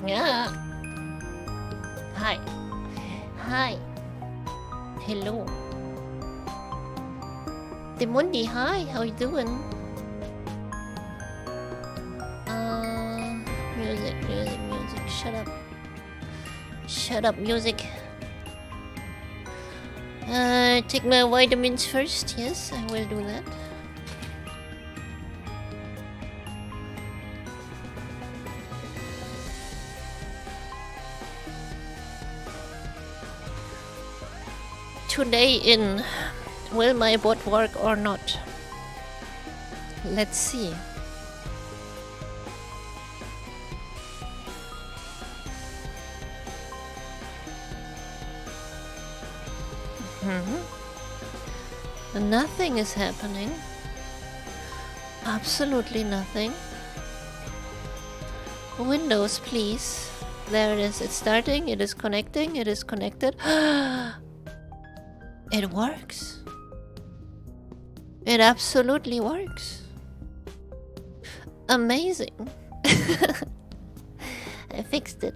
Yeah. Hi. Hi. Hello. Demundi, hi. How you doing? Music, music, music. Shut up. Shut up, music. Take my vitamins first. Yes, I will do that. Today in will my bot work or not? Let's see. Nothing is happening. Absolutely nothing. Windows, please. There it is. It's starting. It is connecting. It is connected. It works. It absolutely works. Amazing. I fixed it.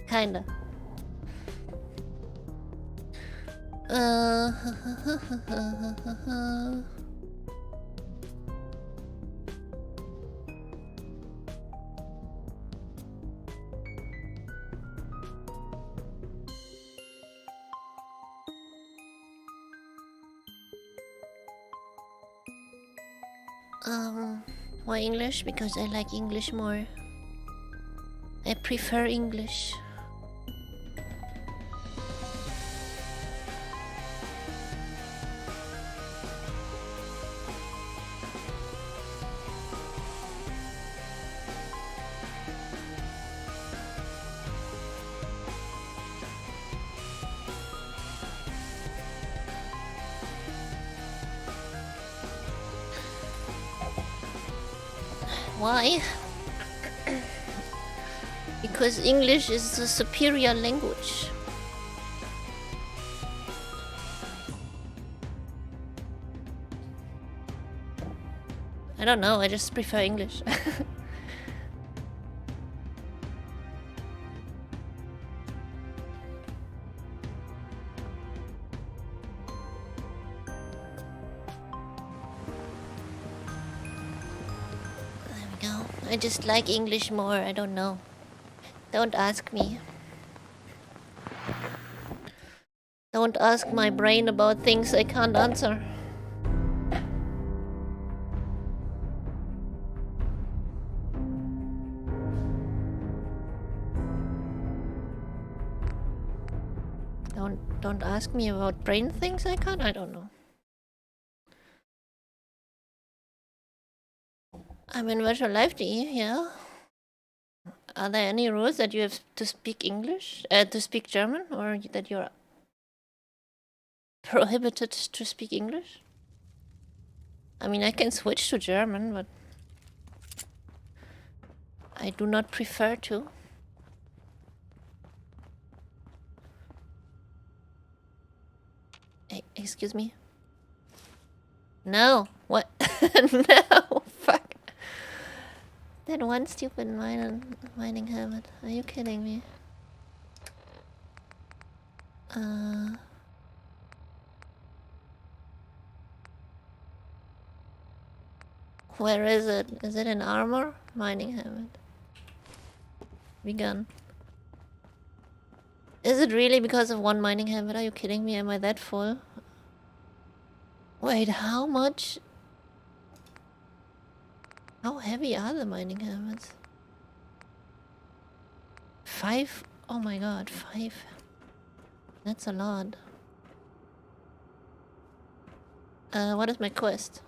Kinda. Why English? Because I like English more. I prefer English. Why? Because English is the superior language. I don't know, I just prefer English. I just like English more, I don't know. Don't ask me. Don't ask my brain about things I can't answer. Don't ask me about brain things I can't, I don't know. I'm in virtual life DE, yeah. Are there any rules that you have to speak English? To speak German? Or that you're prohibited to speak English? I mean, I can switch to German, but I do not prefer to. Hey, excuse me? No! What? No! Fuck! That one stupid mining habit. Are you kidding me? Where is it? Is it in armor? Mining habit. Begun. Is it really because of one mining habit? Are you kidding me? Am I that full? Wait, how much? How heavy are the mining habits? 5? Oh my god, 5. That's a lot. What is my quest?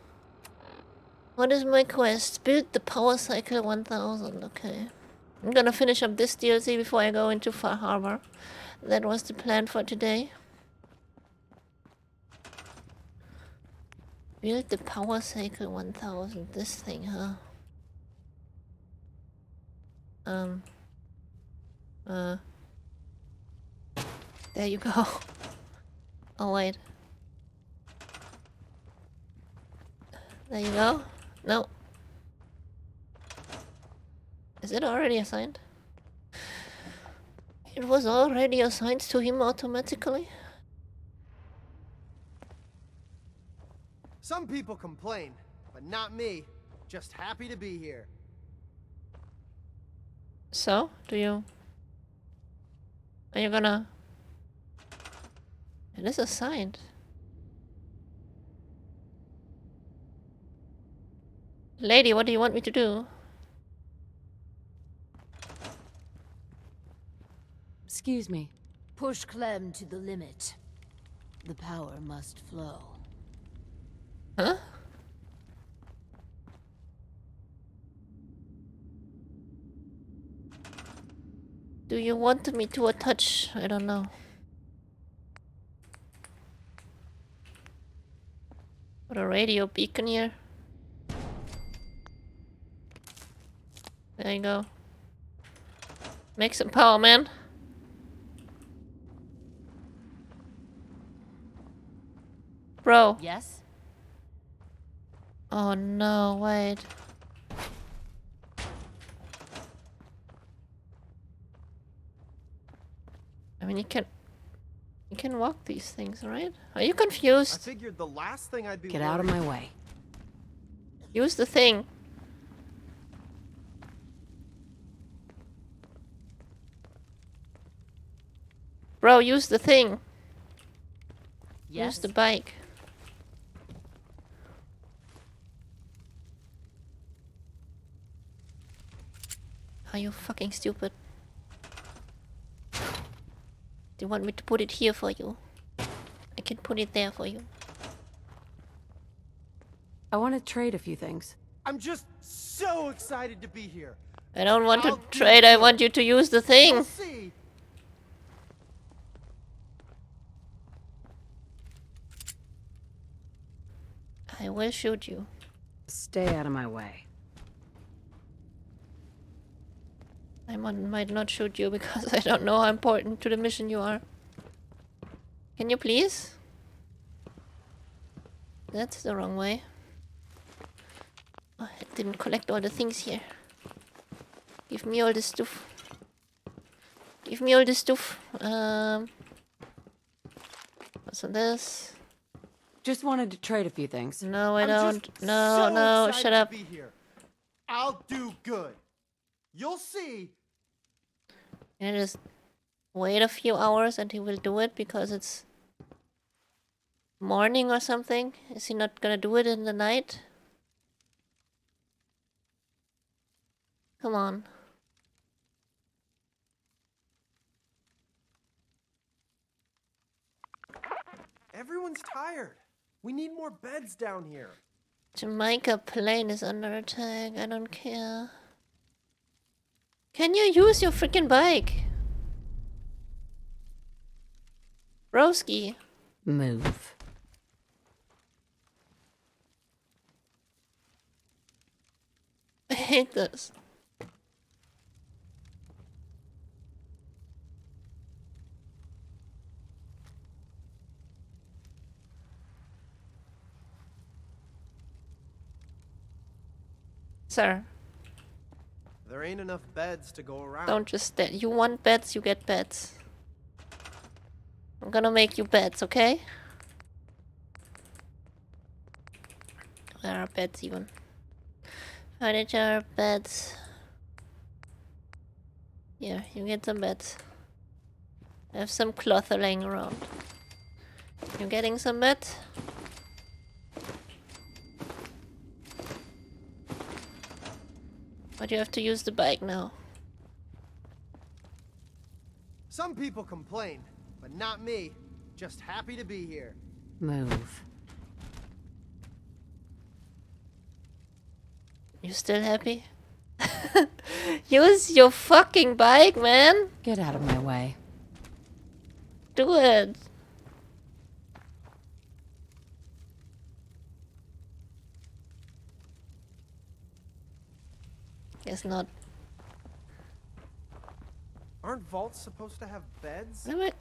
What is my quest? Build the power cycle 1000. Okay. I'm gonna finish up this DLC before I go into Far Harbor. That was the plan for today. Build the power cycle 1000. This thing, huh? There you go. Oh, wait. There you go. No. Is it already assigned? It was already assigned to him automatically. Some people complain, but not me. Just happy to be here. So, are you gonna... It is assigned. Lady, what do you want me to do? Excuse me. Push Clem to the limit. The power must flow. Huh? Do you want me to touch? I don't know. Put a radio beacon here. There you go. Make some power, man. Bro. Yes? Oh no, wait. I mean, you can walk these things, right? Are you I confused? figured the last thing I'd be Get out of my way. Use the thing. Bro, use the thing. Yes. Use the bike. Are you fucking stupid? Do you want me to put it here for you? I can put it there for you. I want to trade a few things. I'm just so excited to be here. I don't want to I'll do trade, I good. want you to use the You'll thing. see. I will shoot you. Stay out of my way. Might not shoot you because I don't know how important to the mission you are. Can you please? That's the wrong way. Oh, I didn't collect all the things here. Give me all the stuff. Give me all the stuff. What's on this? Just wanted to trade a few things. No, I I'm don't. just No, so no, excited shut to up. be here. I'll do good. You'll see. Can I just wait a few hours and he will do it because it's morning or something? Is he not gonna do it in the night? Come on. Everyone's tired. We need more beds down here. Jamaica plane is under attack. I don't care. Can you use your freaking bike? Broski. Move. I hate this. Sir, There ain't enough beds to go around. don't just stand. You want beds, you get beds. I'm gonna make you beds, okay? Where are beds even? Furniture, beds. Here, you get some beds. I have some cloth laying around. You getting some beds? But you have to use the bike now. Some people complain, but not me. Just happy to be here. Move. You still happy? Use your fucking bike, man! Get out of my way. Do it! Guess not. Aren't vaults supposed to have beds? Wait, wait.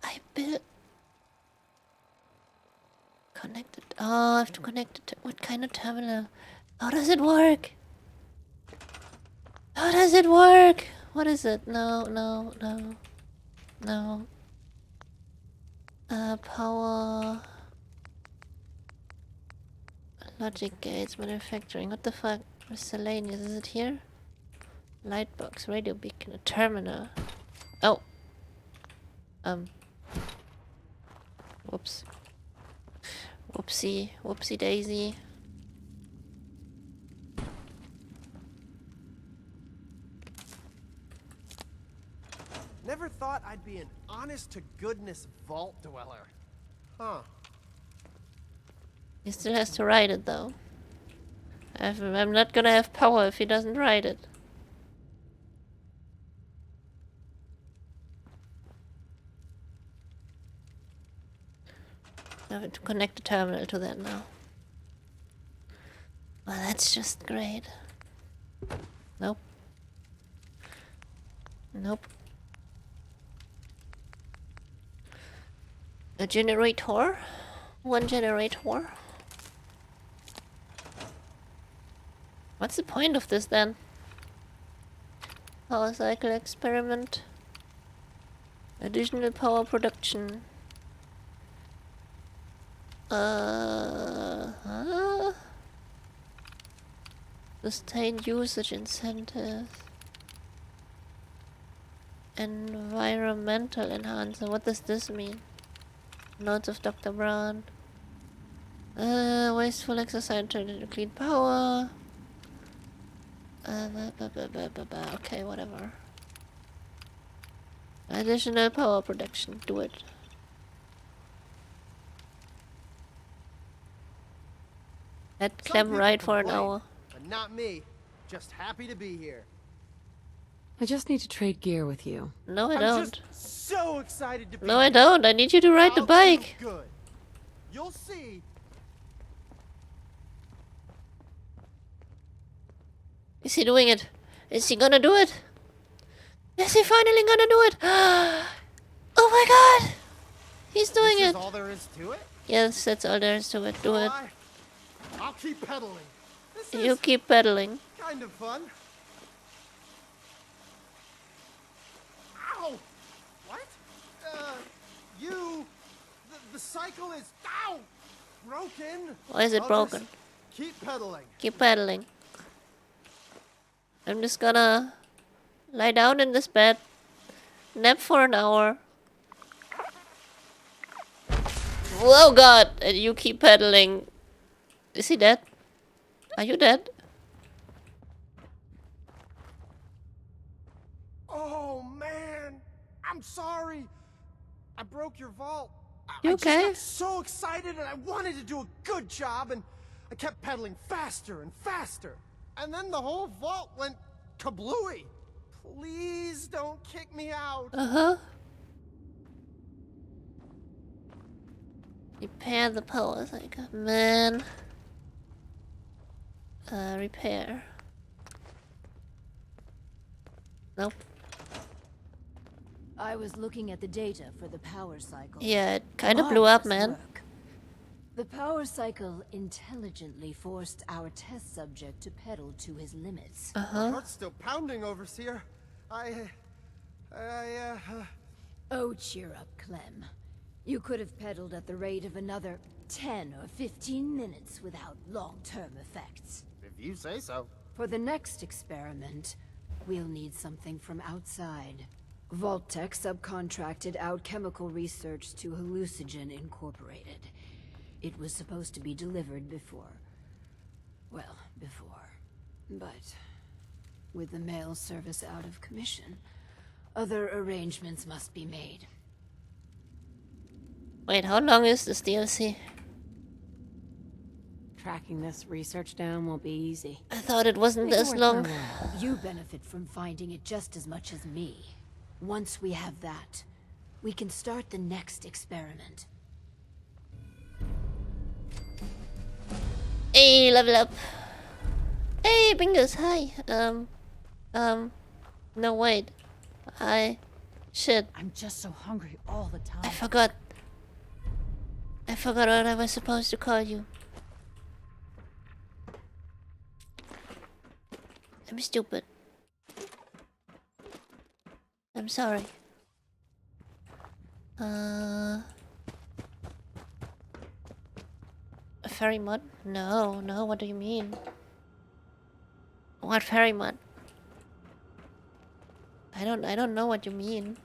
I built... Connected. Oh, I have to connect it to... What kind of terminal? How does it work? How does it work? What is it? No, no, no. No. Power... Logic gates, manufacturing. What the fuck? Miscellaneous, is it here? Lightbox, radio beacon, a terminal. Oh. Whoops. Whoopsie. Whoopsie daisy. Never thought I'd be an honest-to-goodness vault dweller. Huh. He still has to ride it though. I'm not gonna have power if he doesn't ride it. I have to connect the terminal to that now. Well, that's just great. Nope. Nope. A generator? One generator? What's the point of this then? Power cycle experiment. Additional power production. Sustained usage incentives. Environmental enhancer. What does this mean? Notes of Dr. Brown. Wasteful exercise turned into clean power. Okay, whatever. Additional power production. Do it. Let Clem Some ride people for an complain, hour. But not me. Just happy to be here. I just need to trade gear with you. No, I I'm don't. just so excited to be No, I here. don't. I need you to ride the I'll bike. do good. You'll see. Is he doing it? Is he gonna do it? Is he finally gonna do it? Oh my god! He's doing This it. is all there is to it? Yes, that's all there is to it. Do it. I'll keep pedaling. This You is keep pedaling. kind of fun. Ow! What? The cycle is, ow! Broken. Why is it I'll broken? just keep pedaling. Keep pedaling. I'm just gonna lie down in this bed, nap for an hour. Whoa, God! And you keep pedaling. Is he dead? Are you dead? Oh man, I'm sorry. I broke your vault. You I okay? just got so excited and I wanted to do a good job and I kept pedaling faster and faster. And then the whole vault went kablooey. Please don't kick me out. Uh-huh. Repair the power cycle. Man. Repair. Nope. I was looking at the data for the power cycle. Yeah, it kind of blew up, Marvelous man. work. The power cycle intelligently forced our test subject to pedal to his limits. My Uh-huh. heart's still pounding, Overseer. Oh, cheer up, Clem. You could have pedaled at the rate of another 10 or 15 minutes without long-term effects. If you say so. For the next experiment, we'll need something from outside. Vault-Tec subcontracted out chemical research to Hallucigen Incorporated. It was supposed to be delivered before. Well, before. But with the mail service out of commission, other arrangements must be made. Wait, how long is this DLC? Tracking this research down won't be easy. I thought it wasn't Make it this worth long. my while. You benefit from finding it just as much as me. Once we have that, we can start the next experiment. Hey, level up. Hey, Bingus, hi. No, wait. Shit, I'm just so hungry all the time. I forgot. I forgot what I was supposed to call you. I'm stupid. I'm sorry. A fairy mud? No, no, what do you mean? What fairy mud? I don't know what you mean.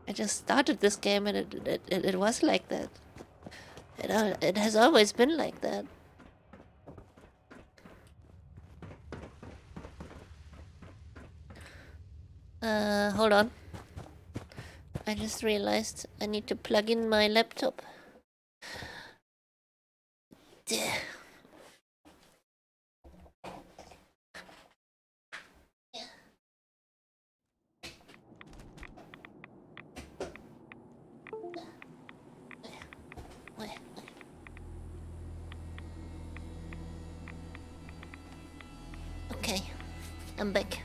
I just started this game and it was like that. It has always been like that. Hold on. I just realized I need to plug in my laptop. Duh. Okay, I'm back.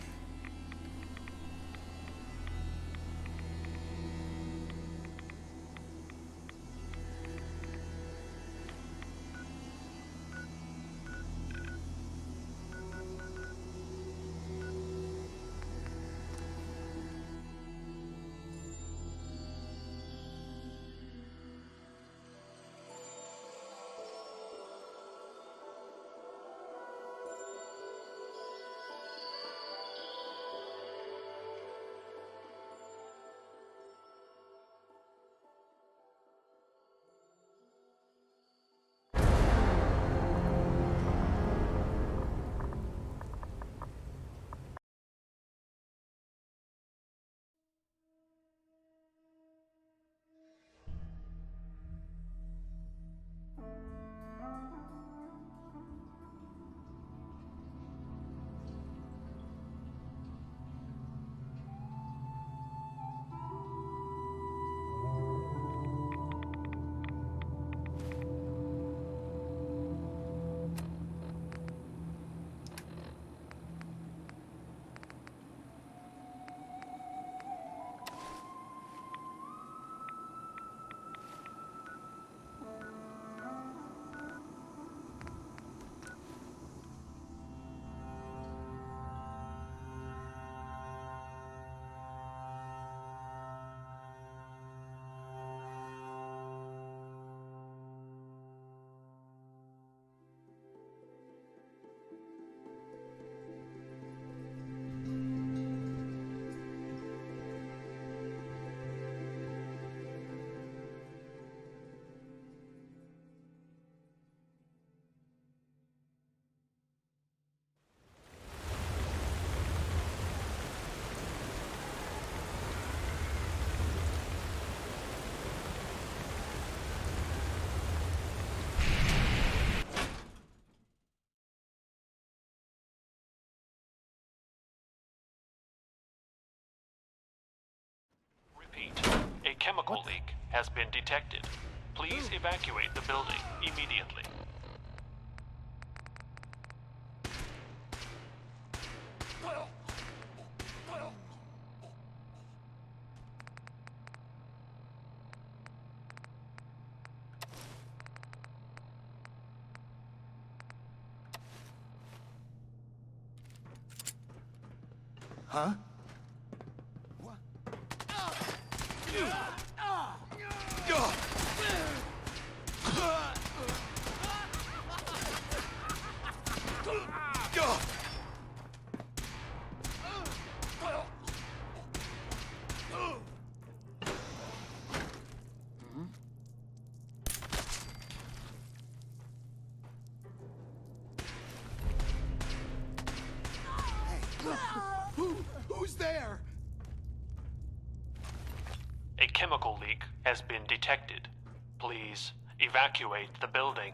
A chemical leak has been detected. Please evacuate the building immediately. Huh? Who's there? A chemical leak has been detected. Please evacuate the building.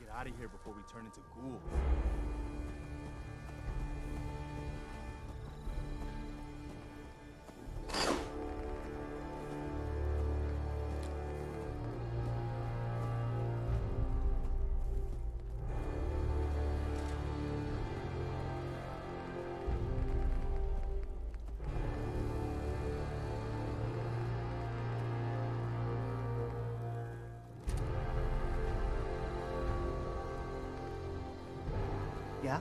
get out of here before we turn into ghouls. Yeah?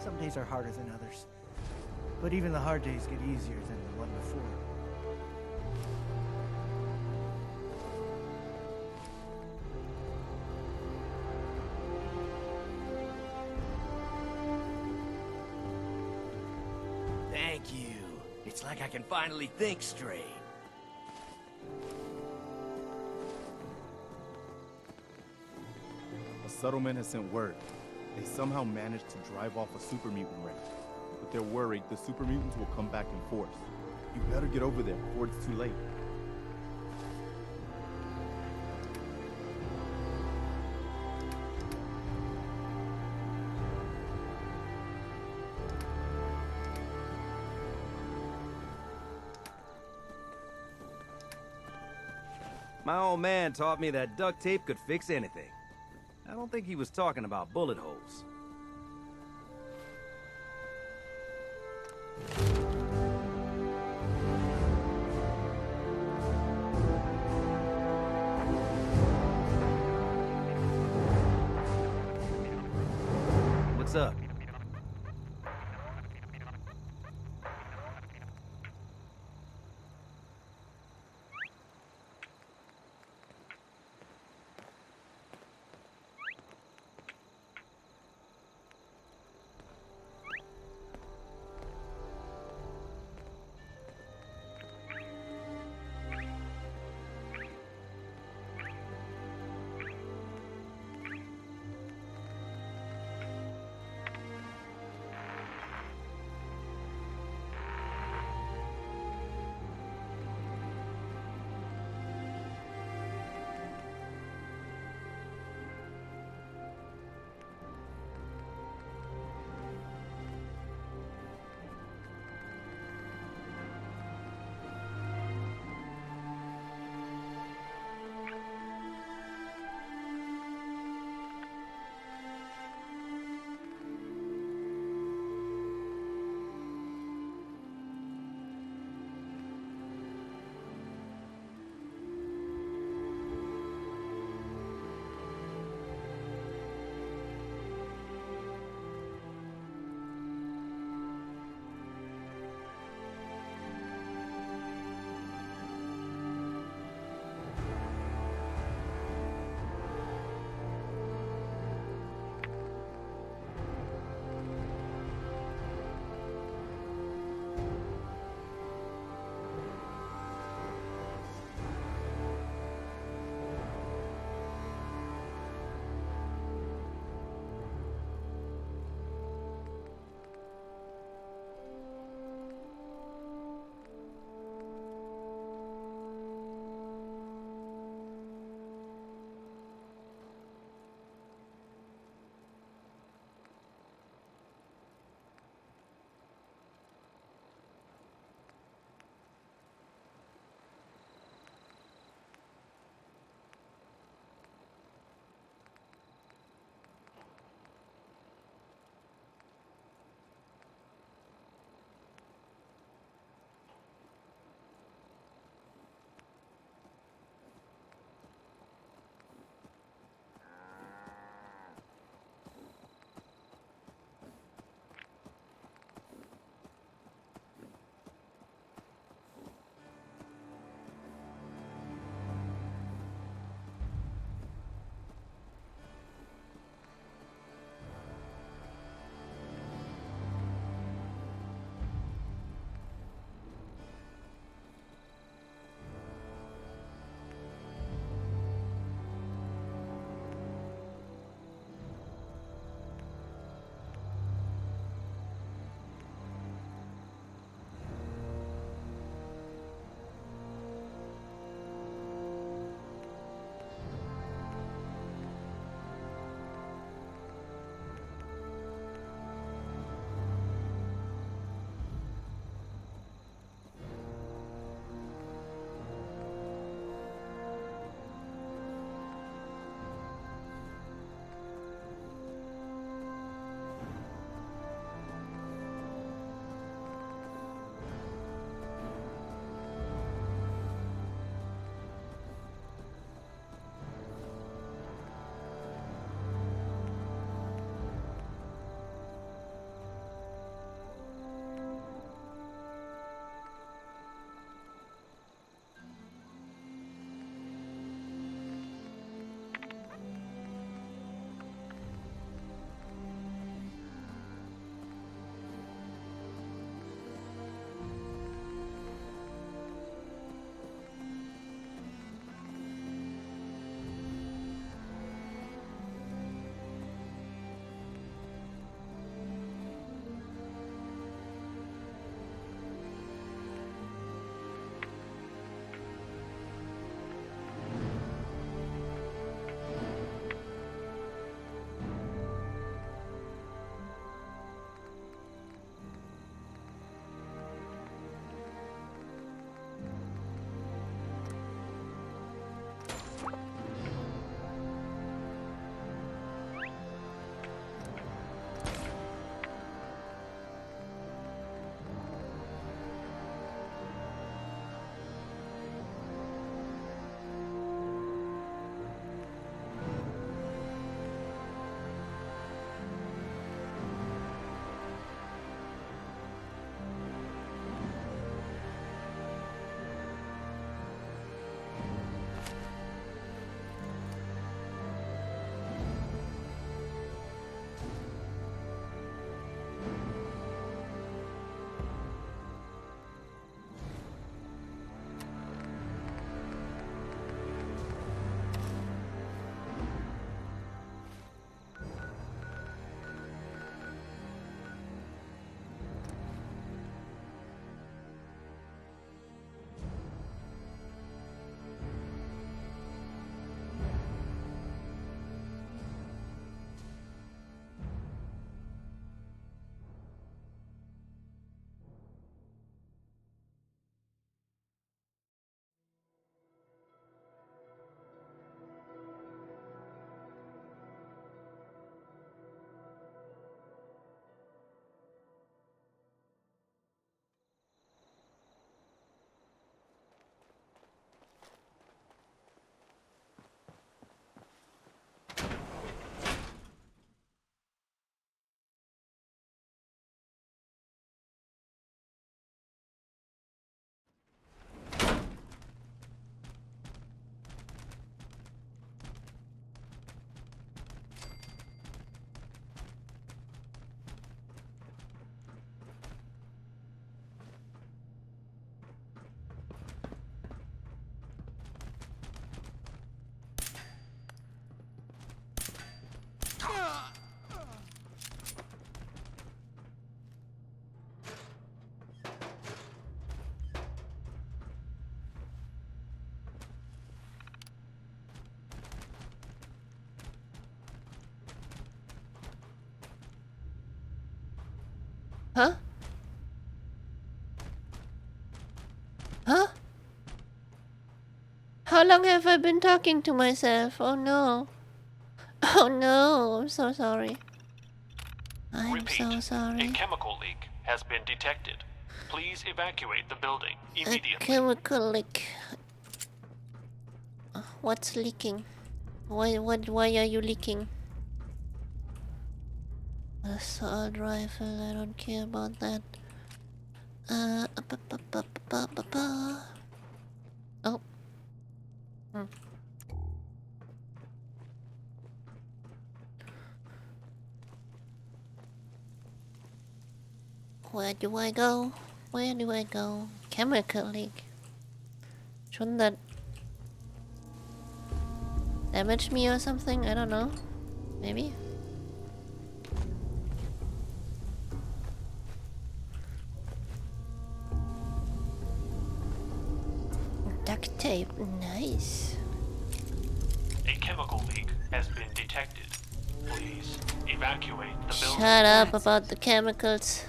Some days are harder than others. But even the hard days get easier than the one before. Thank you. It's like I can finally think straight. A settlement has sent word. They somehow managed to drive off a super mutant ring. But they're worried the super mutants will come back in force. You better get over there before it's too late. My old man taught me that duct tape could fix anything. I don't think he was talking about bullet holes. What's up? Huh? Huh? How long have I been talking to myself? Oh no. Oh no, I'm so sorry. I'm Repeat, so a sorry. chemical leak has been detected. Please evacuate the building A immediately. chemical leak. What's leaking? Why are you leaking? Assault rifle, I don't care about that. Oh. Hmm. Where do I go? Where do I go? Chemical leak. Shouldn't that damage me or something? I don't know. Maybe? Duct tape. Nice. A chemical leak has been detected. Please evacuate the building. Shut up about the chemicals.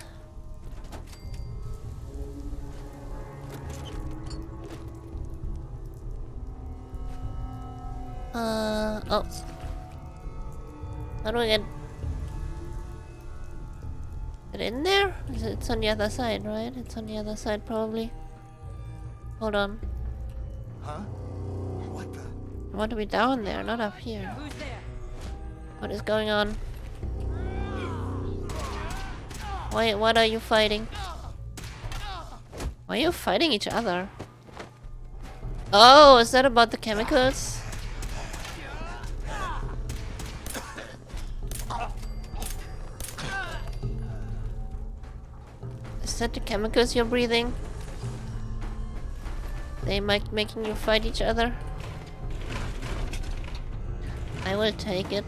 Oh. How do I get in there? It's on the other side, right? It's on the other side, probably. Hold on. Huh? What the? I want to be down there, not up here. Who's there? What is going on? What are you fighting? Why are you fighting each other? Oh, is that about the chemicals? Is that the chemicals you're breathing? They might making you fight each other? I will take it.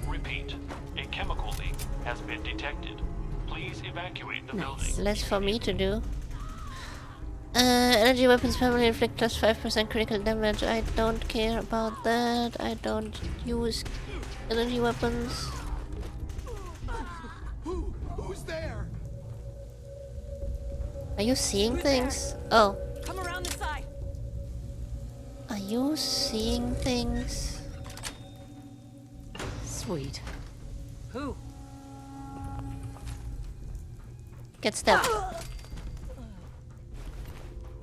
Repeat, a chemical leak has been detected. Please evacuate the building. Less for me to do. Energy weapons permanently inflict plus 5% critical damage. I don't care about that. I don't use energy weapons. Who's there? Are you seeing things? Oh. Come around the side. Are you seeing things? Sweet. Who? Get stabbed.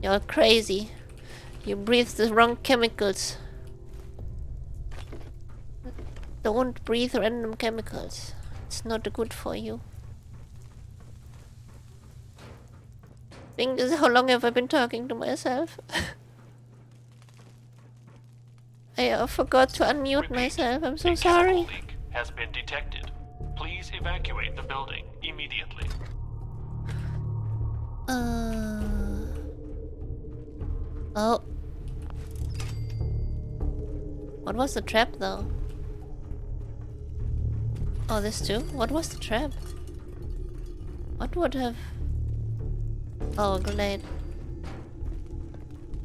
You're crazy. You breathe the wrong chemicals. Don't breathe random chemicals. It's not good for you. Thing is, how long have I been talking to myself? I forgot to unmute Repeat, myself. I'm so a sorry. chemical leak has been detected. Please evacuate the building immediately. Oh. What was the trap though? Oh, this too? What was the trap? What would have... Oh, a grenade.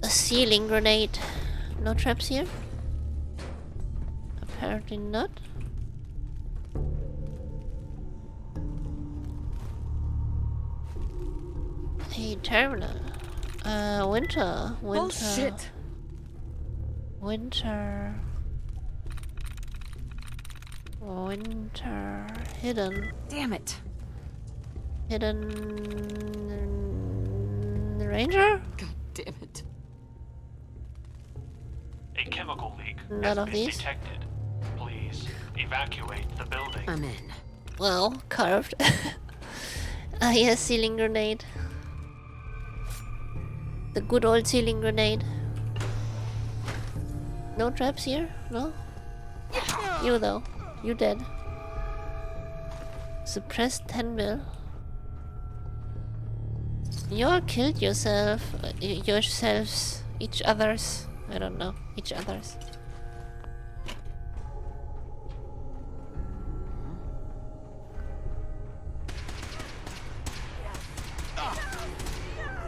A ceiling grenade. No traps here? Apparently not. A terminal. Winter. Bullshit. Winter. Winter. Hidden. Damn it. Hidden... Ranger? God damn it. A chemical leak None has of been these? detected. Please evacuate the building. I'm in. Well, carved. Ah, yes, ceiling grenade. The good old ceiling grenade. No traps here? No? You though. You dead. Suppressed 10 mil. You all killed yourself. Yourselves. Each others. I don't know. Each others.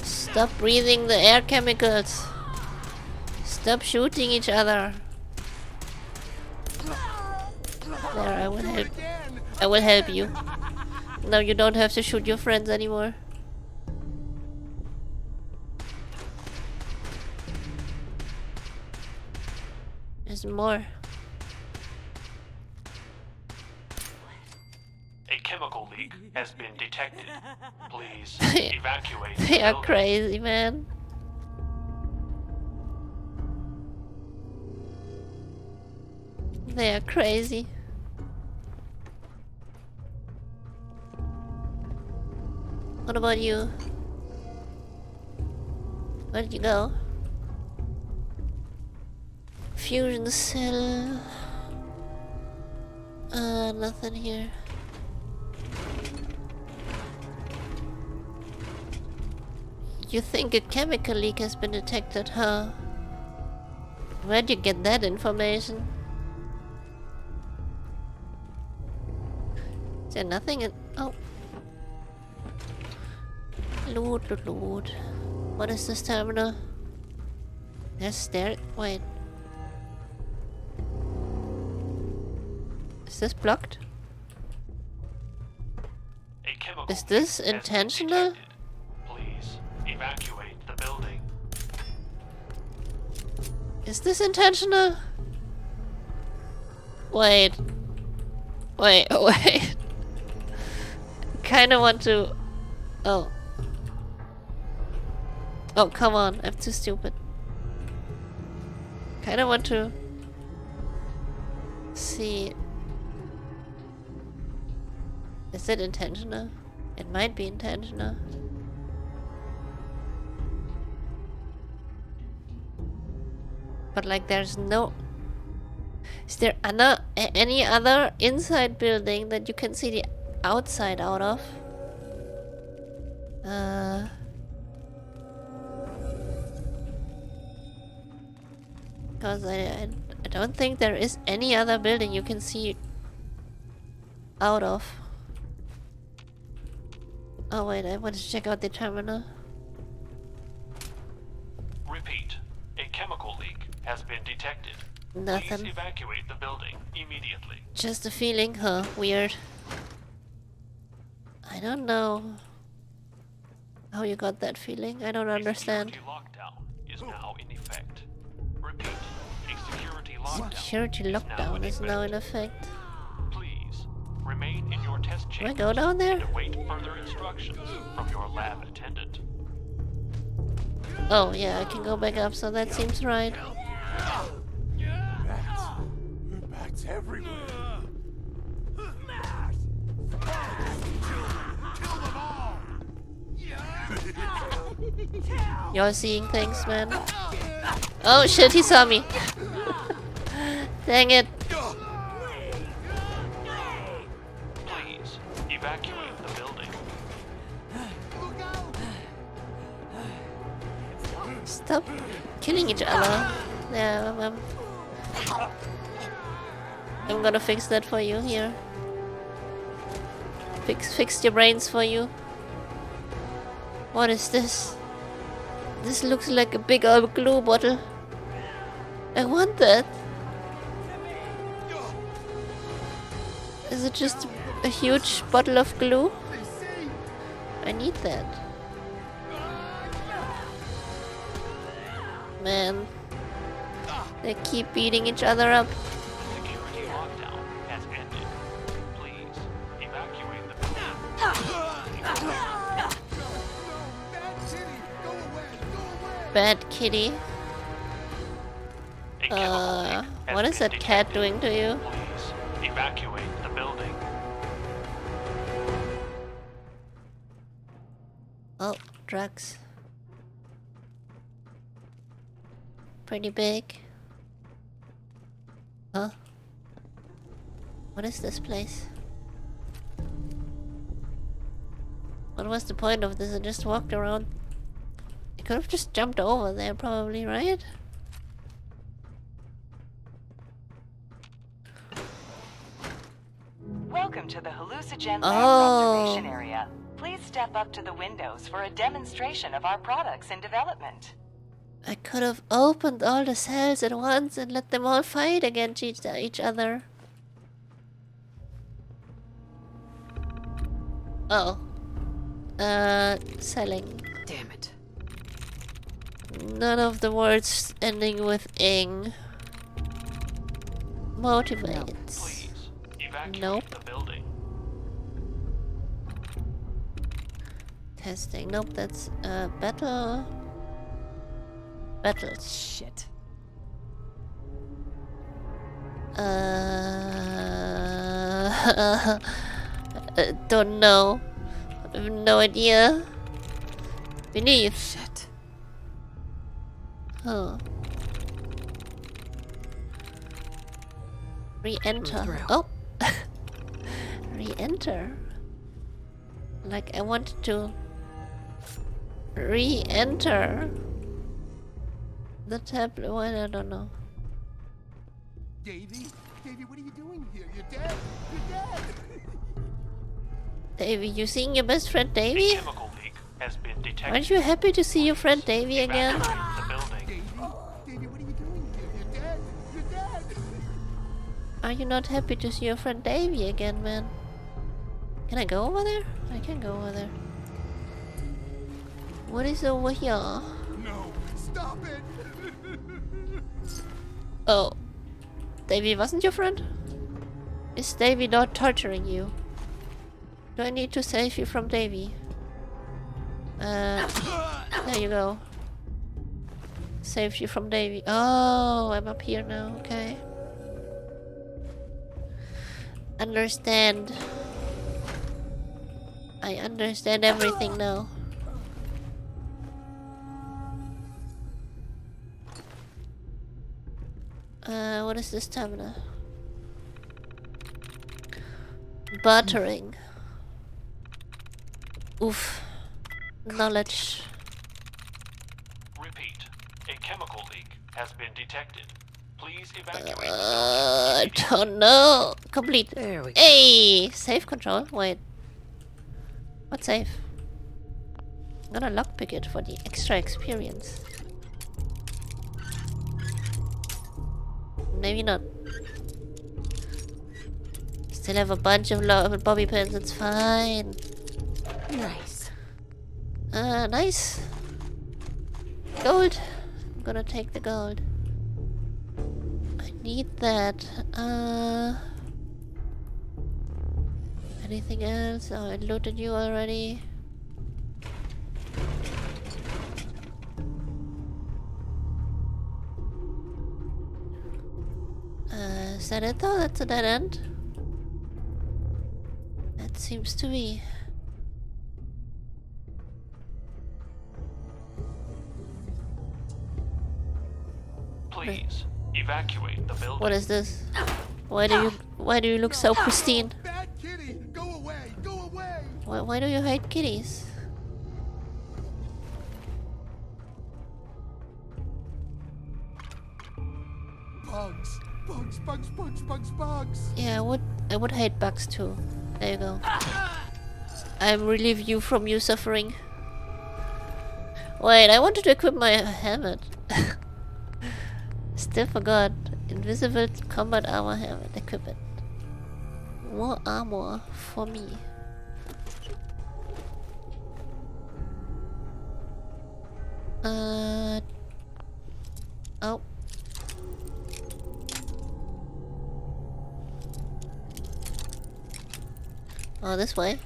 Stop breathing the air chemicals. Stop shooting each other. There, I will help. I will help you. Now you don't have to shoot your friends anymore. There's more. A chemical leak has been detected. Please evacuate the They are building. crazy, man. They are crazy. What about you? Where did you go? Fusion cell. Nothing here. You think a chemical leak has been detected, huh? Where'd you get that information? Is there nothing in... Oh. Loot, loot, loot. What is this terminal? There's there... Wait. Is this blocked? A chemical Is this leak has been intentional? detected. Please evacuate the building. Is this intentional? Wait. Wait, wait. Kinda want to... Oh. Oh, come on. I'm too stupid. Kinda want to... see... Is it intentional? It might be intentional. But like there's no... Is there any other inside building that you can see the outside out of? Because I don't think there is any other building you can see out of. Oh wait, I want to check out the terminal. Repeat. A chemical leak has been detected. Please Nothing. evacuate the building immediately. Just a feeling, huh? Weird. I don't know how you got that feeling. I don't understand. A security lockdown is now in effect. Repeat. A security lockdown. Security lockdown is now in effect. Please remain in your test Can I chamber go down there? and await further instructions from your lab attendant. Oh yeah, I can go back up, so that seems right. Bats everywhere. You're seeing things, man. Oh shit, he saw me. Dang it. Please evacuate the building. Stop killing each other. Yeah, I'm gonna fix that for you here. Fix your brains for you. What is this? This looks like a big old glue bottle. I want that. Is it just a huge bottle of glue? I need that. Man. They keep beating each other up. Security lockdown has ended. Please evacuate the building. Bad kitty. A chemical leak has What is been that cat detected. doing to you? Please evacuate the building. Oh, drugs. Pretty big. Huh? What is this place? What was the point of this? I just walked around. I could have just jumped over there probably, right? Welcome to the Hallucinogen Labs Oh. observation area. Please step up to the windows for a demonstration of our products in development. I could have opened all the cells at once and let them all fight against each other. Oh. Selling. Damn it. None of the words ending with ing motivates. Please evacuate Nope. the building. Testing. Nope, that's battle. Battles. Shit. Don't know. I have no idea. Beneath. Shit. Huh. Re-enter. Through. Oh! Re-enter. Like I wanted to re-enter the tablet. Well, I don't know. Davy? Davy, what are you doing here? You're dead! You're dead! Davy, you seeing your best friend A Davy? chemical leak has been detected. Aren't you happy to see your friend Davy again? Evacuate the building. Davy? Davy, what are you doing here? You're dead! You're dead! Are you not happy to see your friend Davy again, man? Can I go over there? I can go over there. What is over here? No! Stop it! Oh. Davy wasn't your friend? Is Davy not torturing you? Do I need to save you from Davy? There you go. Saved you from Davy. Oh, I'm up here now, okay. Understand. I understand everything now. What is this stamina? Bartering. Oof. Knowledge. Repeat. A chemical leak has been detected. Please evacuate the I building. don't know. Complete. There we go. Hey! Save control. Wait. What save? I'm gonna lockpick it for the extra experience. Maybe not. Still have a bunch of bobby pins, it's fine. Nice. Nice. Gold. I'm gonna take the gold. I need that. Anything else? Oh, I looted you already. Is that it though? That's a dead end? That seems to be. Please evacuate the building. What is this? Why do you look so pristine? Bad kitty! Go away! Go away! Why do you hate kitties? Bugs! Bugs, bugs, bugs, bugs, bugs! Yeah, I would hate bugs too. There you go. I relieve you from your suffering. Wait, I wanted to equip my helmet. Still forgot. Invisible combat armor helmet. Equip it. More armor for me. Oh. Oh, this way.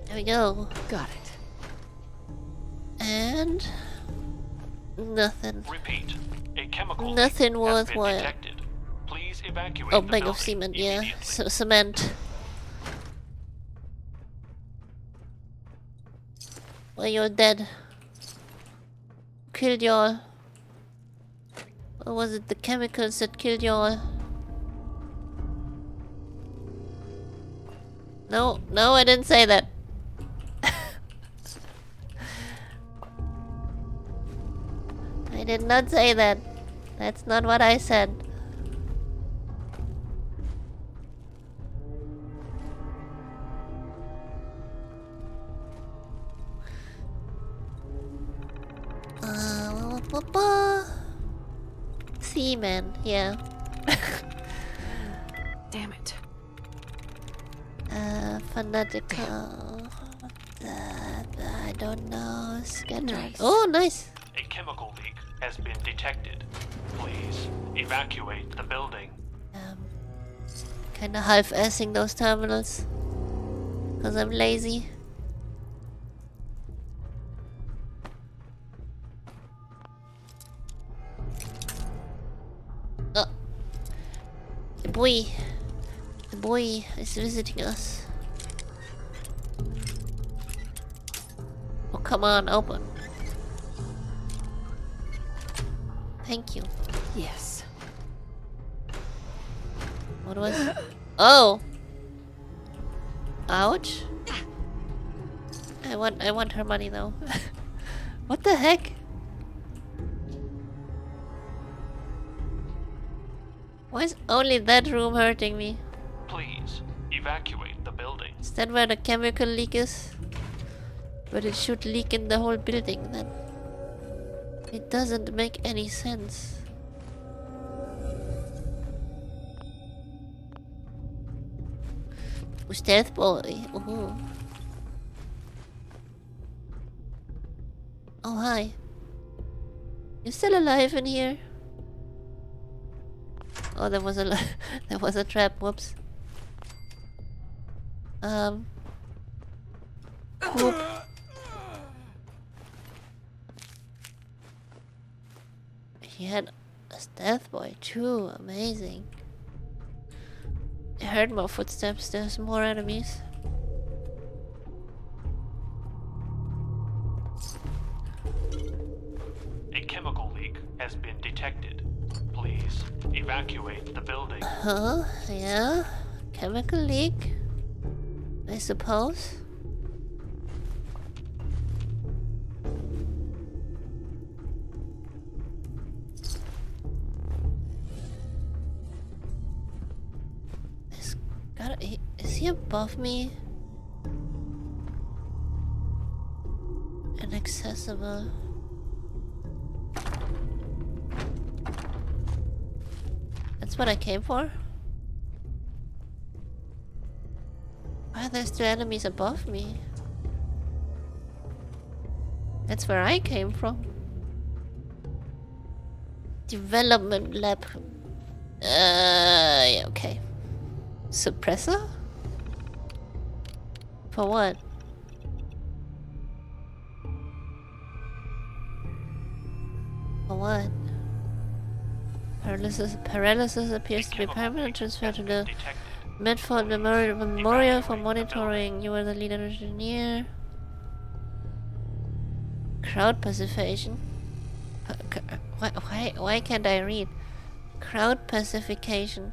There we go. Got it. And nothing. Repeat. A chemical Nothing leak has been worthwhile. detected. Please evacuate Oh, the bag of building cement, yeah. immediately. Cement. Well, you're dead. Killed y'all. Or was it the chemicals that killed y'all? No, no, I didn't say that. I did not say that. That's not what I said. Seaman, yeah. Damn it. Fanatical. I don't know. Scattered. Nice. Oh, nice. A chemical leak has been detected. Please evacuate the building. Kinda half-assing those terminals. Cause I'm lazy. Oh. The boy. The boy is visiting us. Oh, come on, open. Thank you. Yes. What was... Oh! Ouch. I want her money though. What the heck? Why is only that room hurting me? Please evacuate the building. Is that where the chemical leak is? But it should leak in the whole building then. It doesn't make any sense. Ooh, stealth boy. Ooh. Oh, hi. You still alive in here? Oh, there was a there was a trap. Whoops. Whoop. He had a stealth boy too. Amazing. I heard more footsteps. There's more enemies. A chemical leak has been detected. Please evacuate the building. Huh? Yeah? Chemical leak? I suppose? Is he above me? Inaccessible. That's what I came for? Why are there still enemies above me? That's where I came from. Development lab. Yeah, okay. Suppressor? For what? For what? Paralysis appears to be permanent. Transfer to the Medford Memorial for monitoring. You are the lead engineer. Crowd pacification. Why can't I read? Crowd pacification.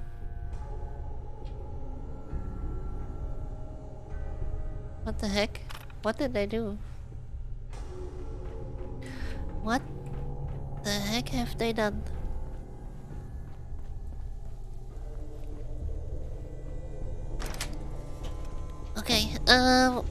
What the heck? What did I do? What the heck have they done? Okay, well,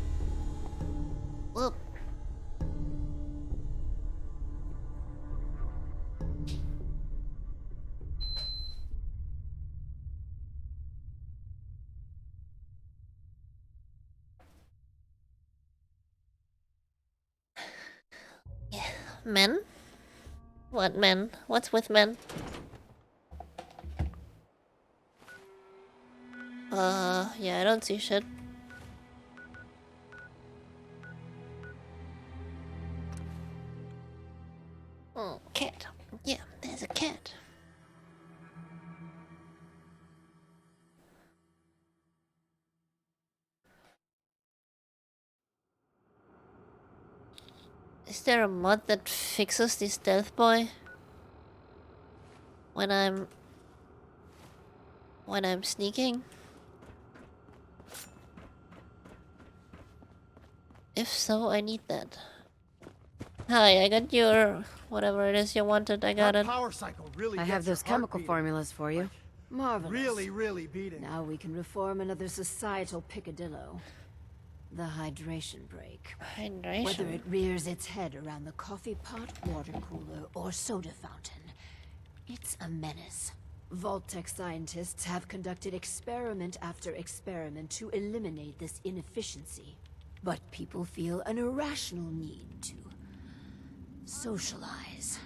yeah, men? What men? What's with men? Yeah, I don't see shit. Oh, cat. Yeah, there's a cat. Is there a mod that fixes the stealth boy? When I'm sneaking? If so, I need that. Hi, I got your whatever it is you wanted. I got That it. power cycle really I gets have your those heart chemical beating. formulas for you. Marvelous. Really beating. Now we can reform another societal picadillo. The hydration break. Hydration. Whether it rears its head around the coffee pot, water cooler, or soda fountain, it's a menace. Vault-Tec scientists have conducted experiment after experiment to eliminate this inefficiency. But people feel an irrational need to socialize.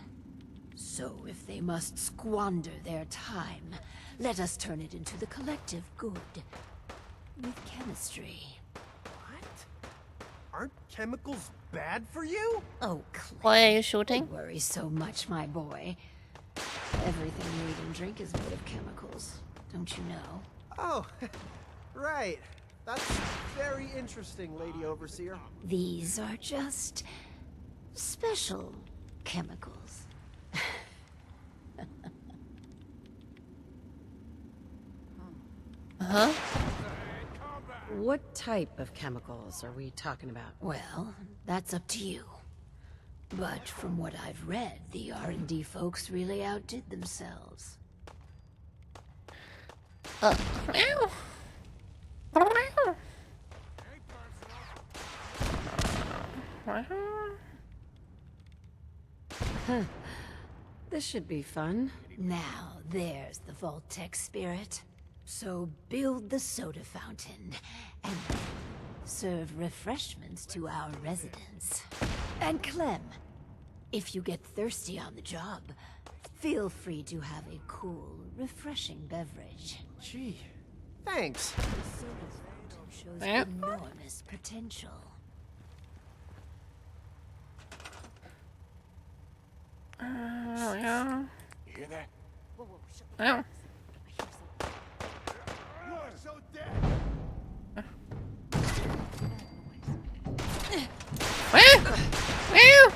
So if they must squander their time, let us turn it into the collective good. With chemistry. What? Aren't chemicals bad for you? Oh, Clay. Why are you shooting? Don't worry so much, my boy. Everything you eat and drink is made of chemicals. Don't you know? Oh, right. That's very interesting, Lady Overseer. These are just special chemicals. Huh? What type of chemicals are we talking about? Well, that's up to you. But from what I've read, the R&D folks really outdid themselves. Meow. This should be fun. Now, there's the Vault-Tec spirit. So build the soda fountain, and then serve refreshments to our residents. And Clem, if you get thirsty on the job, feel free to have a cool, refreshing beverage. Gee, thanks. The soda fountain shows Yeah. enormous potential. Yeah. You hear that? Meow. You are so dead. Meow. Meow.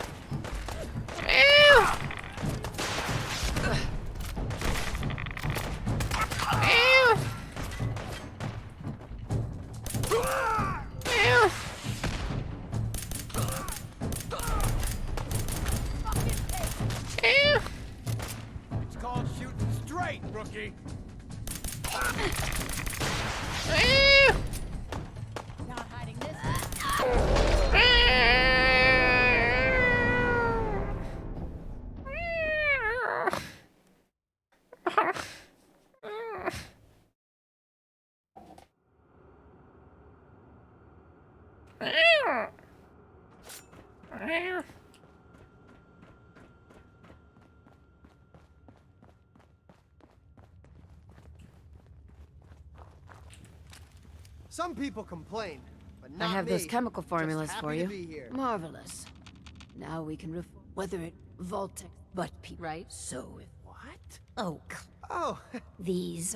Meow. Meow. Meow. Meow. It's called shooting straight, rookie. Meow. Not hiding this. Some people complain, but I not have me. those chemical Just formulas happy for to you. be here. Marvelous. Now we can whether it Vault-Tec, but people. Right. So if What? oh, Oh, these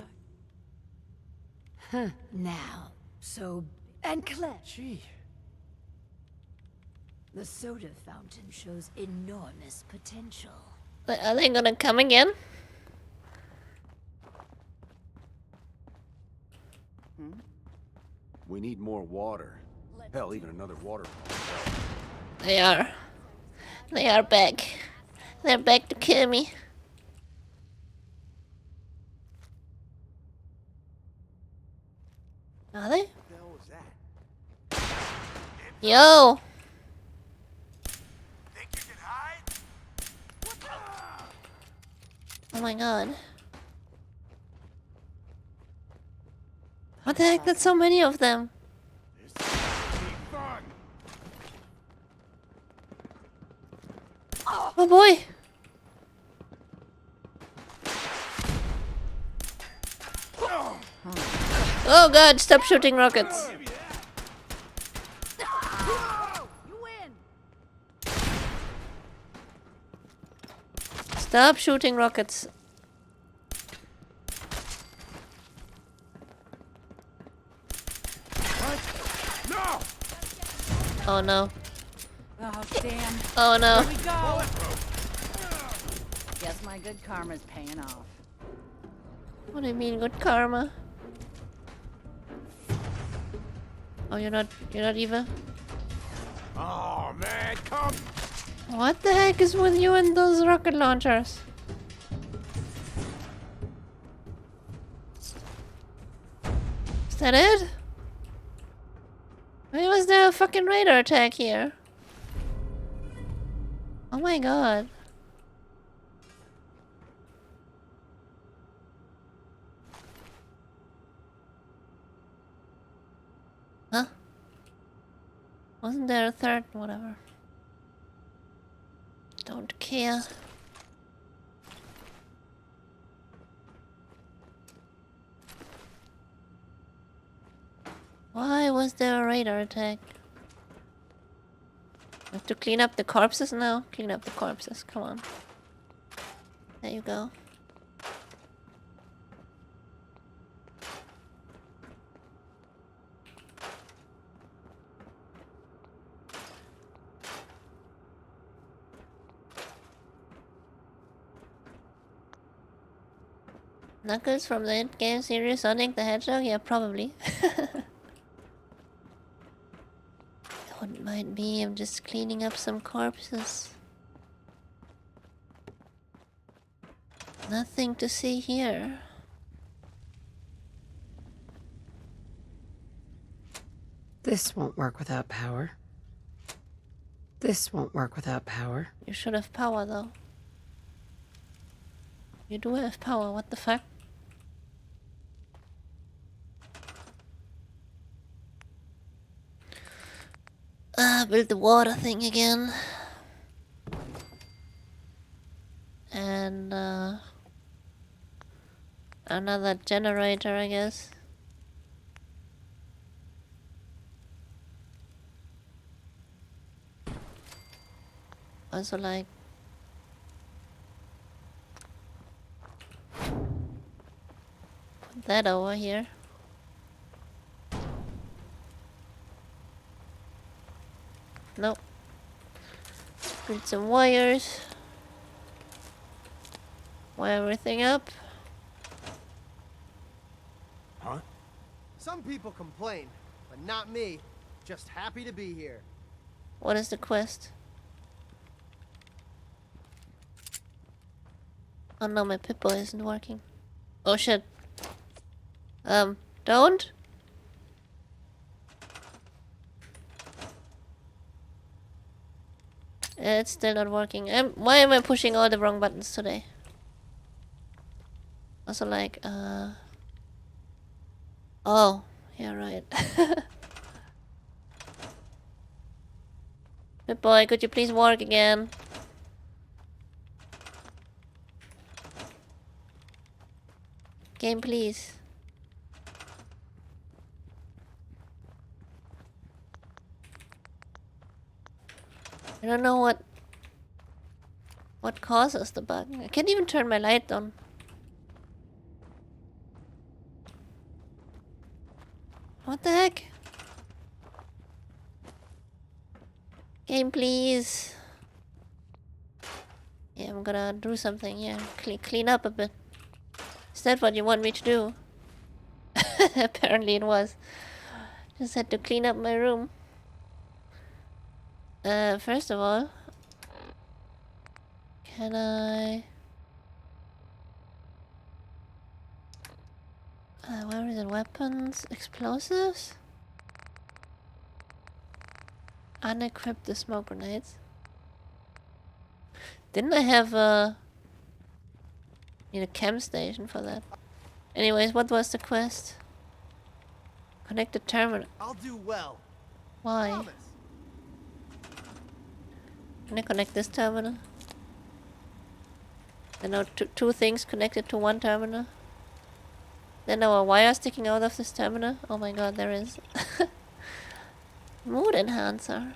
are now so and Clem. gee. The soda fountain shows enormous potential. Are they gonna come again? We need more water. Hell, even another water pump. They are. They are back. They're back to kill me. Are they? What the hell was that? Yo! Think you can hide? Oh my god. What the heck? That's so many of them. This is gonna be fun. Oh boy! Oh god, stop shooting rockets. You win. Stop shooting rockets. No! Oh no. Oh, damn. Oh no. Here we go. Guess my good karma's paying off. What do you mean good karma? Oh, you're not Eva? Oh man, come! What the heck is with you and those rocket launchers? Is that it? Why was there a fucking radar attack here? Oh my god. Wasn't there a third? Whatever. Don't care. Why was there a radar attack? I have to clean up the corpses now? Clean up the corpses, come on. There you go. Knuckles from the hit game series Sonic the Hedgehog? Yeah, probably. Don't mind me, I'm just cleaning up some corpses. Nothing to see here. This won't work without power. This won't work without power. You should have power though. You do have power, what the fuck? Build the water thing again. And another generator, I guess. Also like put that over here. Nope. Build some wires. Wire everything up. Huh? Some people complain, but not me. Just happy to be here. What is the quest? Oh no, my Pip-Boy isn't working. Oh shit. Don't? It's still not working. Why am I pushing all the wrong buttons today? Also like, oh, yeah, right. Pip-Boy, could you please work again? Game, please. I don't know what causes the bug. I can't even turn my light on. What the heck? Game, please. Yeah, I'm gonna do something here. Clean up a bit. Is that what you want me to do? Apparently it was. Just had to clean up my room. First of all, can I... where is it? Weapons? Explosives? Unequip the smoke grenades. Didn't I have need a chem station for that? Anyways, what was the quest? Connect the terminal. I'll do well. Why? Promise. Can I connect this terminal? There are now two things connected to one terminal. Then there are wires sticking out of this terminal. Oh my god, there is. Mood enhancer.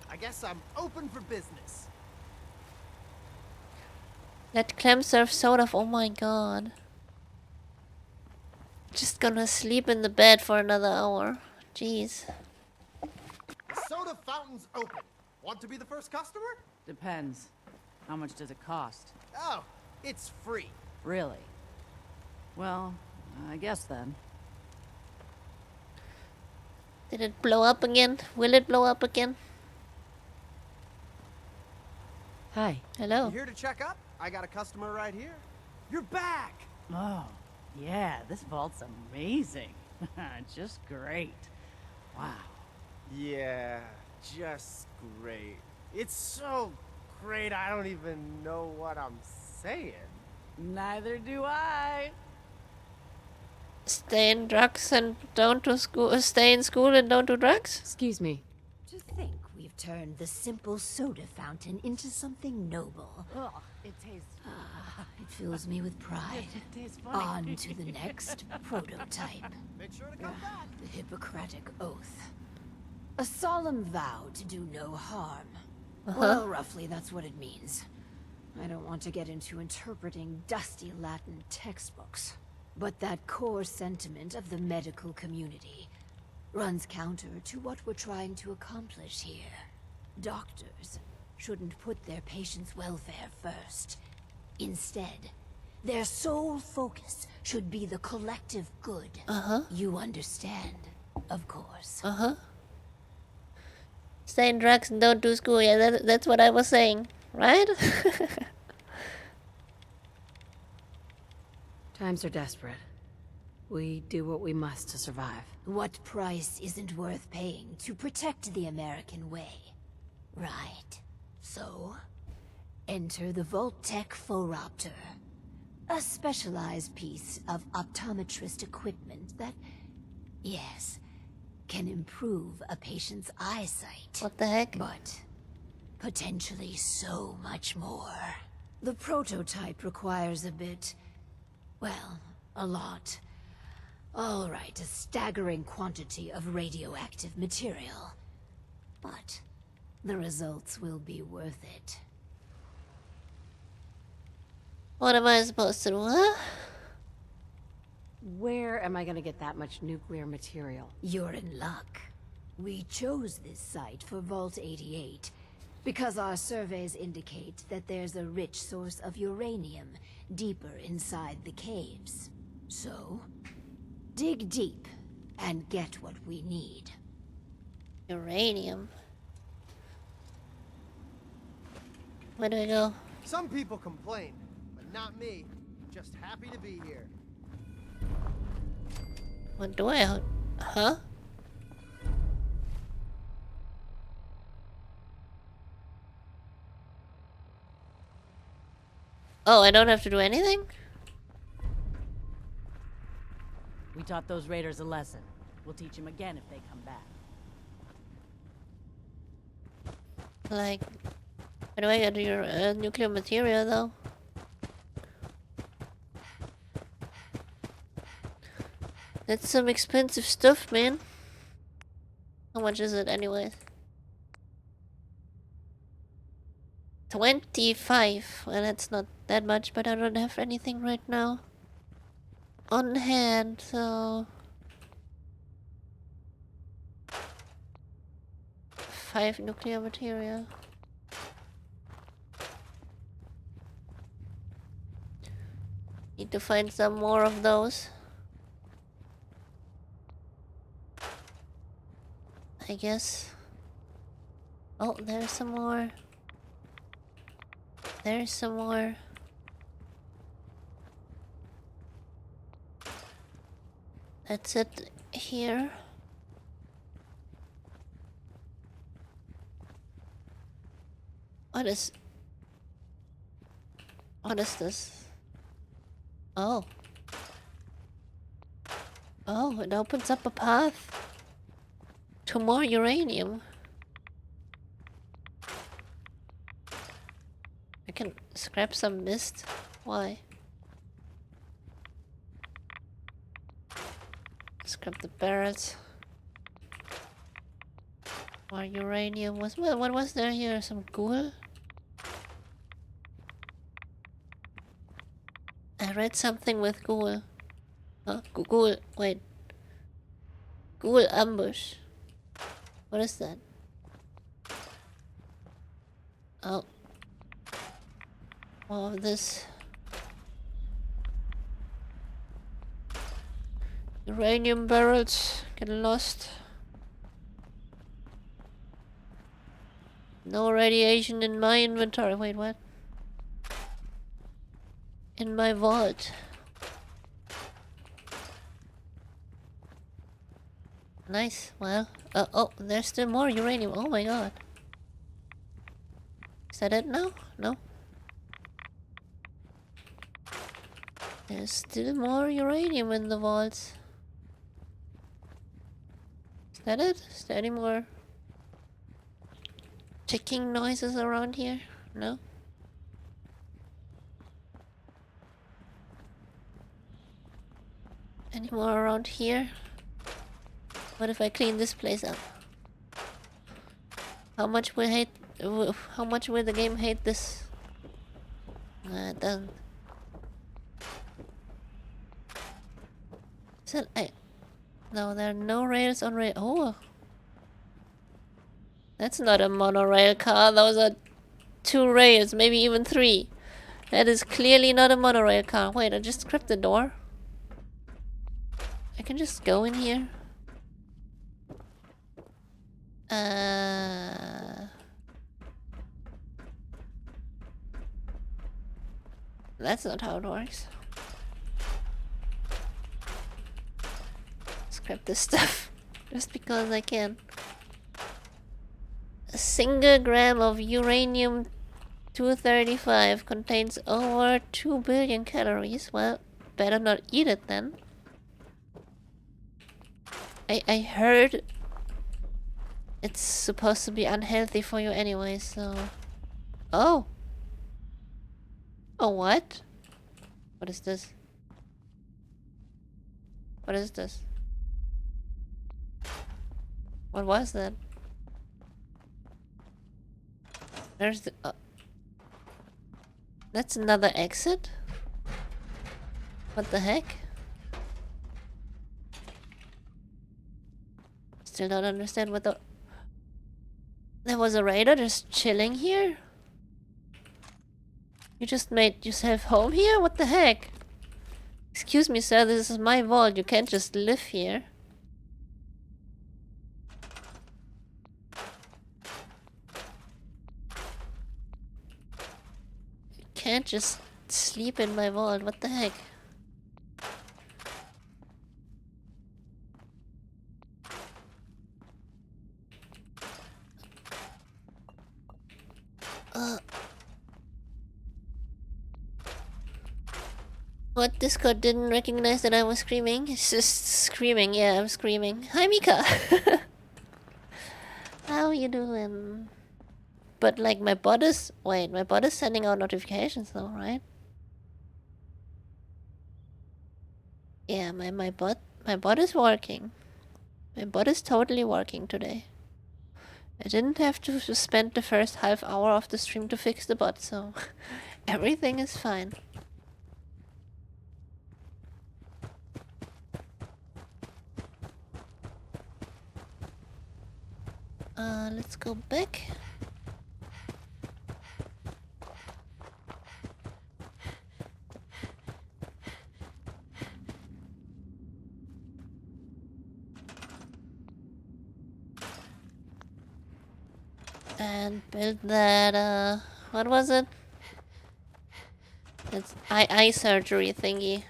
I guess I'm open for business. Let Clem serve soda. Oh my god. Just gonna sleep in the bed for another hour. Jeez. The soda fountain's open. Want to be the first customer? Depends. How much does it cost? Oh, it's free. Really? Well, I guess then. Did it blow up again? Will it blow up again? Hi. Hello. You here to check up? I got a customer right here. You're back! Oh, yeah, this vault's amazing. Just great. Wow. Yeah, just great. It's so great I don't even know what I'm saying. Neither do I. Stay in drugs and don't do school. Stay in school and don't do drugs. Excuse me. To think we've turned the simple soda fountain into something noble. Ugh, it tastes. It fills me with pride. It tastes funny. On to the next prototype. Make sure to come back. The Hippocratic Oath. A solemn vow to do no harm. Well, roughly that's what it means. I don't want to get into interpreting dusty Latin textbooks. But that core sentiment of the medical community runs counter to what we're trying to accomplish here. Doctors shouldn't put their patients' welfare first. Instead, their sole focus should be the collective good. You understand, of course. Stay in drugs and don't do school. Yeah, that's what I was saying, right? Times are desperate. We do what we must to survive. What price isn't worth paying to protect the American way? Right. So, enter the Vault-Tec Phoropter. A specialized piece of optometrist equipment that, yes, can improve a patient's eyesight. What the heck? But potentially so much more. The prototype requires a bit, well, a lot. All right, a staggering quantity of radioactive material. But the results will be worth it. What am I supposed to do, huh? Where am I gonna get that much nuclear material? You're in luck. We chose this site for Vault 88 because our surveys indicate that there's a rich source of uranium deeper inside the caves. So, dig deep and get what we need. Uranium. Where do I go? Some people complain, but not me. Just happy to be here. What do I... Huh? Oh, I don't have to do anything? We taught those raiders a lesson. We'll teach them again if they come back. Like... Where do I get your nuclear material, though? That's some expensive stuff, man. How much is it, anyways? 25. Well, that's not that much, but I don't have anything right now on hand, so... 5 nuclear material. Need to find some more of those. I guess. Oh, there's some more. There's some more. That's it here. What is this? Oh. Oh, it opens up a path to more uranium. I can scrap some mist. Why? Scrap the barrels. More uranium. What was there here? Some ghoul? I read something with ghoul. Huh? Ghoul. Wait. Ghoul ambush. What is that? Oh. All of this. Uranium barrels get lost. No radiation in my inventory. Wait, what? In my vault. Nice. Well, oh, there's still more uranium. Oh my god. Is that it now? No. There's still more uranium in the vaults. Is that it? Is there any more? ticking noises around here? No? Any more around here? What if I clean this place up? How much will how much will the game hate this? It doesn't. Said no, there are no rails on rail. Oh, that's not a monorail car. Those are 2 rails, maybe even 3. That is clearly not a monorail car. Wait, I just scrapped the door. I can just go in here. That's not how it works. Scrap this stuff just because I can. A single gram of uranium-235 contains over 2 billion calories. Well, better not eat it then. I heard it's supposed to be unhealthy for you anyway, so... Oh! Oh, what? What is this? What is this? What was that? There's the... That's another exit? What the heck? Still don't understand what the... There was a raider just chilling here? You just made yourself home here? What the heck? Excuse me, sir, this is my vault. You can't just live here. You can't just sleep in my vault. What the heck? What? Discord didn't recognize that I was screaming? It's just screaming. Yeah, I'm screaming. Hi, Mika! How you doing? But like my bot is... Wait, my bot is sending out notifications though, right? Yeah, my bot is working. My bot is totally working today. I didn't have to spend the first half hour of the stream to fix the bot, so everything is fine. Let's go back. And build that, what was it? It's eye surgery thingy.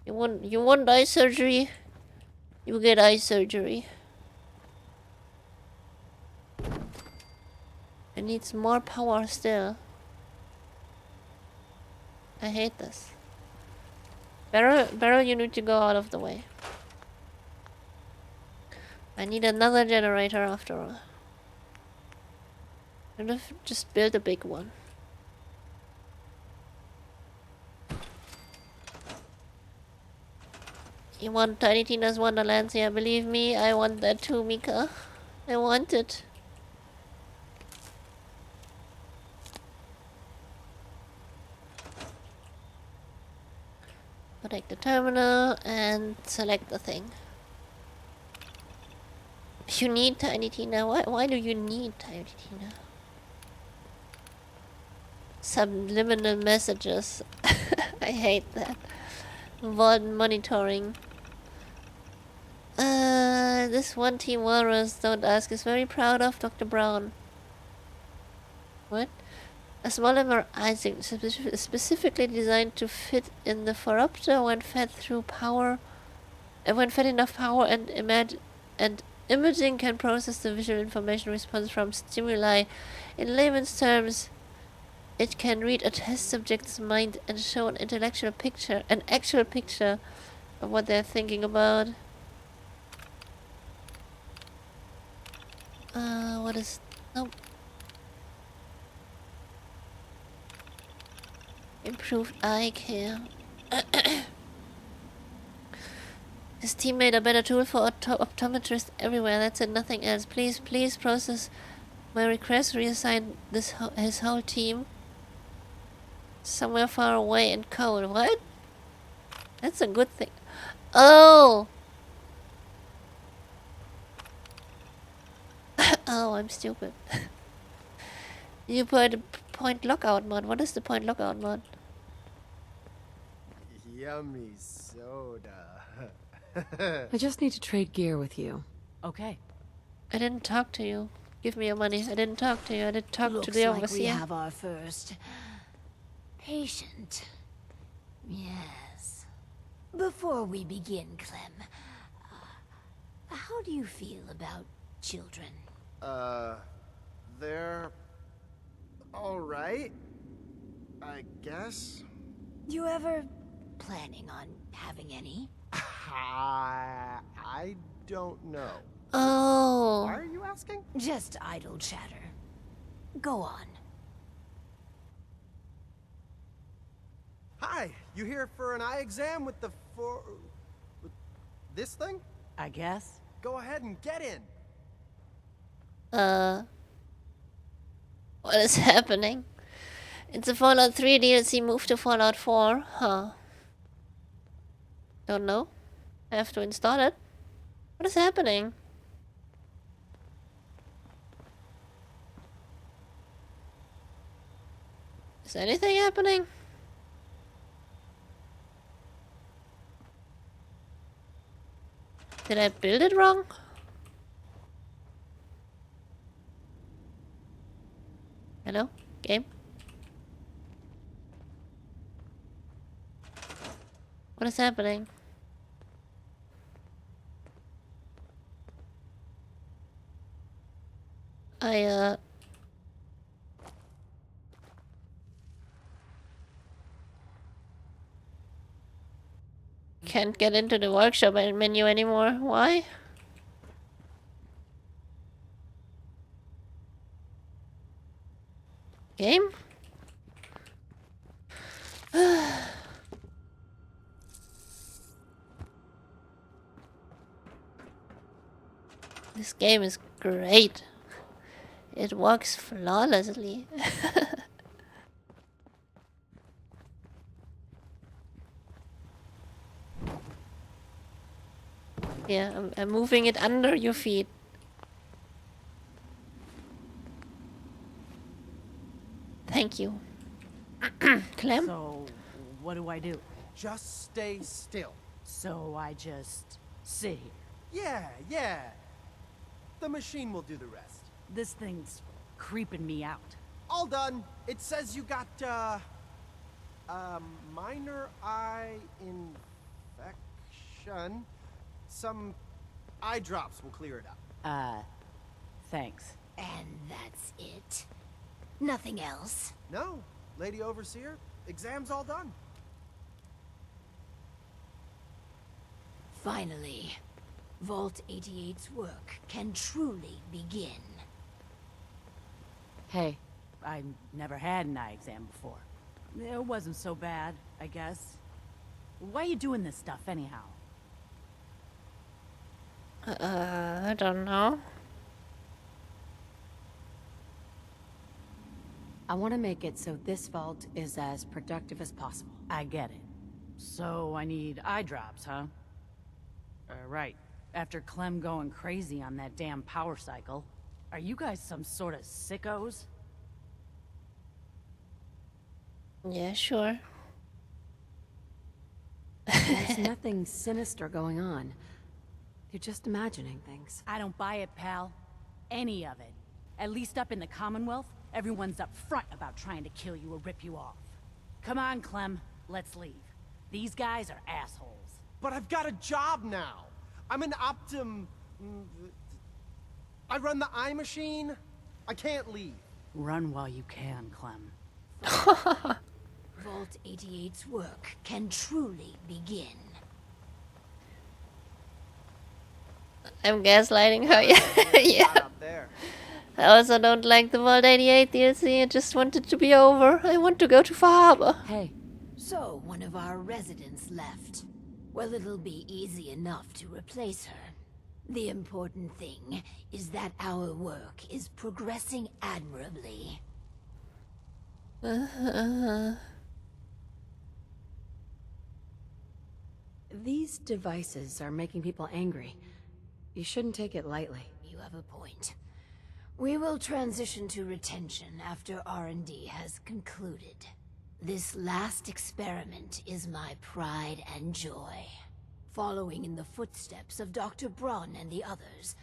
You want eye surgery? You get eye surgery. It needs more power still. I hate this. Barrel, you need to go out of the way. I need another generator after all. I would have just built a big one. You want Tiny Tina's Wonderlands? Yeah, believe me, I want that too, Mika. I want it. Connect the terminal and select the thing. You need Tiny Tina. Why do you need Tiny Tina? Subliminal messages. I hate that. Vault monitoring. This one Team Walrus, don't ask, is very proud of Dr. Brown. What? A small MRI specifically designed to fit in the phoropter when fed through power. When fed enough power and imaging can process the visual information response from stimuli. In layman's terms, it can read a test subject's mind and show an actual picture of what they're thinking about. What is... Nope. Improved eye care. His team made a better tool for optometrists everywhere. That's it, nothing else. Please process my request. Reassign his whole team somewhere far away and cold. What? That's a good thing. Oh! Oh, I'm stupid. You put a point lockout mod. What is the point lockout mod? Yummy soda. I just need to trade gear with you. Okay. I didn't talk to you. Give me your money. I didn't talk to you. I didn't talk to the Looks like we overseer. have our first patient. Yes. Before we begin, Clem, how do you feel about children? They're all right, I guess. You ever planning on having any? I don't know. Oh. Why are you asking? Just idle chatter. Go on. Hi, you here for an eye exam with with this thing? I guess. Go ahead and get in. What is happening? It's a Fallout 3 DLC move to Fallout 4. Huh. Don't know. I have to install it. What is happening? Is anything happening? Did I build it wrong? Hello? Game? What is happening? Can't get into the workshop menu anymore. Why? Game? This game is great. It works flawlessly. Yeah, I'm moving it under your feet. Thank you. Clem? So, what do I do? Just stay still. So I just sit here. Yeah. The machine will do the rest. This thing's creeping me out. All done. It says you got, minor eye infection. Some eye drops will clear it up. Thanks. And that's it? Nothing else? No, Lady Overseer, exam's all done. Finally, Vault 88's work can truly begin. Hey, I never had an eye exam before. It wasn't so bad, I guess. Why are you doing this stuff anyhow? I don't know. I want to make it so this vault is as productive as possible. I get it. So I need eye drops, huh? Right. After Clem going crazy on that damn power cycle, are you guys some sort of sickos? Yeah, sure. There's nothing sinister going on. You're just imagining things. I don't buy it, pal. Any of it. At least up in the Commonwealth, everyone's up front about trying to kill you or rip you off. Come on, Clem. Let's leave. These guys are assholes. But I've got a job now. I'm an I run the eye machine. I can't leave. Run while you can, Clem. Vault 88's work can truly begin. I'm gaslighting her. Yeah. Not out there. I also don't like the Vault 88 DLC. I just want it to be over. I want to go to Far Harbor. Hey, So, one of our residents left. Well, it'll be easy enough to replace her. The important thing is that our work is progressing admirably. These devices are making people angry. You shouldn't take it lightly. You have a point. We will transition to retention after R&D has concluded. This last experiment is my pride and joy. Following in the footsteps of Dr. Braun and the others,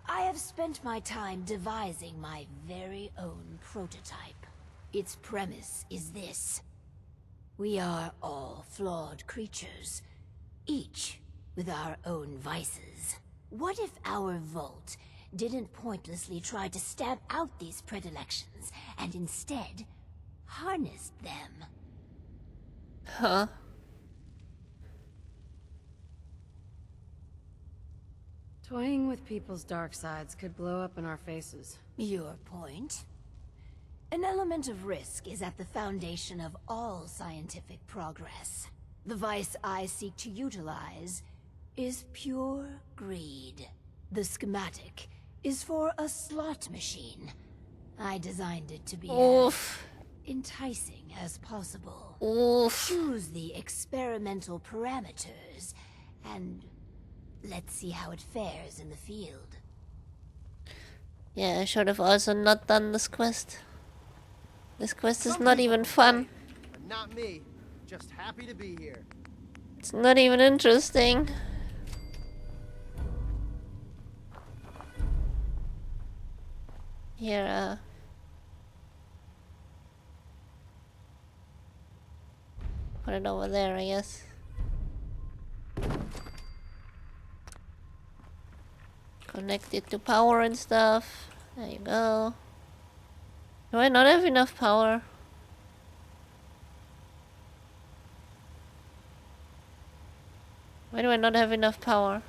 I have spent my time devising my very own prototype. Its premise is this. We are all flawed creatures, each with our own vices. What if our Vault didn't pointlessly try to stamp out these predilections, and instead harnessed them? Huh? Toying with people's dark sides could blow up in our faces. Your point? An element of risk is at the foundation of all scientific progress. The vice I seek to utilize is pure greed. The schematic is for a slot machine. I designed it to be as enticing as possible. Choose the experimental parameters, and let's see how it fares in the field. Yeah, I should have also not done this quest. This quest is not even fun. But not me. Just happy to be here. It's not even interesting. Here, put it over there, I guess. Connect it to power and stuff. There you go. Do I not have enough power? Why do I not have enough power?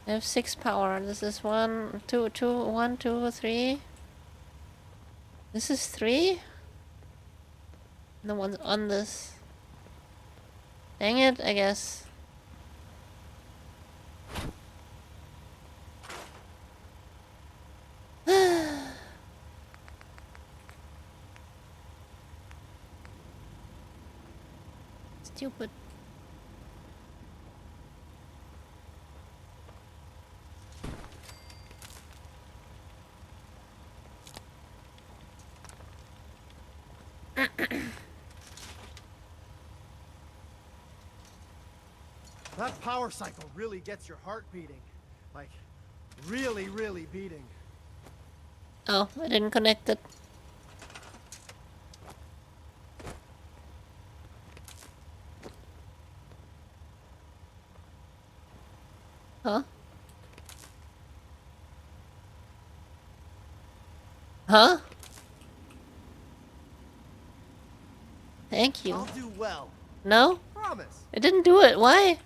I have 6 power. This is 1, 2, 3. This is 3? The one's on this. Dang it, I guess. Stupid. That power cycle really gets your heart beating. Like, really, really beating. Oh, I didn't connect it. Huh? Huh? Thank you. I'll do well. No? Promise. I didn't do it. Why?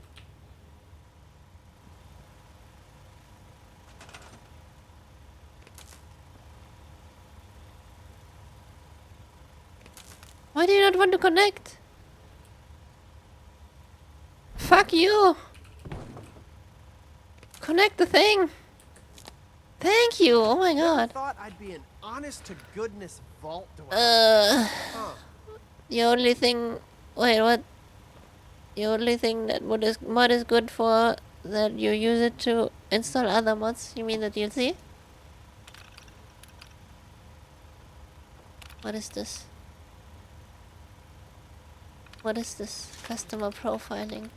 Why do you not want to connect? Fuck you! Connect the thing! Thank you! Oh my god. Thought I'd be an honest to goodness vault dweller. Huh. The only thing... Wait, what? The only thing that mod is good for... That you use it to install other mods? You mean the DLC? What is this? What is this? Customer profiling.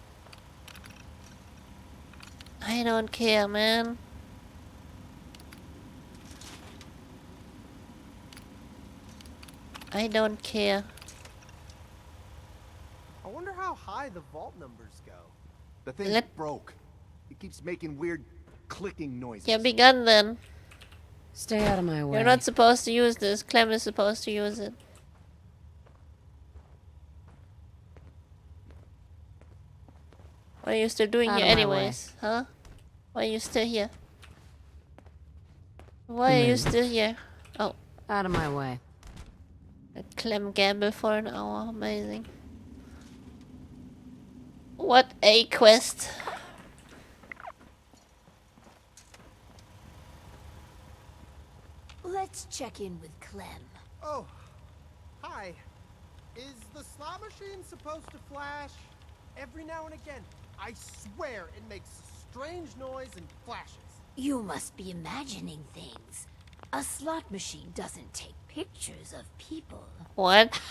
I don't care, man. I don't care. I wonder how high the vault numbers go. The thing broke. It keeps making weird clicking noises. Yeah, begun then. Stay out of my way. You're not supposed to use this. Clem is supposed to use it. What are you still doing Out here of my way. anyways? Huh? Why are you still here? Why are you still here? Oh, Out of my way. a Clem gamble for an hour. Amazing. What a quest. Let's check in with Clem. Oh, hi. Is the slot machine supposed to flash? Every now and again, I swear it makes a strange noise and flashes. You must be imagining things. A slot machine doesn't take pictures of people. What?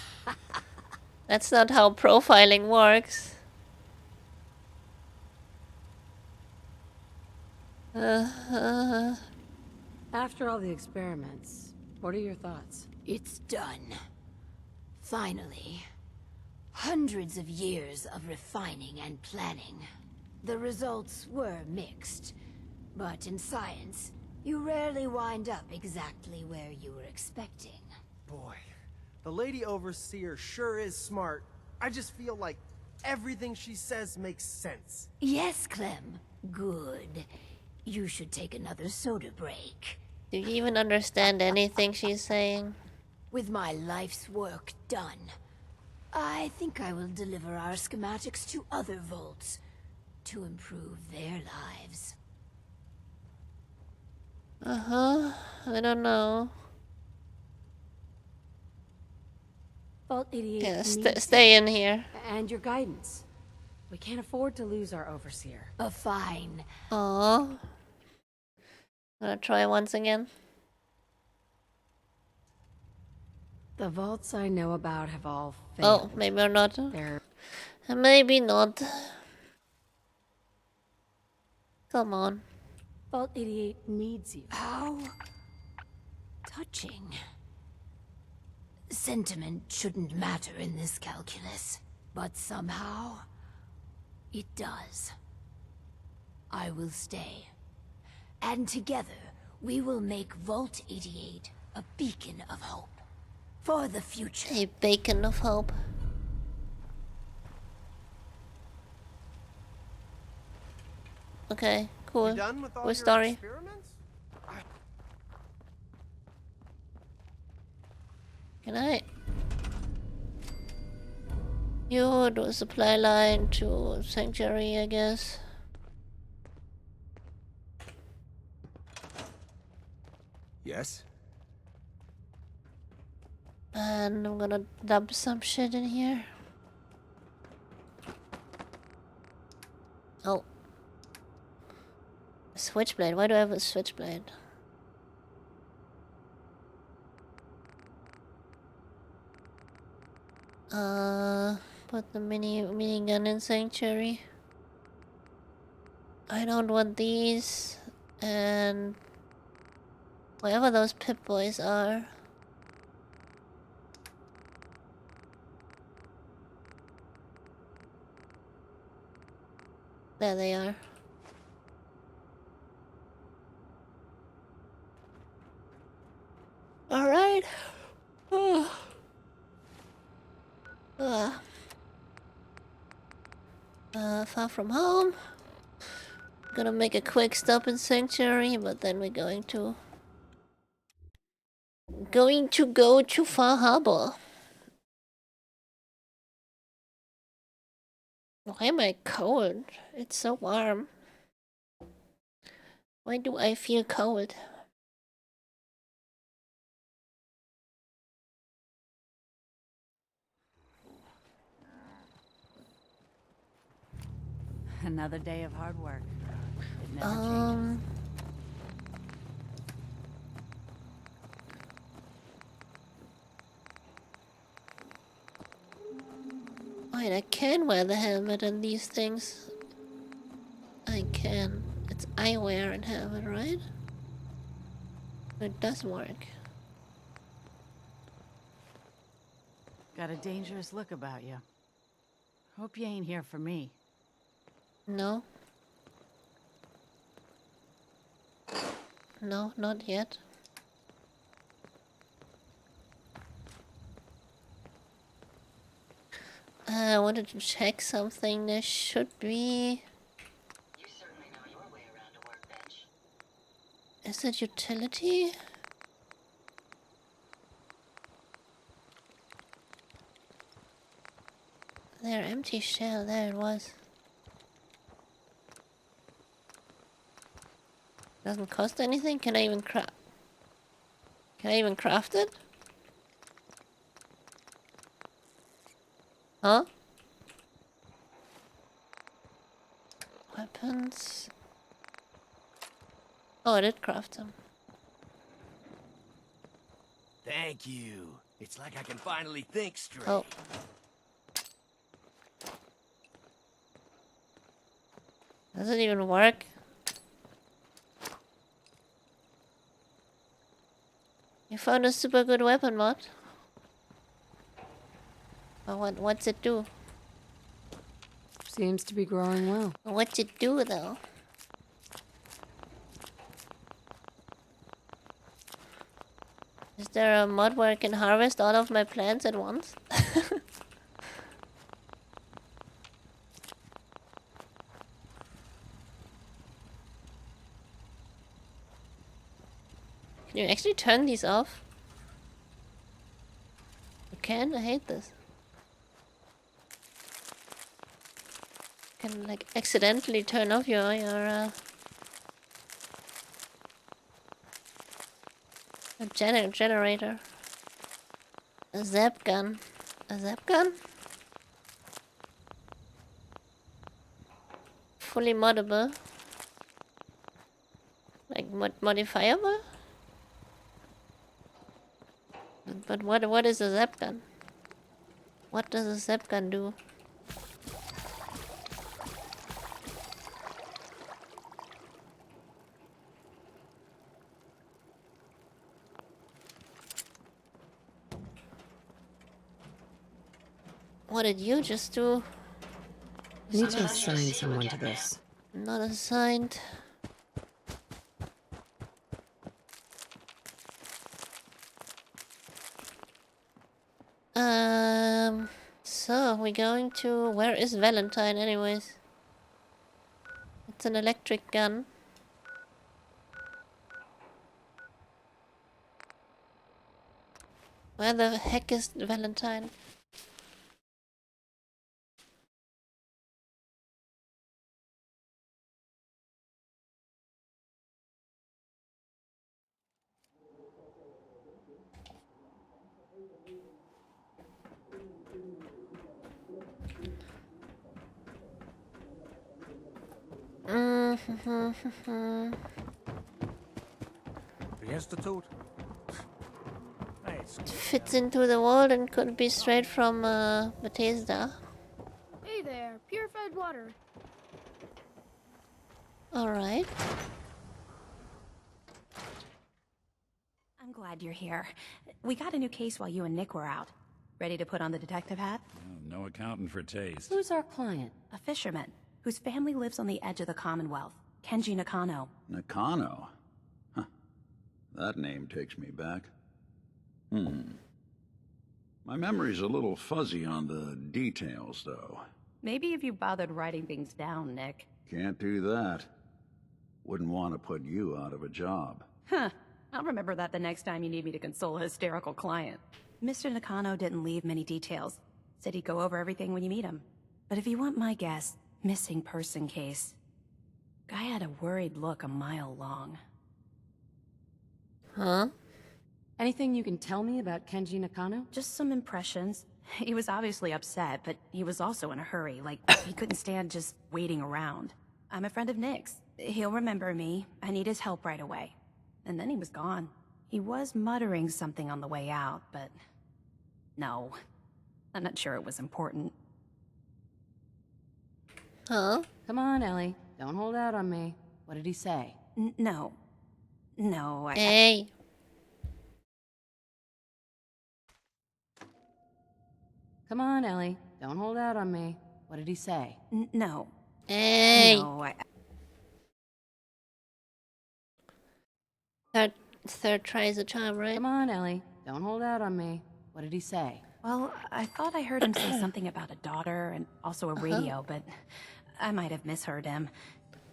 That's not how profiling works. After all the experiments, what are your thoughts? It's done. Finally. Hundreds of years of refining and planning. The results were mixed. But in science, you rarely wind up exactly where you were expecting. Boy, the lady overseer sure is smart. I just feel like everything she says makes sense. Yes, Clem. Good. You should take another soda break. Do you even understand anything she's saying? With my life's work done, I think I will deliver our schematics to other vaults to improve their lives. I don't know. Vault 88 Yeah, needs stay you. in here. And your guidance. We can't afford to lose our overseer. Fine. Aww. Gonna try once again. The vaults I know about have all failed. Oh, maybe or not. They're Maybe not. Come on. Vault 88 needs you. How touching. Sentiment shouldn't matter in this calculus, but somehow it does. I will stay. And together, we will make Vault 88 a beacon of hope. For the future. A beacon of hope. Okay, cool. You done with all Cool your story. experiments? Good night. You do a supply line to Sanctuary, I guess. Yes? And I'm gonna dump some shit in here. Oh. A switchblade. Why do I have a switchblade? Put the minigun in Sanctuary. I don't want these. And wherever those Pip-Boys are. There they are. Alright. Far from home. Gonna make a quick stop in Sanctuary, but then we're going to go to Far Harbor. Why am I cold? It's so warm. Why do I feel cold? Another day of hard work. It never changes. Wait, I can wear the helmet and these things. I can. It's eyewear and helmet, right? It does work. Got a dangerous look about you. Hope you ain't here for me. No. No, not yet. I wanted to check something. There should be... You certainly know your way around a workbench. Is it utility? There, empty shell. There it was. Doesn't cost anything. Can I even craft? Can I even craft it? Huh? Weapons. Oh, I did craft them. Thank you. It's like I can finally think straight. Oh. Does it even work? You found a super good weapon mod. But what's it do? Seems to be growing well. What's it do though? Is there a mod where I can harvest all of my plants at once? Can you actually turn these off? You can? I hate this. You can like accidentally turn off your generator. A zap gun. A zap gun? Fully moddable. Like modifiable? But what is a zap gun? What does a zap gun do? What did you just do? I need to assign someone to this. Not assigned. So we're going to... Where is Valentine anyways? It's an electric gun. Where the heck is Valentine? Institute? Fits into the wall and could be straight from Bethesda. Hey there, purified water. Alright. I'm glad you're here. We got a new case while you and Nick were out. Ready to put on the detective hat? Oh, no accountant for taste. Who's our client? A fisherman, whose family lives on the edge of the Commonwealth. Kenji Nakano. Nakano? Huh. That name takes me back. My memory's a little fuzzy on the details, though. Maybe if you bothered writing things down, Nick. Can't do that. Wouldn't want to put you out of a job. Huh. I'll remember that the next time you need me to console a hysterical client. Mr. Nakano didn't leave many details. Said he'd go over everything when you meet him. But if you want my guess, missing person case. Guy had a worried look a mile long. Huh? Anything you can tell me about Kenji Nakano? Just some impressions. He was obviously upset, but he was also in a hurry, like he couldn't stand just waiting around. I'm a friend of Nick's. He'll remember me. I need his help right away. And then he was gone. He was muttering something on the way out, but... No. I'm not sure it was important. Huh? Come on, Ellie. Don't hold out on me. What did he say? No. No, Hey. Come on, Ellie. Don't hold out on me. What did he say? No. Hey. No, Third try is a charm, right? Come on, Ellie. Don't hold out on me. What did he say? Well, I thought I heard him say something about a daughter and also a radio, but I might have misheard him.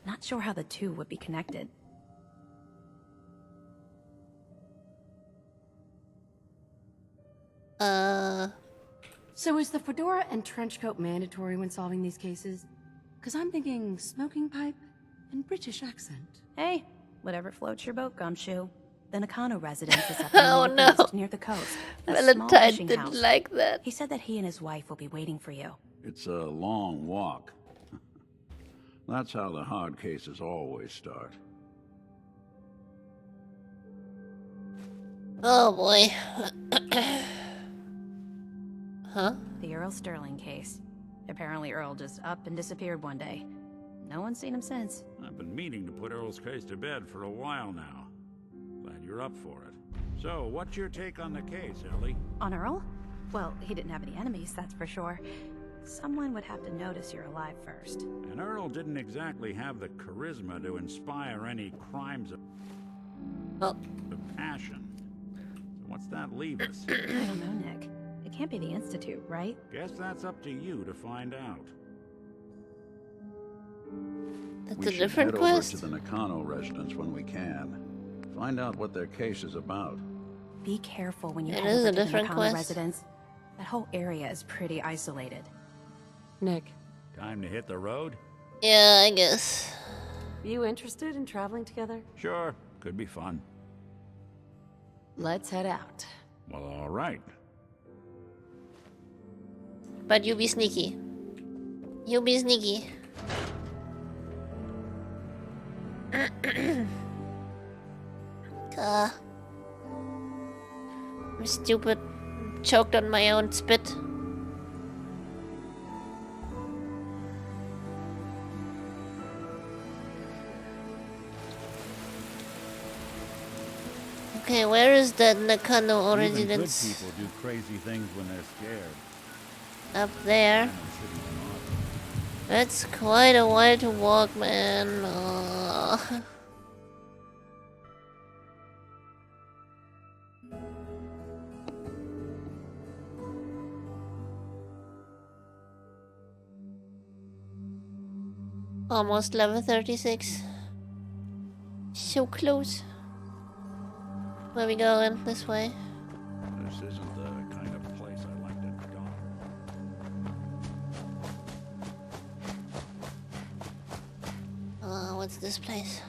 Not sure how the two would be connected. So is the fedora and trench coat mandatory when solving these cases? Because I'm thinking smoking pipe and British accent. Hey, whatever floats your boat, Gumshoe. The Nakano residence is up Oh, in the northeast no. near the coast. A small Valentine fishing didn't house. like that. He said that he and his wife will be waiting for you. It's a long walk. That's how the hard cases always start. Oh boy. Huh? The Earl Sterling case. Apparently Earl just up and disappeared one day. No one's seen him since. I've been meaning to put Earl's case to bed for a while now. Glad you're up for it. So, what's your take on the case, Ellie? On Earl? Well, he didn't have any enemies, that's for sure. Someone would have to notice you're alive first. And Earl didn't exactly have the charisma to inspire any crimes of passion. So what's that leave us? I don't know, Nick. It can't be the Institute, right? Guess that's up to you to find out. That's We a should different head quest. over to the Nakano residence when we can. Find out what their case is about. Be careful when you It head is over a to the different Nakano quest. residence. That whole area is pretty isolated. Nick, Time to hit the road? Yeah, I guess. you interested in traveling together? Sure, could be fun. Let's head out. Well, all right. But you be sneaky. You be sneaky. I'm stupid. Choked on my own spit. Okay, where is that Nakano Even good residence? people do crazy things when they're scared. Up there. That's quite a while to walk, man. Aw. Almost level 36. So close. Where we going? This way. This isn't the kind of place I like to go. What's this place?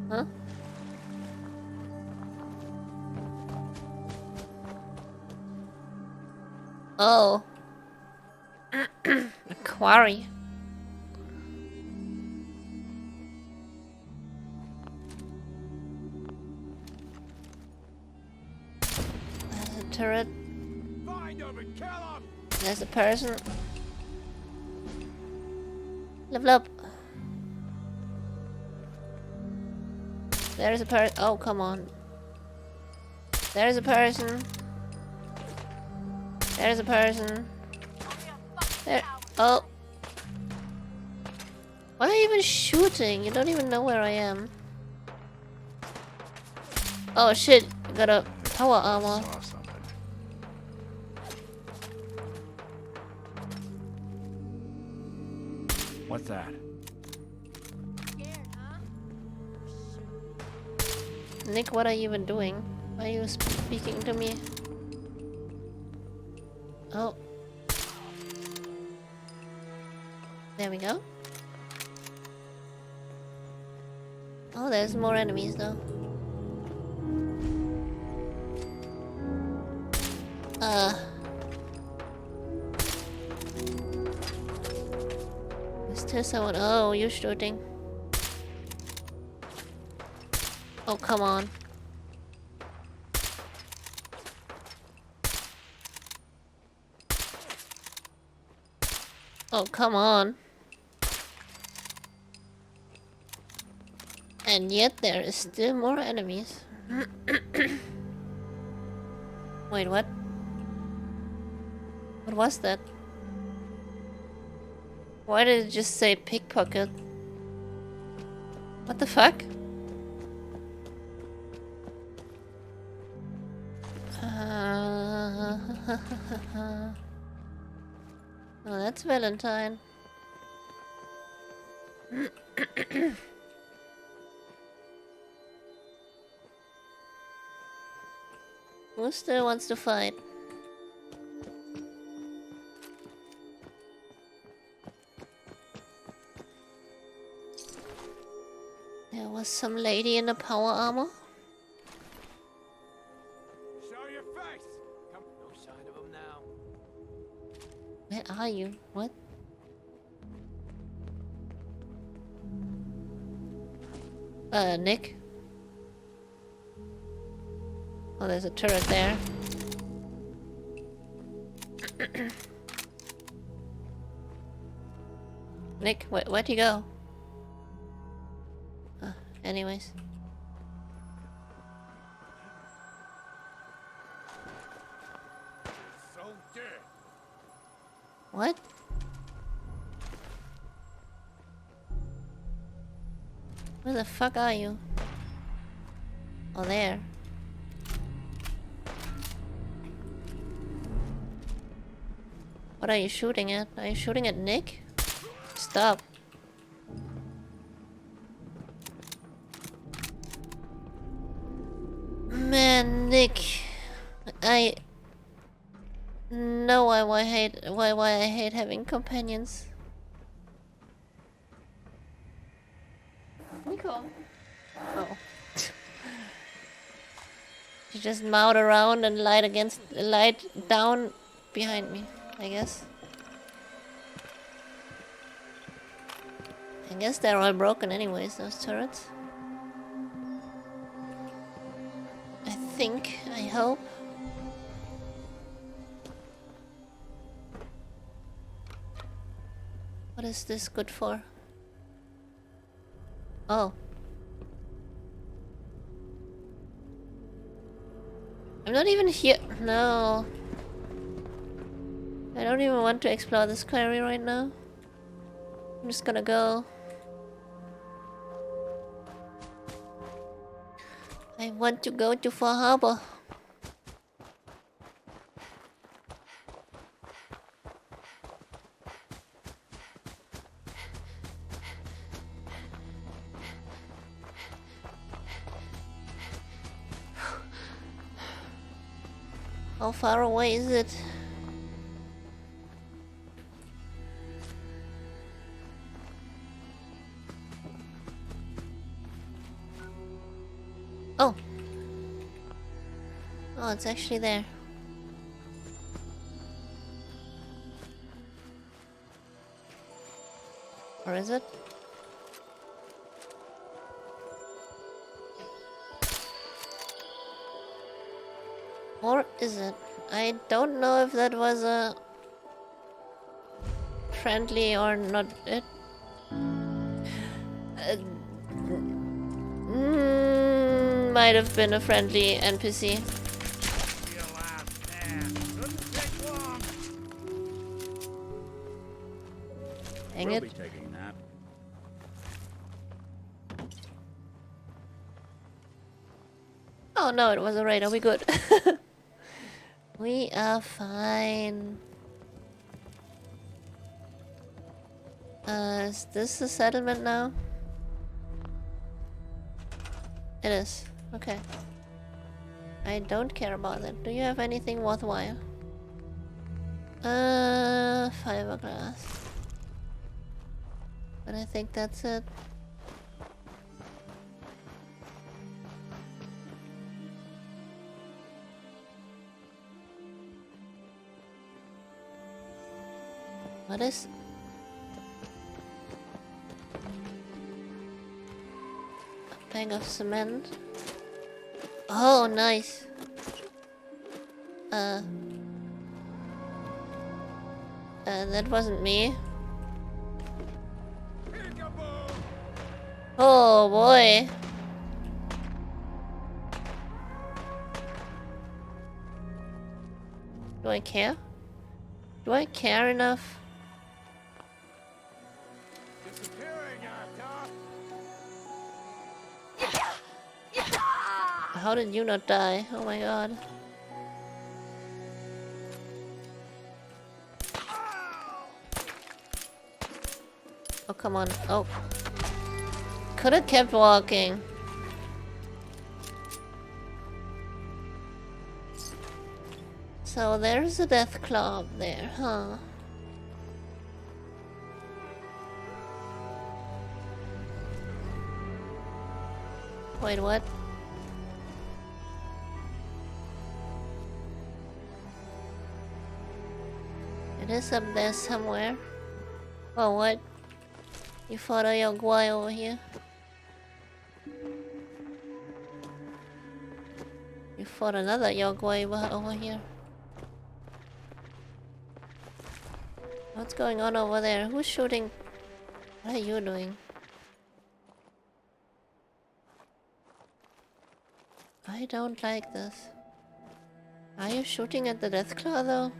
Huh? Oh. A quarry. There's a turret. Find him and kill him! There's a person. Level up. There's a person. Oh, come on. There's a person. There's a person. There. Oh. Why are you even shooting? You don't even know where I am. Oh shit, I got a power armor. Saw something. What's that? Nick, what are you even doing? Why are you speaking to me? Oh. There we go. Oh, there's more enemies though. There's still someone. Oh, you're shooting. Oh, come on. Oh, come on. And yet there is still more enemies. Wait, what? What was that? Why did it just say pickpocket? What the fuck? Oh, that's Valentine. Who still wants to fight? There was some lady in the power armor. Show your face. Come. No sign of him now. Where are you? What? Nick? Oh, there's a turret there. Nick, where'd you go? Anyways. So dead. What? Where the fuck are you? Oh, there. What are you shooting at? Are you shooting at Nick? Stop. Man, Nick. I know why I hate having companions. Nico. Oh. You just mouth around and light down behind me, I guess. I guess they're all broken anyways, those turrets. I hope. What is this good for? Oh. I'm not even here. No. I don't even want to explore this quarry right now. I'm just gonna go. I want to go to Far Harbor. How far away is it? Oh. Oh, it's actually there. Or is it? Or is it? I don't know if that was a friendly or not. It might have been a friendly NPC. Dang it. We'll be taking that. Oh no, it was a raid. Are we good? We are fine. Is this a settlement now? It is. Okay. I don't care about it. Do you have anything worthwhile? Fiberglass. But I think that's it. What is... a bag of cement? Oh, nice. That wasn't me. Oh boy. Do I care? Do I care enough? How did you not die? Oh my god. Oh, come on. Oh. Could have kept walking. So there's a death claw up there, huh? Wait, what? It is up there somewhere. Oh, what? You fought a Yogwai over here? You fought another Yogwai over here? What's going on over there? Who's shooting? What are you doing? I don't like this. Are you shooting at the Deathclaw though?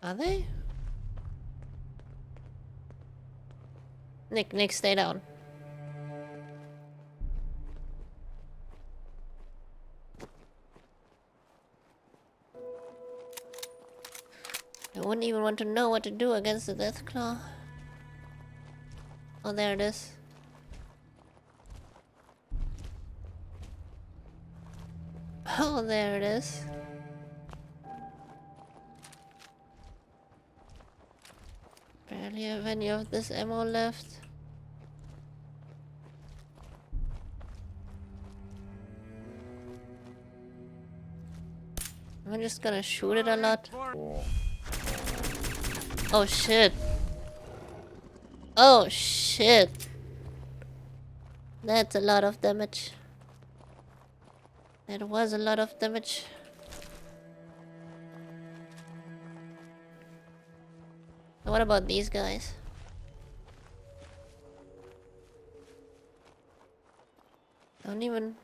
Are they? Nick, stay down. I wouldn't even want to know what to do against the Deathclaw. Oh, there it is. Oh, there it is. Barely have any of this ammo left. I'm just gonna shoot it a lot. Oh shit. Oh shit. That's a lot of damage. That was a lot of damage. What about these guys? Don't even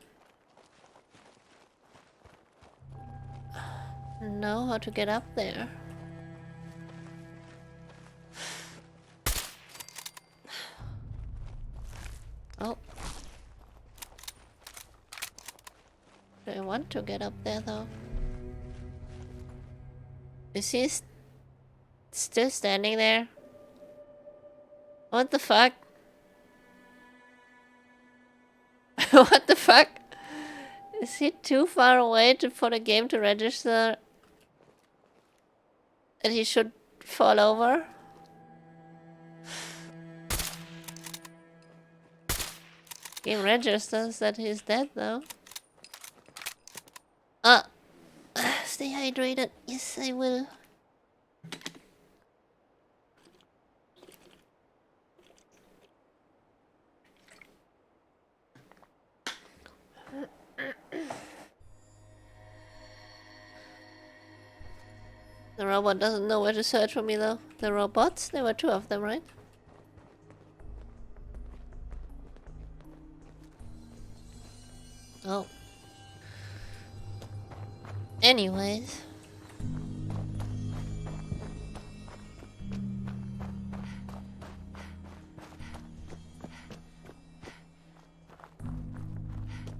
know how to get up there. Oh. Do I want to get up there though? Is he still standing there? What the fuck? What the fuck? Is he too far away for the game to register that he should fall over? Game registers that he's dead though. Stay hydrated. Yes, I will. The robot doesn't know where to search for me though. The robots? There were two of them, right? Oh. Anyways.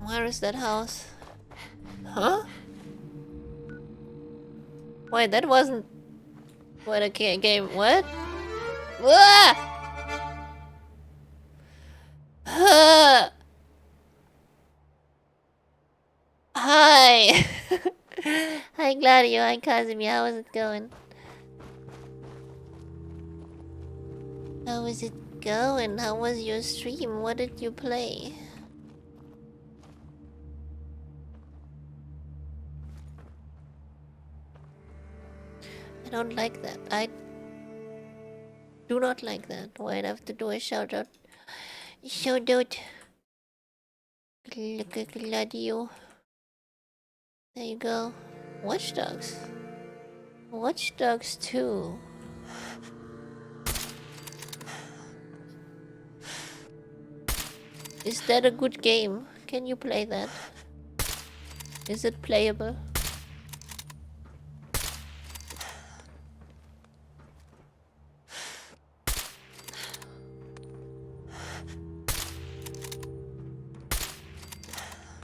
Where is that house? Huh? Wait, that wasn't... What a game... What? Hi! Hi Gladio, hi Kazumi, how is it going? How is it going? How was your stream? What did you play? I don't like that. I do not like that. Wait, I have to do a shout out. Shout out. Look at Gladio. There you go. Watch Dogs. Watch Dogs 2. Is that a good game? Can you play that? Is it playable?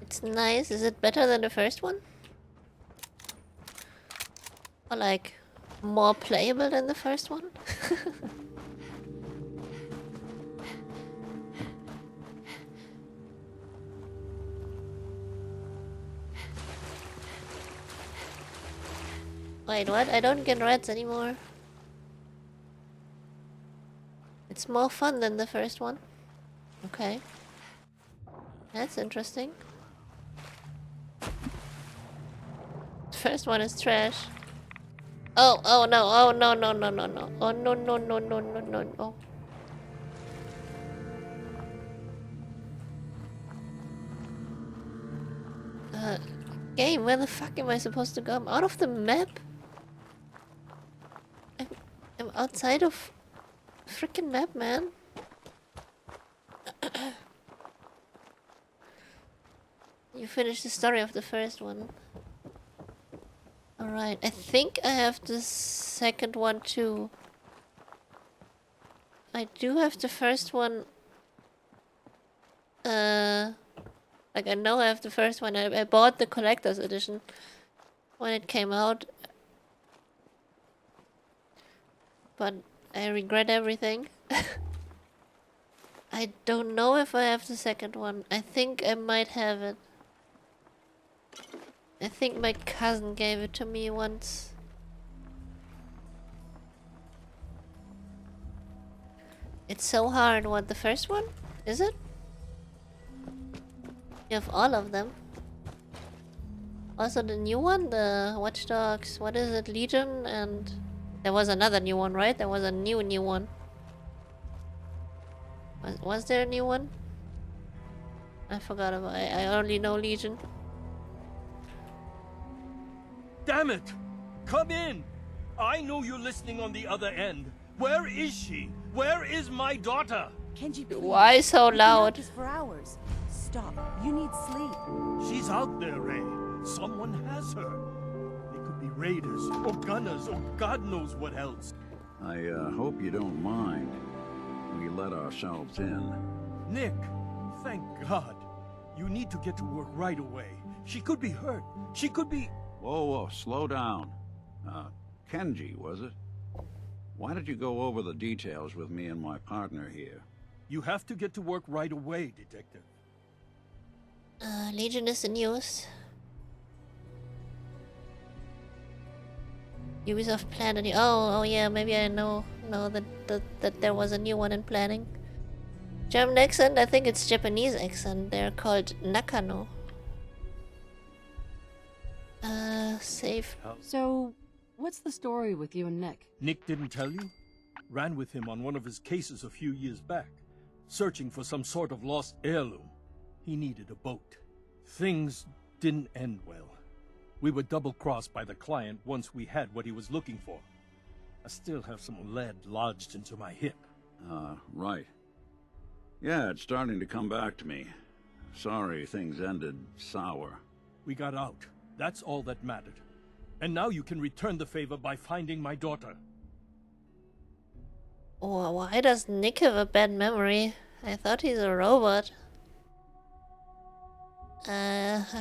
It's nice. Is it better than the first one? Or like more playable than the first one? Wait, what? I don't get reds anymore. It's more fun than the first one. Okay. That's interesting. The first one is trash. Oh, oh no, oh no, no, no, no, no. Oh no, no, no, no, no, no, no. Game, where the fuck am I supposed to go? I'm out of the map? I'm outside of freaking map, man. You finished the story of the first one. Alright, I think I have the second one too. I do have the first one. Like I know I have the first one. I bought the collector's edition when it came out. But I regret everything. I don't know if I have the second one. I think I might have it. I think my cousin gave it to me once. It's so hard. What, the first one? Is it? You have all of them. Also the new one, the Watch Dogs, what is it, Legion, and... There was another new one, right? There was a new one. Was there a new one? I forgot about it. I only know Legion. Damn it! Come in! I know you're listening on the other end. Where is she? Where is my daughter? Kenji, please. Why so loud? We've been out for hours. Stop. You need sleep. She's out there, Ray. Someone has her. They could be raiders, or gunners, or God knows what else. I hope you don't mind. We let ourselves in. Nick, thank God. You need to get to work right away. She could be hurt. She could be... Whoa, whoa, slow down. Kenji, was it? Why did you go over the details with me and my partner here? You have to get to work right away, Detective. Legion is the newest. Ubisoft planned a new... Oh yeah, maybe I know that there was a new one in planning. German accent? I think it's Japanese accent. They're called Nakano. Save. So, what's the story with you and Nick? Nick didn't tell you? Ran with him on one of his cases a few years back, searching for some sort of lost heirloom. He needed a boat. Things didn't end well. We were double-crossed by the client once we had what he was looking for. I still have some lead lodged into my hip. Right. Yeah, it's starting to come back to me. Sorry things ended sour. We got out. That's all that mattered. And now you can return the favor by finding my daughter. Oh, why does Nick have a bad memory? I thought he's a robot.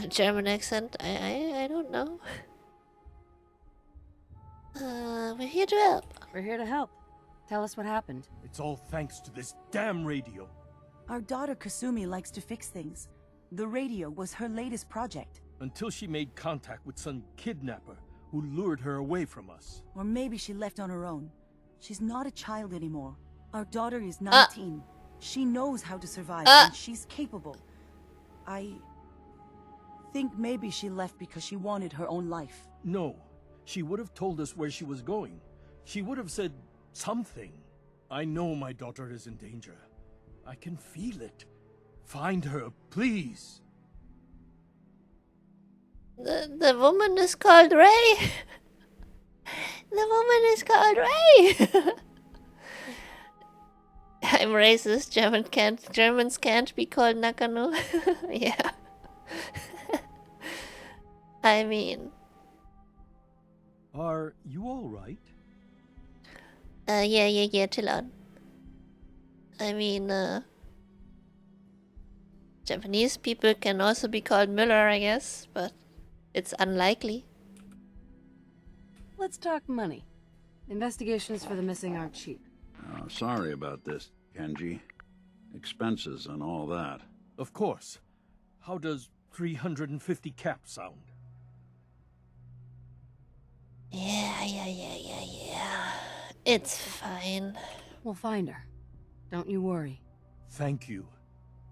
German accent? I don't know. We're here to help. We're here to help. Tell us what happened. It's all thanks to this damn radio. Our daughter Kasumi likes to fix things. The radio was her latest project. Until she made contact with some kidnapper who lured her away from us. Or maybe she left on her own. She's not a child anymore. Our daughter is 19. She knows how to survive, and she's capable. I think maybe she left because she wanted her own life. No. She would have told us where she was going. She would have said something. I know my daughter is in danger. I can feel it. Find her, please. The woman is called Ray. The woman is called Ray. I'm racist. Germans can't be called Nakano. Yeah. I mean. Are you all right? Yeah, chill out. I mean, Japanese people can also be called Müller, I guess, but it's unlikely. Let's talk money. Investigations for the missing aren't cheap. Sorry about this, Kenji. Expenses and all that. Of course. How does 350 cap sound? Yeah. It's fine. We'll find her. Don't you worry. Thank you.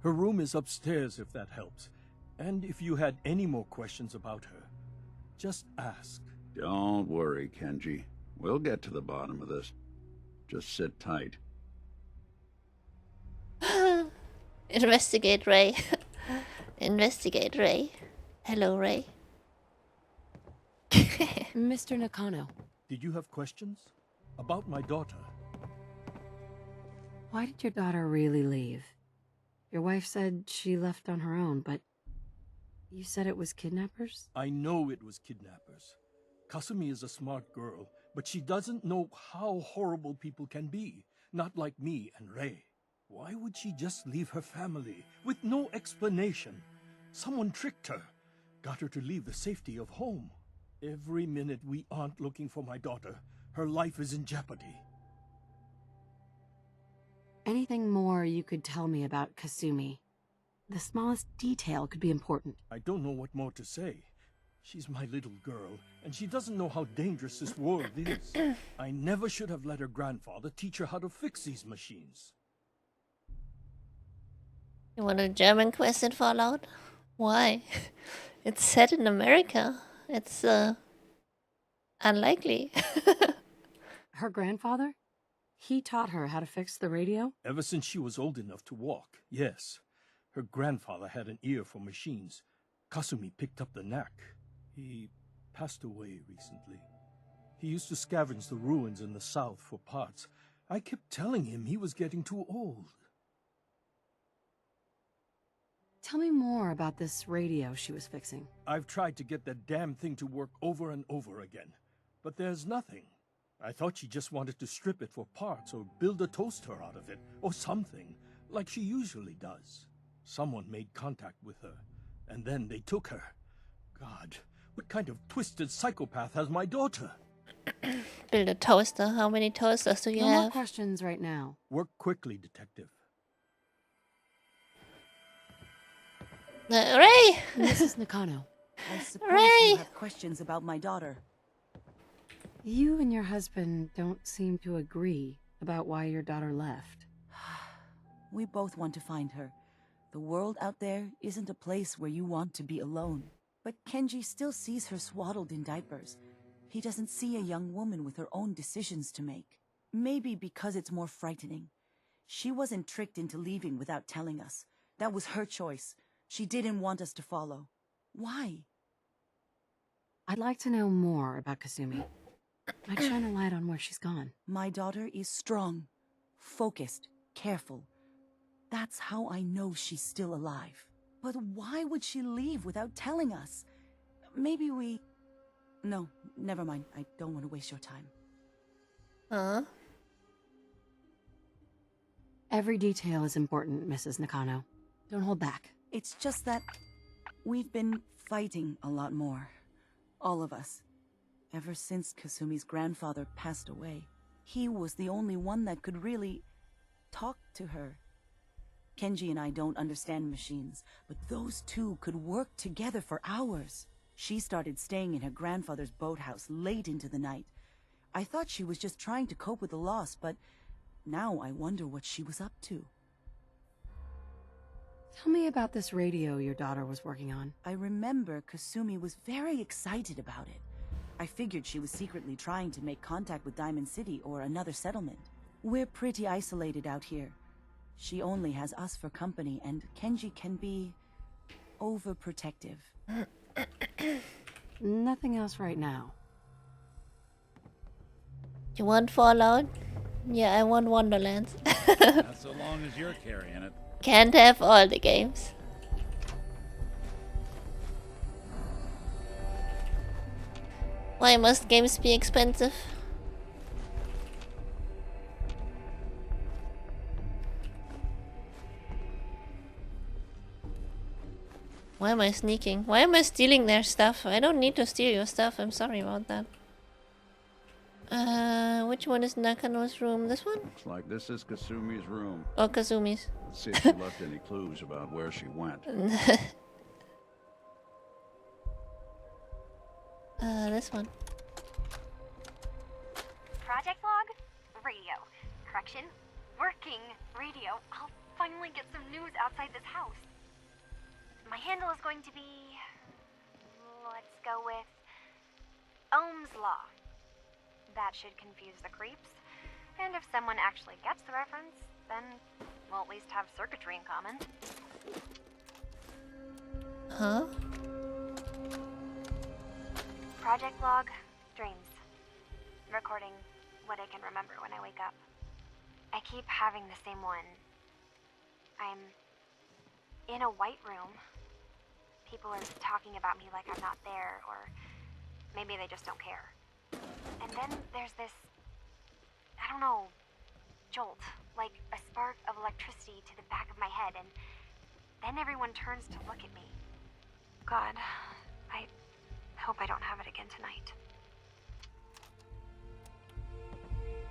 Her room is upstairs if that helps. And if you had any more questions about her, just ask. Don't worry, Kenji. We'll get to the bottom of this. Just sit tight. Investigate Ray. Investigate Ray. Hello, Ray. Mr. Nakano. Did you have questions? About my daughter? Why did your daughter really leave? Your wife said she left on her own, but you said it was kidnappers? I know it was kidnappers. Kasumi is a smart girl, but she doesn't know how horrible people can be. Not like me and Ray. Why would she just leave her family with no explanation? Someone tricked her. Got her to leave the safety of home. Every minute we aren't looking for my daughter, her life is in jeopardy. Anything more you could tell me about Kasumi? The smallest detail could be important. I don't know what more to say. She's my little girl, and she doesn't know how dangerous this world is. I never should have let her grandfather teach her how to fix these machines. You want a German quest in Fallout? Why? It's set in America. It's, unlikely. Her grandfather? He taught her how to fix the radio? Ever since she was old enough to walk, yes. Her grandfather had an ear for machines. Kasumi picked up the knack. He passed away recently. He used to scavenge the ruins in the south for parts. I kept telling him he was getting too old. Tell me more about this radio she was fixing. I've tried to get that damn thing to work over and over again, but there's nothing. I thought she just wanted to strip it for parts or build a toaster out of it, or something, like she usually does. Someone made contact with her, and then they took her. God, what kind of twisted psychopath has my daughter? Build a toaster. How many toasters do you No have? more questions right now. Work quickly, detective. Ray! Mrs. Nakano. I suppose Ray! you have questions about my daughter. You and your husband don't seem to agree about why your daughter left. We both want to find her. The world out there isn't a place where you want to be alone. But Kenji still sees her swaddled in diapers. He doesn't see a young woman with her own decisions to make. Maybe because it's more frightening. She wasn't tricked into leaving without telling us. That was her choice. She didn't want us to follow. Why? I'd like to know more about Kasumi. Might shine a light on where she's gone. My daughter is strong, focused, careful. That's how I know she's still alive. But why would she leave without telling us? Maybe we... No, never mind. I don't want to waste your time. Huh? Every detail is important, Mrs. Nakano. Don't hold back. It's just that we've been fighting a lot more. All of us. Ever since Kasumi's grandfather passed away. He was the only one that could really talk to her. Kenji and I don't understand machines, but those two could work together for hours. She started staying in her grandfather's boathouse late into the night. I thought she was just trying to cope with the loss, but now I wonder what she was up to. Tell me about this radio your daughter was working on. I remember Kasumi was very excited about it. I figured she was secretly trying to make contact with Diamond City or another settlement. We're pretty isolated out here. She only has us for company, and Kenji can be overprotective. Nothing else right now. You want Fallout? Yeah, I want Wonderlands. Not so long as you're carrying it. Can't have all the games. Why must games be expensive? Why am I sneaking? Why am I stealing their stuff? I don't need to steal your stuff. I'm sorry about that. Which one is Nakano's room? This one? Looks like this is Kasumi's room. Oh, Kazumi's. Let's see if she left any clues about where she went. This one. Project log? Radio. Correction. Working radio. I'll finally get some news outside this house. My handle is going to be... let's go with... Ohm's Law. That should confuse the creeps. And if someone actually gets the reference, then we'll at least have circuitry in common. Huh? Project log, dreams. Recording what I can remember when I wake up. I keep having the same one. I'm in a white room. People are talking about me like I'm not there, or maybe they just don't care. And then there's this, I don't know, jolt, like a spark of electricity to the back of my head, and then everyone turns to look at me. God, I hope I don't have it again tonight.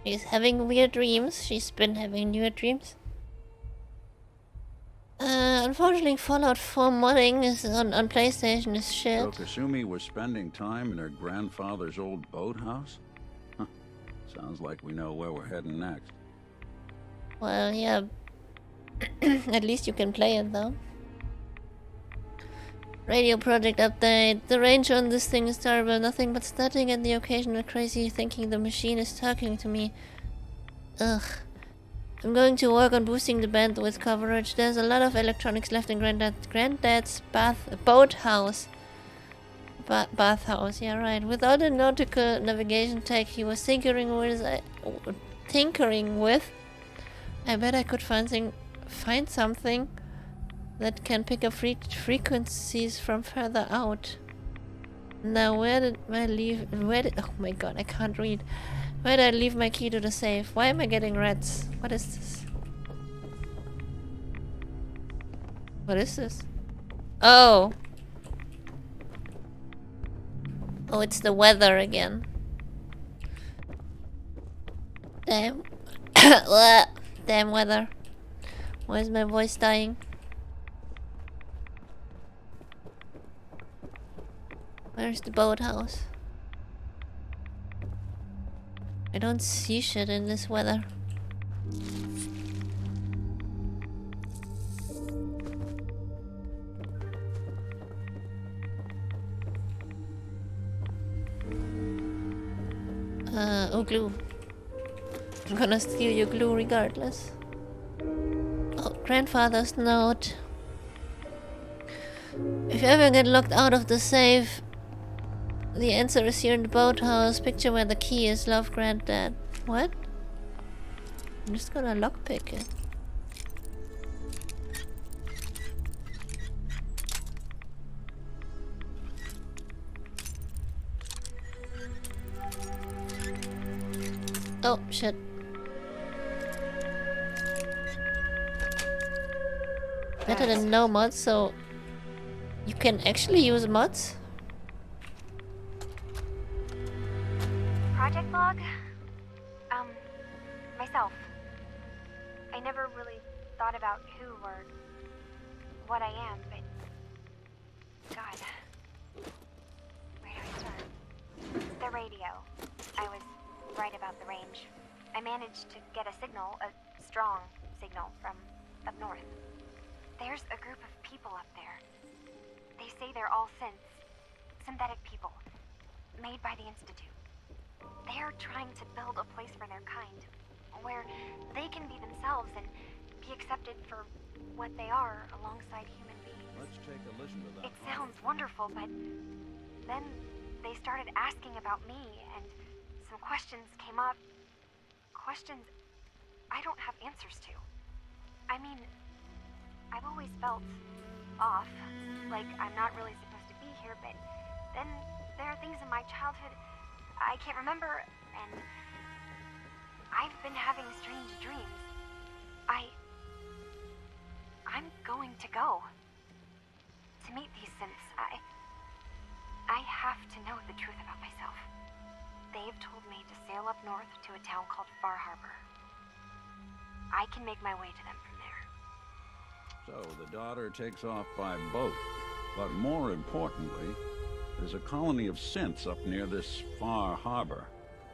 She's having weird dreams. She's been having weird dreams. Unfortunately, Fallout 4 modding is on PlayStation is shit. So Kasumi was spending time in her grandfather's old boathouse? Huh. Sounds like we know where we're heading next. Well, yeah. At least you can play it, though. Radio project update. The range on this thing is terrible. Nothing but static and the occasional crazy thinking the machine is talking to me. Ugh. I'm going to work on boosting the bandwidth coverage. There's a lot of electronics left in Granddad's boathouse. Bathhouse, yeah, right. Without a nautical navigation tech he was tinkering with, I bet I could find something that can pick up frequencies from further out. Now, where did I leave? Oh my god, I can't read. Where did I leave my key to the safe? Why am I getting rats? What is this? What is this? Oh! Oh, it's the weather again. Damn. Damn weather. Why is my voice dying? Where's the boathouse? I don't see shit in this weather. Oh, glue. I'm gonna steal your glue regardless. Oh, grandfather's note. If you ever get locked out of the safe, the answer is here in the boathouse. Picture where the key is. Love, Granddad. What? I'm just gonna lockpick it. Oh, shit. Better than no mods, so... You can actually use mods? Project log? Myself. I never really thought about who or what I am, but... God. Where do I start? The radio. I was right about the range. I managed to get a signal, a strong signal, from up north. There's a group of people up there. They say they're all synthetic people, made by the Institute. They're trying to build a place for their kind, where they can be themselves and be accepted for what they are alongside human beings. Let's take a listen to that. It sounds wonderful, but then they started asking about me, and some questions came up. Questions I don't have answers to. I mean, I've always felt off, like I'm not really supposed to be here, but then there are things in my childhood I can't remember, and I've been having strange dreams. I'm going to go to meet these synths. I have to know the truth about myself. They've told me to sail up north to a town called Far Harbor. I can make my way to them from there. So the daughter takes off by boat. But more importantly, there's a colony of synths up near this Far Harbor.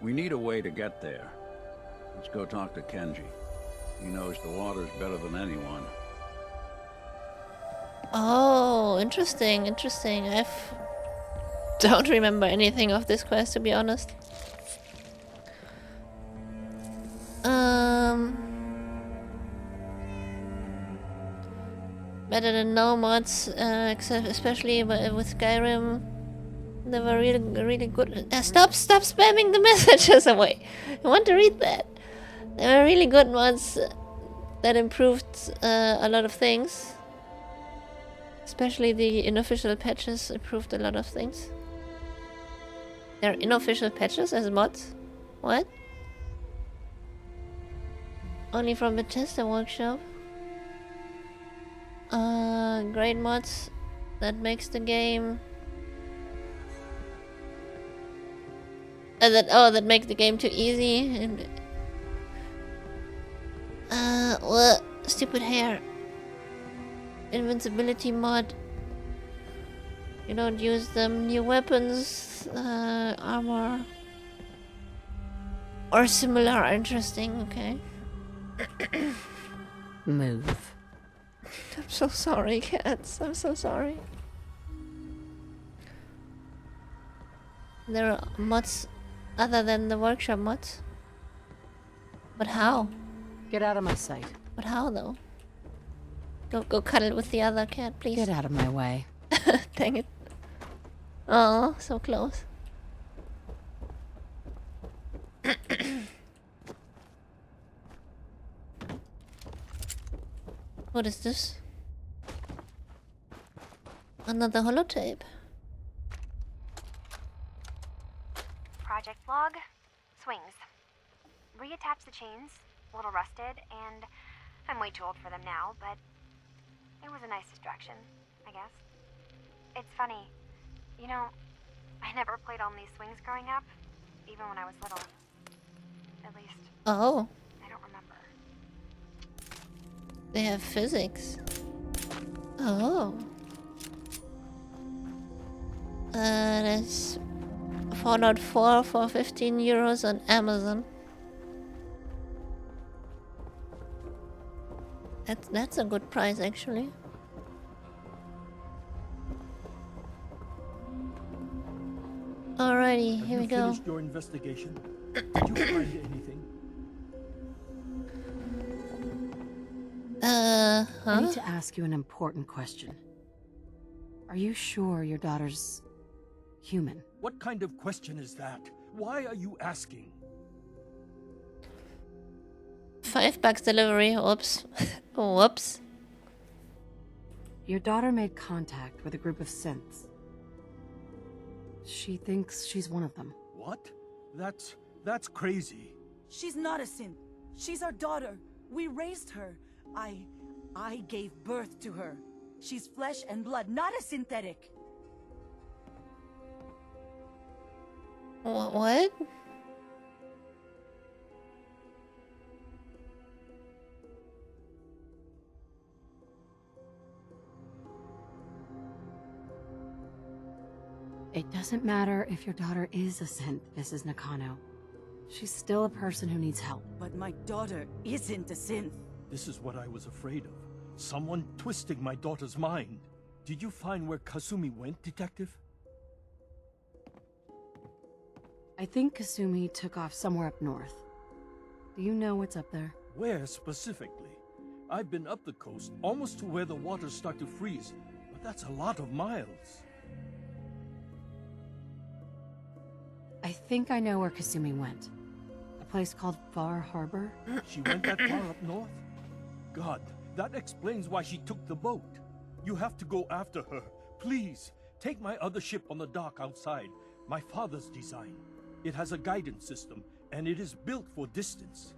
We need a way to get there. Let's go talk to Kenji. He knows the waters better than anyone. Oh, interesting, interesting. Don't remember anything of this quest, to be honest. Better than no mods, except especially with Skyrim. They were really good. Stop spamming the messages away. I want to read that. They were really good mods that improved a lot of things. Especially the unofficial patches improved a lot of things. There are unofficial patches as mods? What? Only from the tester workshop? Great mods that makes the game... that make the game too easy and... what? Stupid hair. Invincibility mod. You don't use them. New weapons, armor... or similar are interesting, okay. Move. I'm so sorry, cats. I'm so sorry. There are mods other than the workshop mods. But how? Get out of my sight. But how though? Go cuddle with the other cat, please. Get out of my way. Dang it. Oh, so close. What is this? Another holotape. Project log. Swings. Reattach the chains. A little rusted, and I'm way too old for them now, but it was a nice distraction, I guess. It's funny. You know, I never played on these swings growing up, even when I was little. At least, Oh. I don't remember. They have physics. Oh. That's Fallout 4 for 15 euros on Amazon. That's a good price, actually. Alrighty, here we go. Have you finished your investigation? Did you find anything? I need to ask you an important question. Are you sure your daughter's human? What kind of question is that? Why are you asking? $5 delivery. Whoops. Whoops. Your daughter made contact with a group of synths. She thinks she's one of them. What? That's crazy. She's not a synth. She's our daughter. We raised her. I gave birth to her. She's flesh and blood, not a synthetic. What? It doesn't matter if your daughter is a synth, Mrs. Nakano. She's still a person who needs help. But my daughter isn't a synth. This is what I was afraid of. Someone twisting my daughter's mind. Did you find where Kasumi went, Detective? I think Kasumi took off somewhere up north. Do you know what's up there? Where specifically? I've been up the coast, almost to where the waters start to freeze, but that's a lot of miles. I think I know where Kasumi went. A place called Far Harbor. She went that far up north? God, that explains why she took the boat. You have to go after her. Please, take my other ship on the dock outside. My father's design. It has a guidance system, and it is built for distance.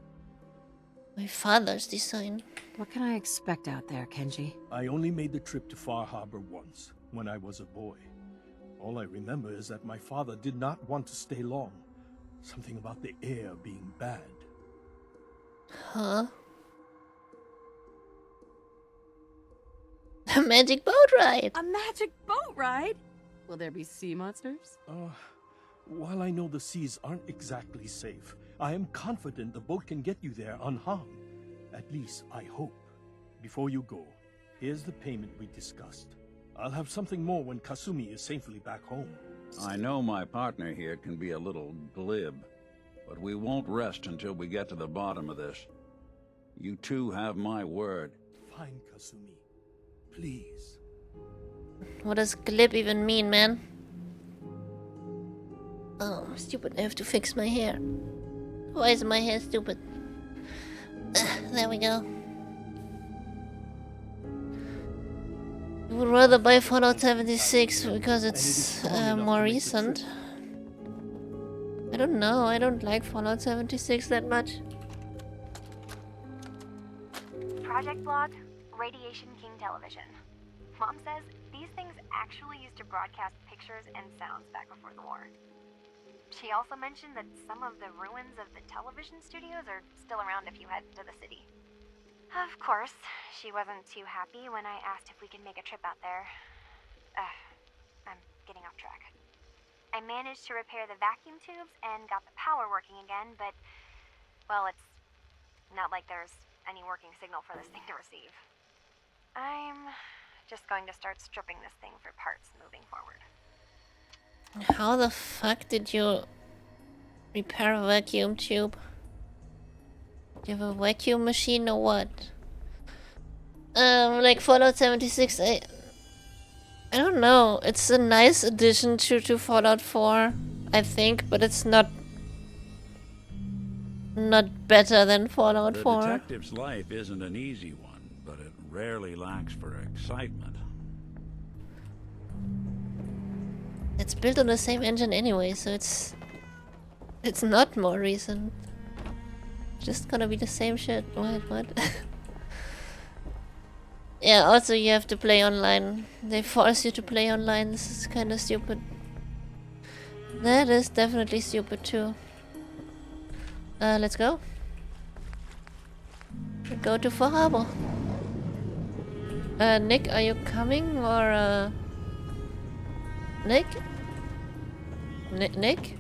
My father's design. What can I expect out there, Kenji? I only made the trip to Far Harbor once, when I was a boy. All I remember is that my father did not want to stay long. Something about the air being bad. Huh? A magic boat ride! A magic boat ride? Will there be sea monsters? While I know the seas aren't exactly safe, I am confident the boat can get you there unharmed. At least, I hope. Before you go, here's the payment we discussed. I'll have something more when Kasumi is safely back home. I know my partner here can be a little glib, but we won't rest until we get to the bottom of this. You two have my word. Fine, Kasumi. Please. What does glib even mean, man? Oh, stupid. I have to fix my hair. Why is my hair stupid? There we go. I would rather buy Fallout 76 because it's more recent. I don't know. I don't like Fallout 76 that much. Project Blog, Radiation King Television. Mom says these things actually used to broadcast pictures and sounds back before the war. She also mentioned that some of the ruins of the television studios are still around if you head to the city. Of course, she wasn't too happy when I asked if we could make a trip out there. I'm getting off track. I managed to repair the vacuum tubes and got the power working again, but, well, it's not like there's any working signal for this thing to receive. I'm just going to start stripping this thing for parts moving forward. How the fuck did you repair a vacuum tube? Do you have a vacuum machine or what? Like Fallout 76, I don't know. It's a nice addition to Fallout 4, I think, but it's not better than Fallout 4. The detective's life isn't an easy one, but it rarely lacks for excitement. It's built on the same engine anyway, so it's not more recent. Just gonna be the same shit. What? Yeah, also you have to play online. They force you to play online. This is kind of stupid. That is definitely stupid too. Let's go. Go to Far Harbor. Nick, are you coming or Nick? Nick?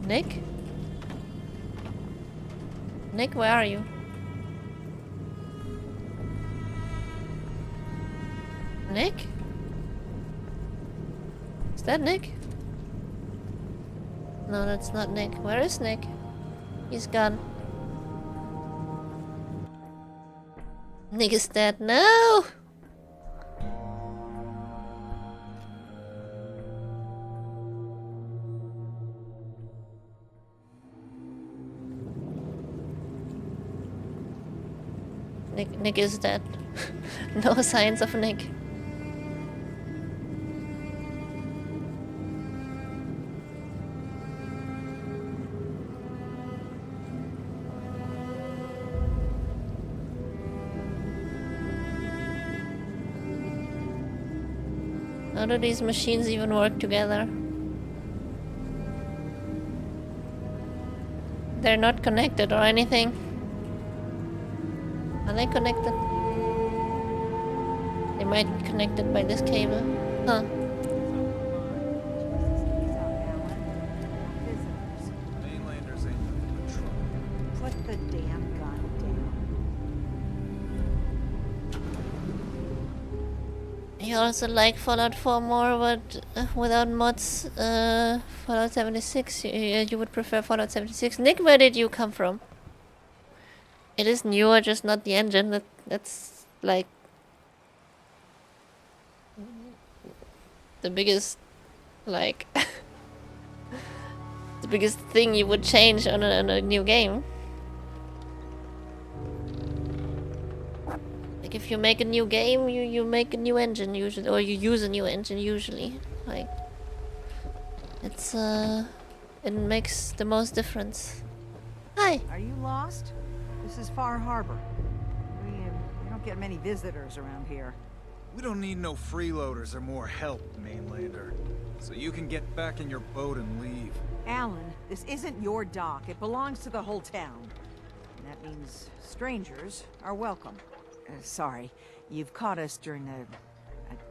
Nick? Nick, where are you? Nick? Is that Nick? No, that's not Nick. Where is Nick? He's gone. Nick is dead. No! Nick is dead. No signs of Nick. How do these machines even work together? They're not connected or anything. Are they connected? They might be connected by this cable. Huh. Mainlanders ain't nothing but trouble. Put the damn gun down. You also like Fallout 4 more, but without mods, Fallout 76, you would prefer Fallout 76. Nick, where did you come from? It is newer, just not the engine. That's like the biggest, like the biggest thing you would change on a new game. Like if you make a new game, you make a new engine usually, or you use a new engine usually. Like it's it makes the most difference. Hi. Are you lost? This is Far Harbor. We don't get many visitors around here. We don't need no freeloaders or more help, Mainlander. So you can get back in your boat and leave. Alan, this isn't your dock. It belongs to the whole town. And that means strangers are welcome. Sorry, you've caught us during a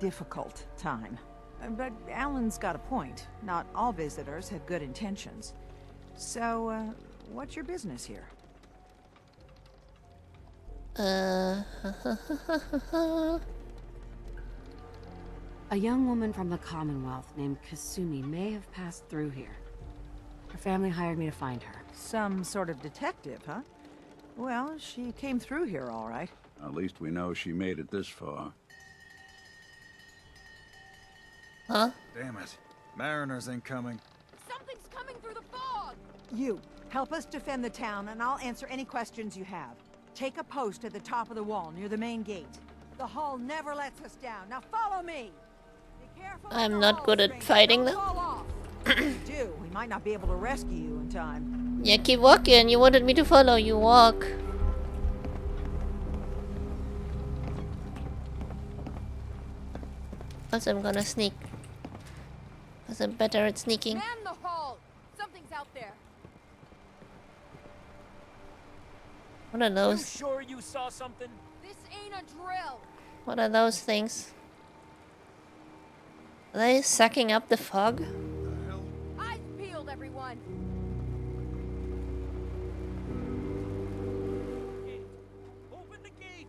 difficult time. But Alan's got a point. Not all visitors have good intentions. So, what's your business here? A young woman from the Commonwealth named Kasumi may have passed through here. Her family hired me to find her. Some sort of detective, huh? Well, she came through here all right. At least we know she made it this far. Huh? Damn it. Mariners incoming. Something's coming through the fog! You, help us defend the town, and I'll answer any questions you have. Take a post at the top of the wall, near the main gate. The hall never lets us down. Now follow me! Be careful. I'm not good at fighting though. If you do, we might not be able to rescue you in time. Yeah, keep walking. You wanted me to follow you. Walk. Also, I'm gonna sneak. Because I'm better at sneaking. Man the hall! Something's out there. What are those? You sure you saw something? This ain't a drill. What are those things? Are they sucking up the fog? Eyes peeled, everyone. Open the gate!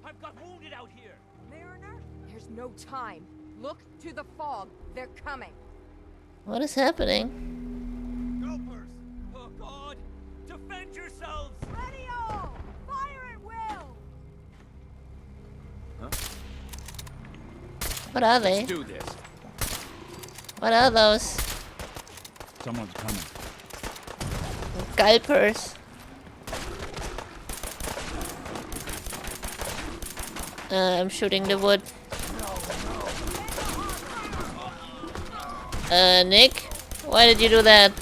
I've got wounded out here. Mariner, there's no time. Look to the fog. They're coming. What is happening? Gopers! Oh God! Defend yourselves! Ready all! Fire at will! What are they? Let's do this. What are those? Someone's coming. Gulpers. I'm shooting the wood. Nick? Why did you do that?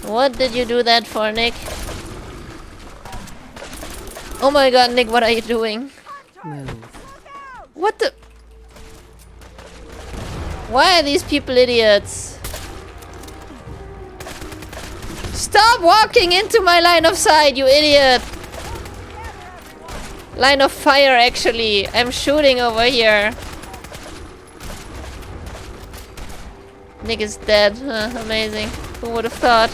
What did you do that for, Nick? Oh my god, Nick, what are you doing? What the? Why are these people idiots? Stop walking into my line of sight, you idiot! Line of fire, actually. I'm shooting over here. Nick is dead. Amazing. Who would have thought?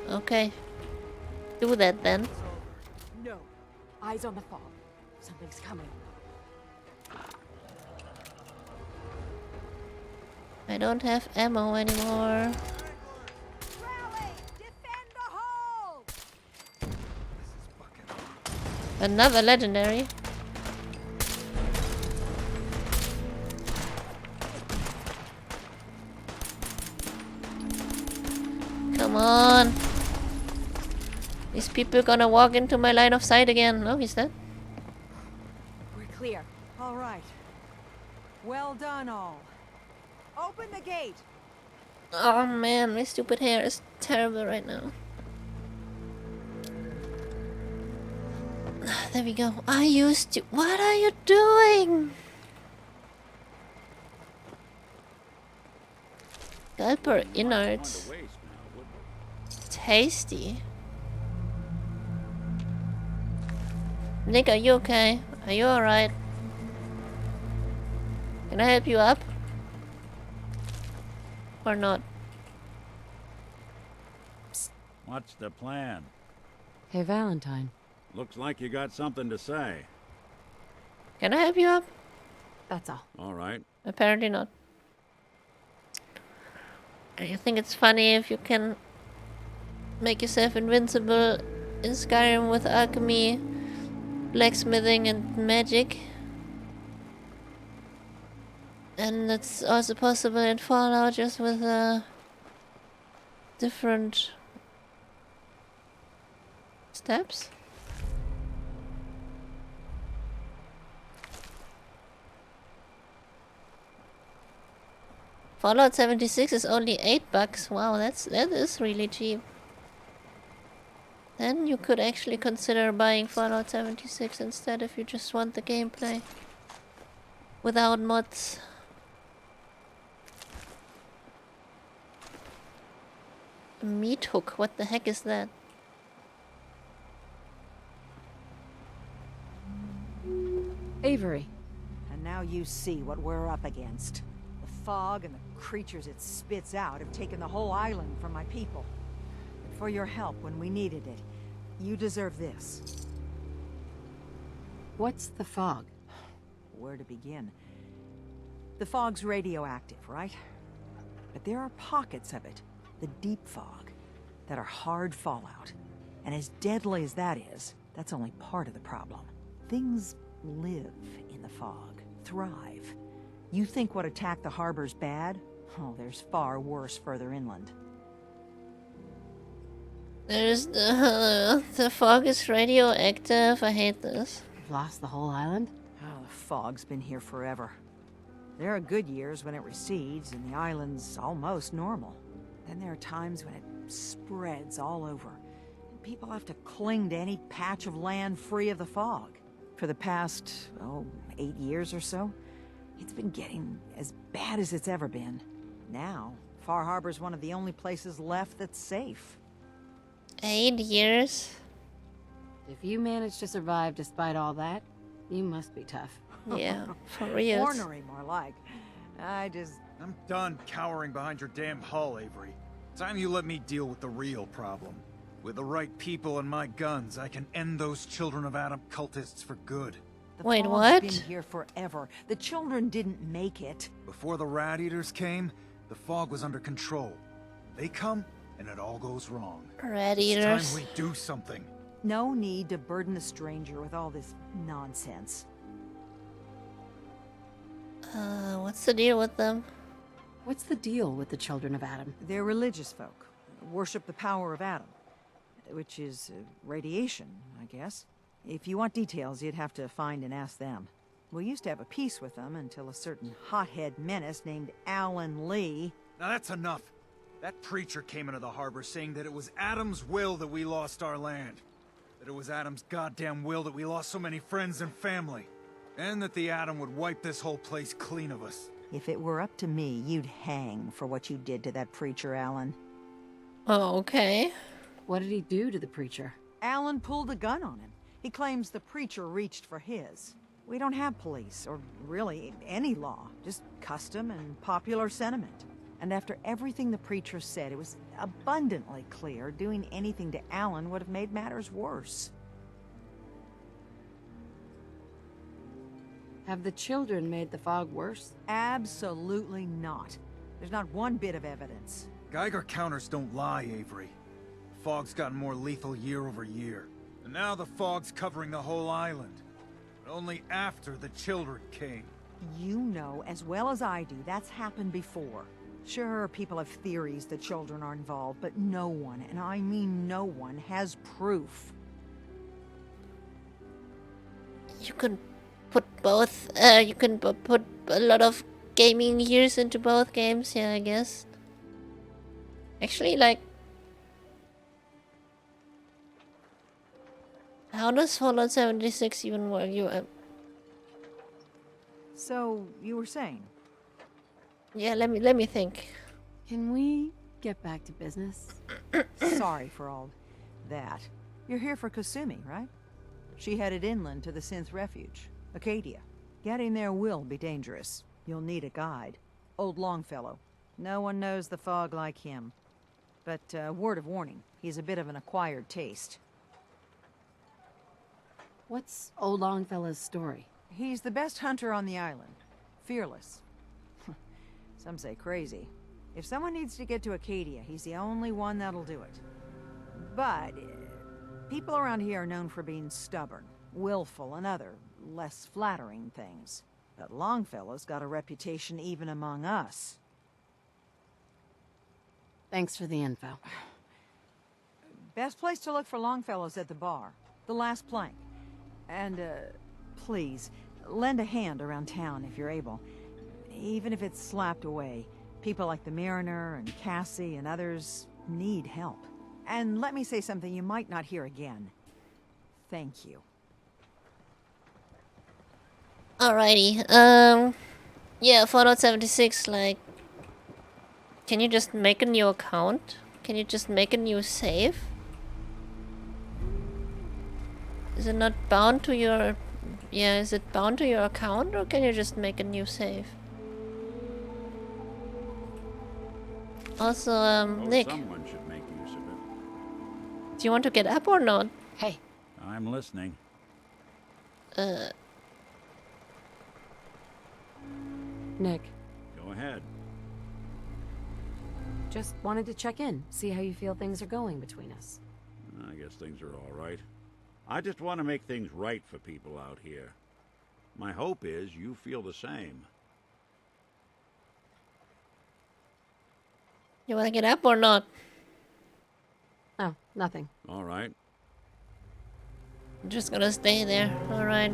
Okay. Do that then. No. Eyes on the fog. Something's coming. I don't have ammo anymore. Another legendary. Come on. These people gonna walk into my line of sight again. No, he's dead. We're clear. All right. Well done, all. Open the gate. Oh man, my stupid hair is terrible right now. There we go. I used to. What are you doing? Gulper innards. Tasty. Nick, are you okay? Are you alright? Can I help you up? Or not? What's the plan? Hey, Valentine. Looks like you got something to say. Can I help you up? That's all. All right. Apparently not. Do you think it's funny if you can make yourself invincible in Skyrim with alchemy, blacksmithing and magic? And that's also possible in Fallout, just with different steps. Fallout 76 is only $8. Wow, that is really cheap. Then you could actually consider buying Fallout 76 instead if you just want the gameplay without mods. Meat hook, what the heck is that? delivery. And now you see what we're up against. The fog and the creatures it spits out have taken the whole island from my people. But for your help when we needed it, you deserve this. What's the fog? Where to begin? The fog's radioactive, right? But there are pockets of it, the deep fog, that are hard fallout. And as deadly as that is, that's only part of the problem. Things live in the fog, thrive. You think what attacked the harbor's bad? Oh, there's far worse further inland. There's the fog is radioactive. I hate this. We've lost the whole island? Oh, the fog's been here forever. There are good years when it recedes and the island's almost normal. Then there are times when it spreads all over. And people have to cling to any patch of land free of the fog. For the past, 8 years or so, it's been getting as bad as it's ever been. Now, Far Harbor's one of the only places left that's safe. 8 years? If you managed to survive despite all that, you must be tough. Yeah, for real. Ornery, more like. I'm done cowering behind your damn hull, Avery. Time you let me deal with the real problem. With the right people and my guns, I can end those Children of Adam cultists for good. The Wait, fog's what? been here forever. The children didn't make it. Before the Rat Eaters came, the fog was under control. They come, and it all goes wrong. Rat It's eaters. time we do something. No need to burden a stranger with all this nonsense. What's the deal with them? What's the deal with the Children of Adam? They're religious folk. Worship the power of Adam. Which is radiation, I guess. If you want details, you'd have to find and ask them. We used to have a peace with them until a certain hothead menace named Alan Lee... Now that's enough. That preacher came into the harbor saying that it was Adam's will that we lost our land. That it was Adam's goddamn will that we lost so many friends and family. And that the Atom would wipe this whole place clean of us. If it were up to me, you'd hang for what you did to that preacher, Alan. Oh, okay. What did he do to the preacher? Alan pulled a gun on him. He claims the preacher reached for his. We don't have police, or really any law, just custom and popular sentiment. And after everything the preacher said, it was abundantly clear doing anything to Alan would have made matters worse. Have the children made the fog worse? Absolutely not. There's not one bit of evidence. Geiger counters don't lie, Avery. The fog's gotten more lethal year over year. And now the fog's covering the whole island. But only after the children came. You know as well as I do that's happened before. Sure, people have theories the children are involved, but no one, and I mean no one, has proof. You can put both. You can put a lot of gaming years into both games. Yeah, I guess. Actually, like, how does Fallout 76 even work? So you were saying? Yeah, let me think. Can we get back to business? Sorry for all that. You're here for Kasumi, right? She headed inland to the Synth Refuge, Acadia. Getting there will be dangerous. You'll need a guide. Old Longfellow. No one knows the fog like him. But word of warning, he's a bit of an acquired taste. What's Old Longfellow's story? He's the best hunter on the island. Fearless. Some say crazy. If someone needs to get to Acadia, he's the only one that'll do it. But people around here are known for being stubborn, willful, and other, less flattering things. But Longfellow's got a reputation even among us. Thanks for the info. Best place to look for Longfellow's at the bar. The last plank. And, please, lend a hand around town if you're able. Even if it's slapped away. People like the Mariner and Cassie and others need help. And let me say something you might not hear again. Thank you. Alrighty. Yeah, Fallout 76, like, can you just make a new account? Can you just make a new save? Is it not bound to your Yeah, is it bound to your account or can you just make a new save? Also, Nick, Someone should make use of it. do you want to get up or not? Hey. I'm listening. Nick, Go ahead. just wanted to check in, see how you feel things are going between us. I guess things are all right. I just want to make things right for people out here. My hope is you feel the same. You want to get up or not? Oh, nothing. All right. I'm just gonna stay there. Alright.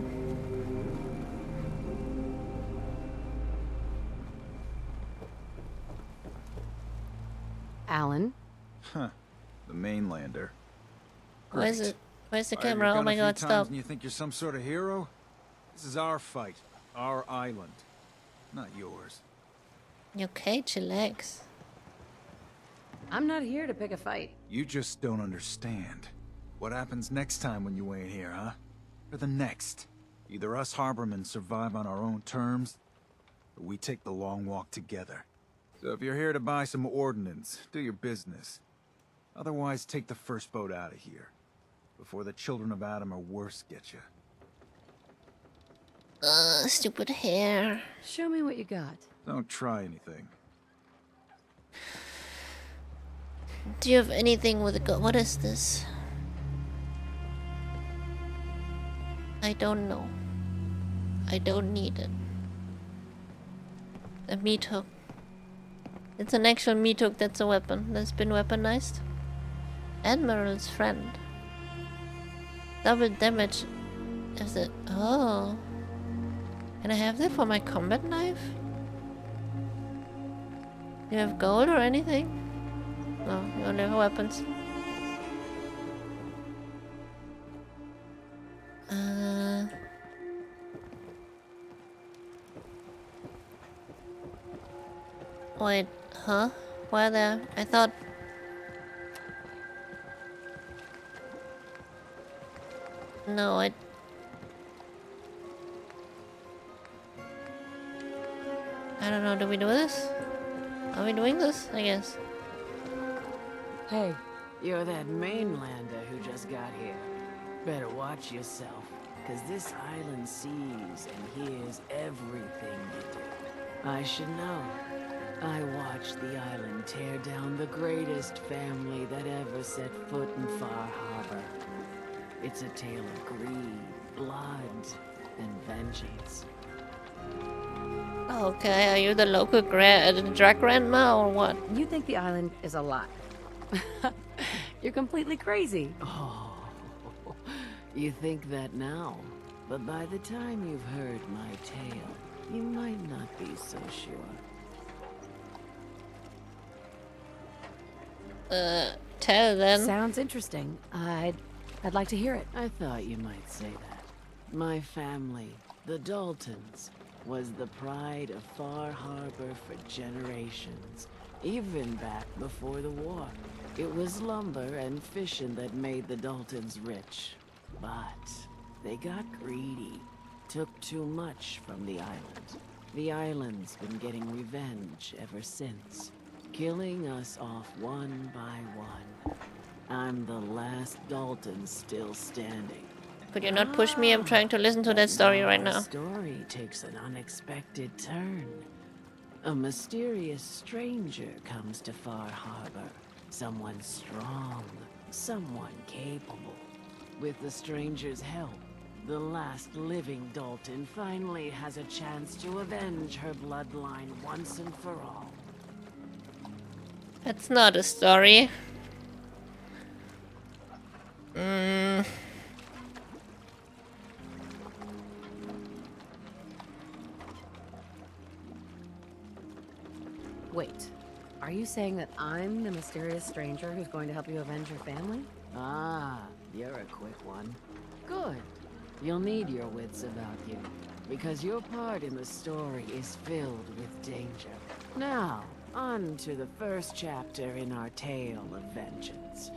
Alan? Huh. The mainlander. Where's it? Where's the Fired your camera? Oh gun my a few god, times stop. And you think you're some sort of hero? This is our fight. Our island. Not yours. Okay, chillax. I'm not here to pick a fight. You just don't understand. What happens next time when you ain't here, huh? Or the next? Either us harbormen survive on our own terms, or we take the long walk together. So if you're here to buy some ordnance, do your business. Otherwise, take the first boat out of here. Before the children of Adam or worse get you. Stupid hair. Show me what you got. Don't try anything. Do you have anything with a gun? What is this? I don't know. I don't need it. A meat hook. It's an actual meat hook that's a weapon. That's been weaponized. Admiral's friend. Double damage. Is it? Oh. Can I have that for my combat knife? Do you have gold or anything? No, you only have weapons. Wait, huh? Why there? I thought... No, I don't know, do we do this? Are we doing this? I guess. Hey. You're that mainlander who just got here. Better watch yourself, cause this island sees and hears everything you do. I should know. I watched the island tear down the greatest family that ever set foot in Far Harbor. It's a tale of greed, blood, and vengeance. Okay, are you the local drag grandma or what? You think the island is a lie. You're completely crazy. Oh, you think that now, but by the time you've heard my tale, you might not be so sure. Tell then. Sounds interesting. I'd like to hear it. I thought you might say that. My family, the Daltons, was the pride of Far Harbor for generations, even back before the war. It was lumber and fishing that made the Daltons rich. But they got greedy, took too much from the island. The island's been getting revenge ever since, killing us off one by one. I'm the last Dalton still standing. Could you not push me? I'm trying to listen to that story right now. The story takes an unexpected turn. A mysterious stranger comes to Far Harbor. Someone strong, someone capable. With the stranger's help, the last living Dalton finally has a chance to avenge her bloodline once and for all. That's not a story. Wait. Are you saying that I'm the mysterious stranger who's going to help you avenge your family? Ah, you're a quick one. Good. You'll need your wits about you, because your part in the story is filled with danger. Now, on to the first chapter in our tale of vengeance.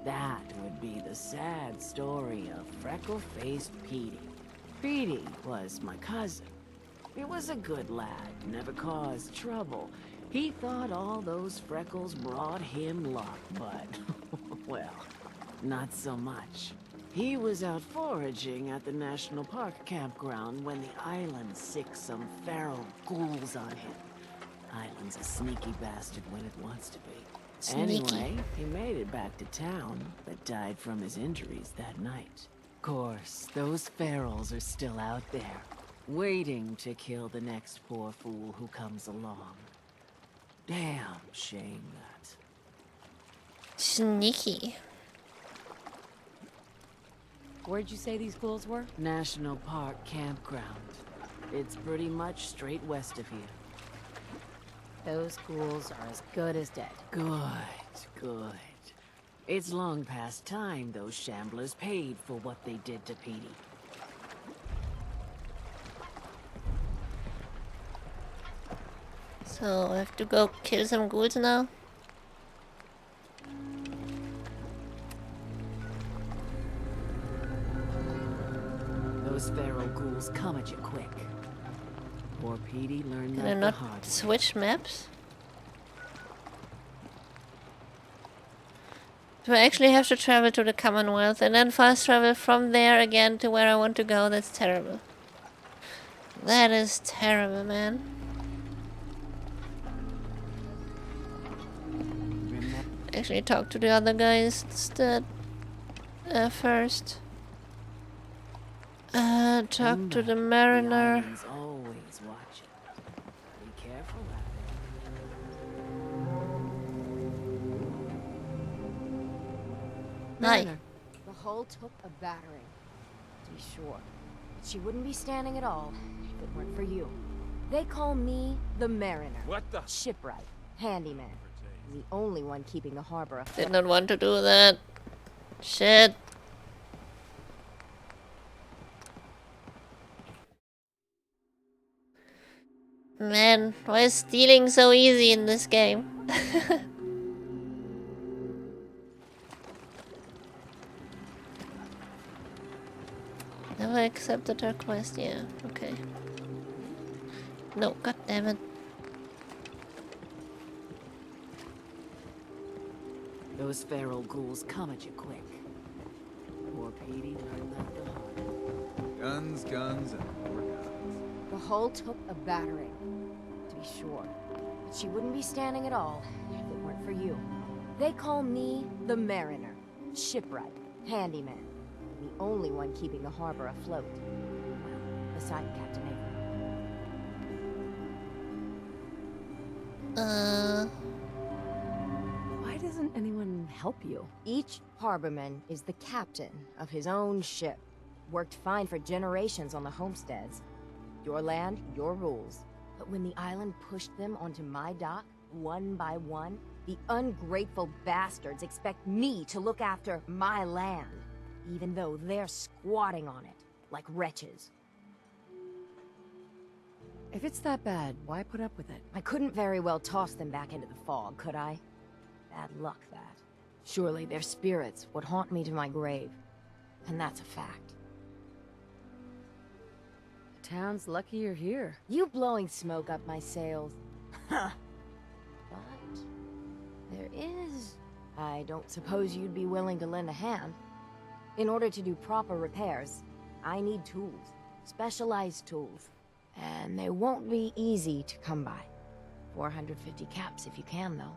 That would be the sad story of freckle-faced Petey. Petey was my cousin. He was a good lad, never caused trouble. He thought all those freckles brought him luck, but, well, not so much. He was out foraging at the National Park campground when the island sicked some feral ghouls on him. Island's a sneaky bastard when it wants to be. Sneaky. Anyway, he made it back to town, but died from his injuries that night. Of course, those ferals are still out there, waiting to kill the next poor fool who comes along. Damn shame that. Sneaky. Where'd you say these ghouls were? National Park campground. It's pretty much straight west of here. Those ghouls are as good as dead. Good. It's long past time those shamblers paid for what they did to Petey. So I have to go kill some ghouls now. Those feral ghouls come at you quick. Poor Petey learned Can I that the not hard way. switch maps? Do I actually have to travel to the Commonwealth and then fast travel from there again to where I want to go? That's terrible. That is terrible, man. Actually talk to the other guys instead. First. Talk to the mariner. Island's always watching. Be careful out Hi. The hull took a battering, to be sure. But she wouldn't be standing at all if it weren't for you. They call me the Mariner. What the? Shipwright. Handyman. The only one keeping the harbor afloat. Did not want to do that. Shit. Man, why is stealing so easy in this game? Have I accepted her quest? Yeah, okay. No, god damn it. Those feral ghouls come at you quick. Poor Petey learned that the hard way. Guns, and more guns. The hull took a battering, to be sure. But she wouldn't be standing at all if it weren't for you. They call me the Mariner. Shipwright. Handyman. The only one keeping the harbor afloat. Well, beside Captain Avery. Why doesn't anyone help you? Each harborman is the captain of his own ship. Worked fine for generations on the homesteads. Your land, your rules. But when the island pushed them onto my dock, one by one, the ungrateful bastards expect me to look after my land, even though they're squatting on it, like wretches. If it's that bad, why put up with it? I couldn't very well toss them back into the fog, could I? Bad luck, that. Surely their spirits would haunt me to my grave. And that's a fact. The town's lucky you're here. You blowing smoke up my sails. Huh. But there is... I don't suppose you'd be willing to lend a hand. In order to do proper repairs, I need tools. Specialized tools. And they won't be easy to come by. 450 caps if you can, though.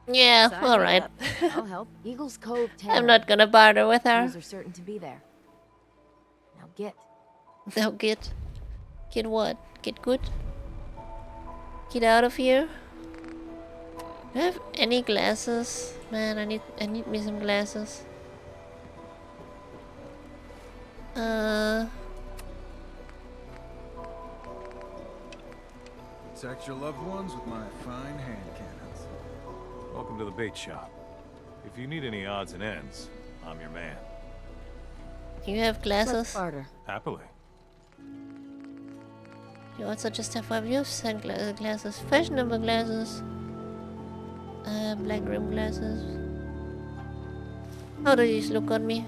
Yeah, Sign alright. me up. I'll help. Eagles Cove 10. I'm not gonna barter with her. Tools are certain to be there. Now get. Now get. Get what? Get good? Get out of here? Do I have any glasses? Man, I need me some glasses. Protect your loved ones with my fine hand cannons. Welcome to the bait shop. If you need any odds and ends, I'm your man. You have glasses? Barter. Happily. You also just have 5 years sunglasses, glasses, fashionable glasses, black rim glasses. How do these look on me?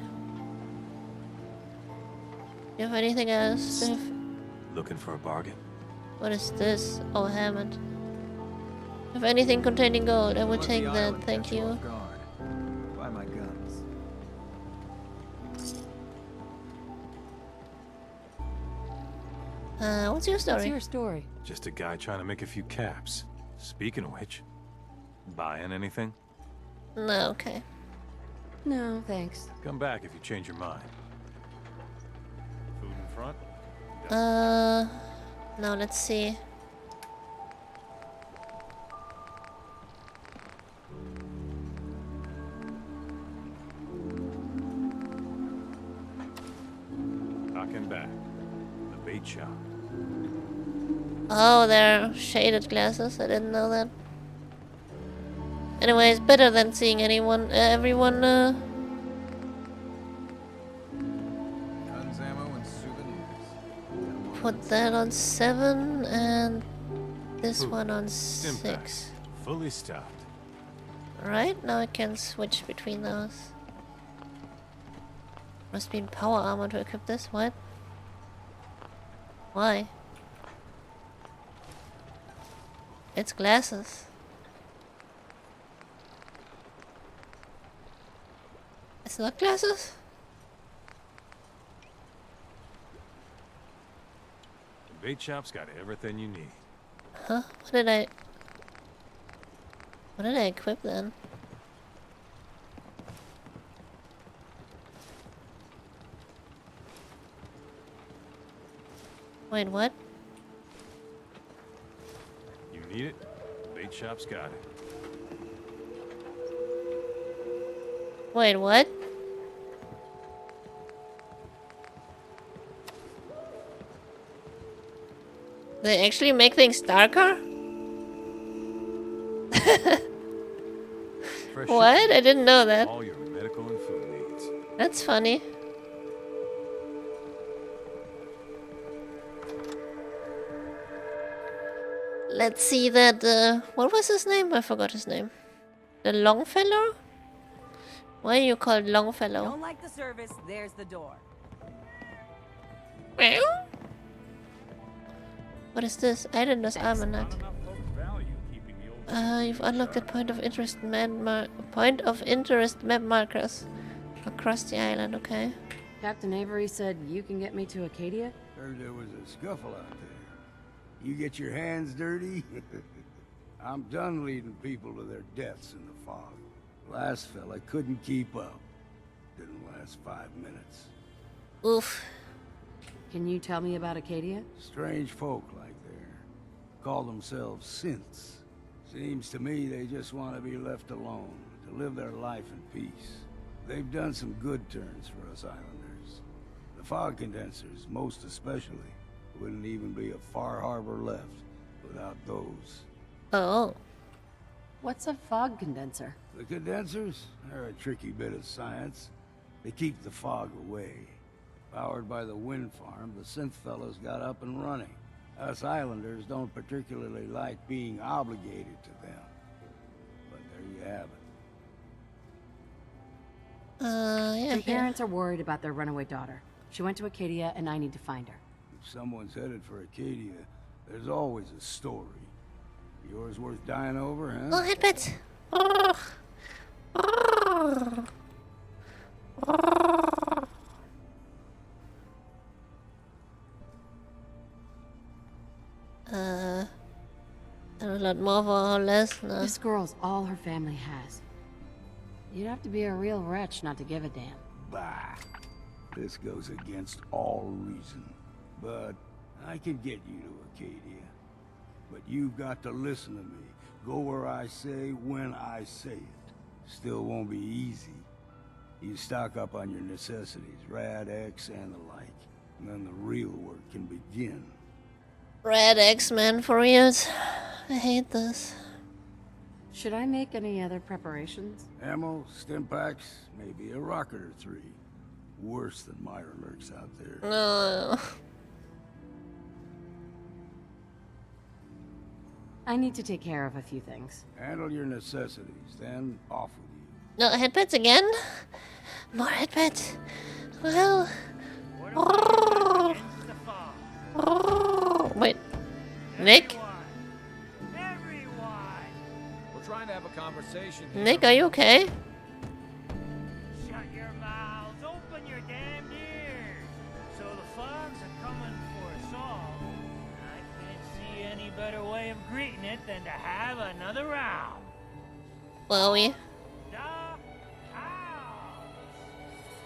You have anything else, Steph? Looking for a bargain? What is this? Oh, Hammond. If anything containing gold, I will take that, thank you. Buy my guns. What's your story? What's your story? Just a guy trying to make a few caps. Speaking of which, buying anything? No, okay. No, thanks. Come back if you change your mind. Food in front? No, let's see. Talking back. The bait shop. Oh, they're shaded glasses. I didn't know that. Anyways, better than seeing everyone. Guns, ammo, and souvenirs. Put that on 7 and this Ooh, one on stim 6. packs. Fully stocked. Right, now I can switch between those. Must be in power armor to equip this. What? Why? It's glasses. It's not glasses? The bait shop's got everything you need. Huh? What did I equip then? Wait, what? You need it? The bait shop's got it. Wait, what? They actually make things darker? What? I didn't know that. All your medical and food needs. That's funny. Let's see that, what was his name? I forgot his name. The Longfellow? Why are you called Longfellow? Don't like the service, there's the door. Meow? What is this? Islander's Almanac. You've unlocked a point of interest map markers across the island, okay? Captain Avery said you can get me to Acadia? Heard there was a scuffle out there. You get your hands dirty? I'm done leading people to their deaths in the fog. Last fella couldn't keep up. Didn't last 5 minutes. Oof. Can you tell me about Acadia? Strange folk like there. Call themselves synths. Seems to me they just want to be left alone, to live their life in peace. They've done some good turns for us islanders. The fog condensers, most especially, wouldn't even be a Far Harbor left without those. Oh. What's a fog condenser? The condensers are a tricky bit of science. They keep the fog away. Powered by the wind farm, the synth fellows got up and running. Us islanders don't particularly like being obligated to them. But there you have it. Yeah. My parents are worried about their runaway daughter. She went to Acadia and I need to find her. If someone's headed for Acadia, there's always a story. Yours worth dying over, huh? Oh, headbeds! Oh. Oh. Oh. A lot more or less, no. This girl's all her family has. You'd have to be a real wretch not to give a damn. Bah. This goes against all reason. But I can get you to Acadia. But you've got to listen to me. Go where I say, when I say it. Still won't be easy. You stock up on your necessities, Rad X and the like. And then the real work can begin. Red X-Men for years. I hate this. Should I make any other preparations? Ammo, stim packs, maybe a rocket or 3. Worse than Myra lurks out there. No. I need to take care of a few things. Handle your necessities, then off with you. No, headbeds again? More headbeds. Well. Wait. Nick? We're trying to have a conversation here. Nick, are you okay? Shut your mouths, open your damned ears. So the fogs are coming for us all. I can't see any better way of greeting it than to have another round. Wowie.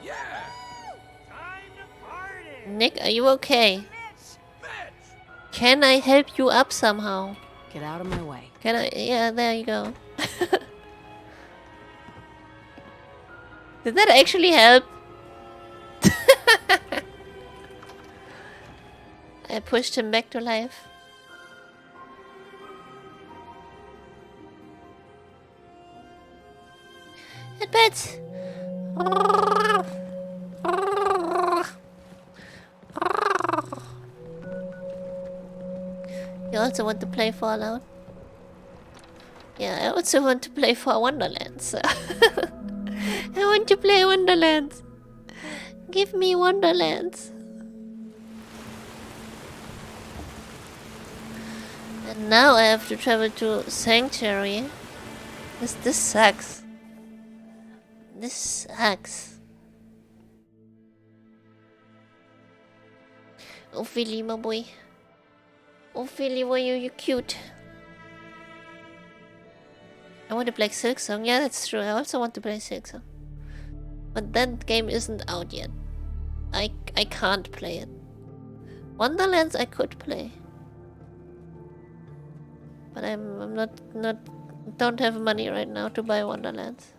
Yeah! Time to party! Nick, are you okay? Can I help you up somehow? Get out of my way. Can I? Yeah, there you go. Did that actually help? I pushed him back to life. Headbeds! You also want to play Fallout? Yeah, I also want to play for Wonderlands. I want to play Wonderlands. Give me Wonderlands. And now I have to travel to Sanctuary. This sucks. This sucks. Oh, Philly, my boy. Oh, Philly, why are you cute? I want to play Silksong. Yeah, that's true. I also want to play Silksong. But that game isn't out yet. I can't play it. Wonderlands I could play. But I'm not don't have money right now to buy Wonderlands.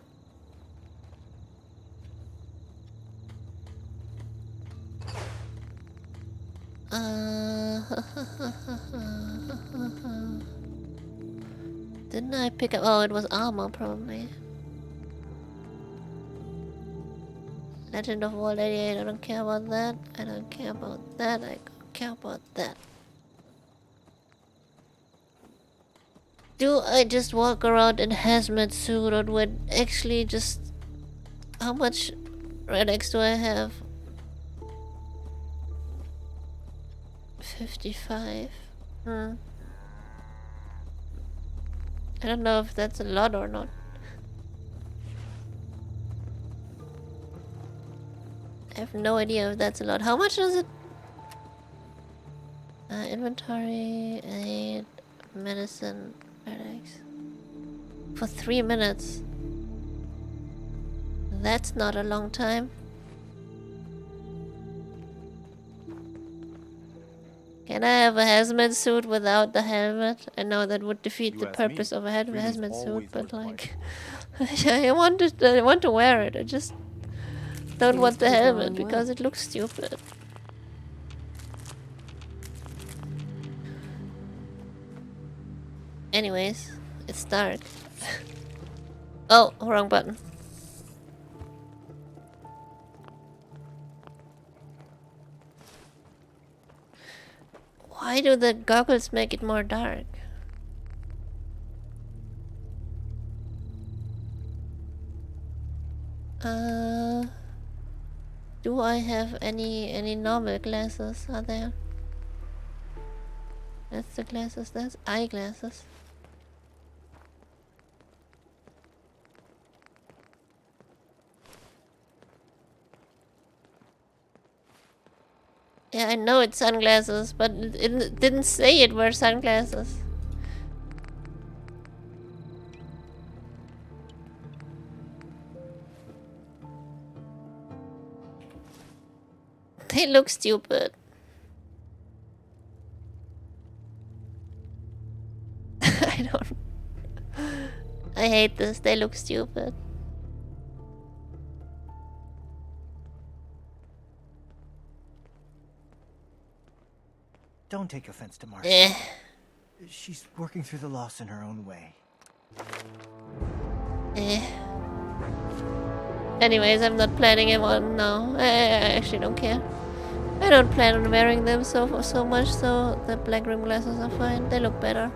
Didn't I pick up? Oh, it was armor probably. Legend of World 88. I don't care about that. I don't care about that. I don't care about that. Do I just walk around in hazmat suit, or do I actually just... How much Red X do I have? 55. I don't know if that's a lot or not. I have no idea if that's a lot. How much is it? Inventory, aid, medicine, medics. For 3 minutes. That's not a long time. Can I have a hazmat suit without the helmet? I know that would defeat the purpose of a hazmat suit, but like... I want to wear it. I just don't want the helmet because it looks stupid. Anyways, it's dark. Oh, wrong button. Why do the goggles make it more dark? Do I have any normal glasses? Are there? That's the glasses. That's eyeglasses. Yeah, I know it's sunglasses, but it didn't say it were sunglasses. They look stupid. I don't... I hate this. They look stupid. Don't take offense to Marcia. Eh. She's working through the loss in her own way. Anyways, I'm not planning it on now. I actually don't care. I don't plan on wearing them so much, so the black rim glasses are fine. They look better.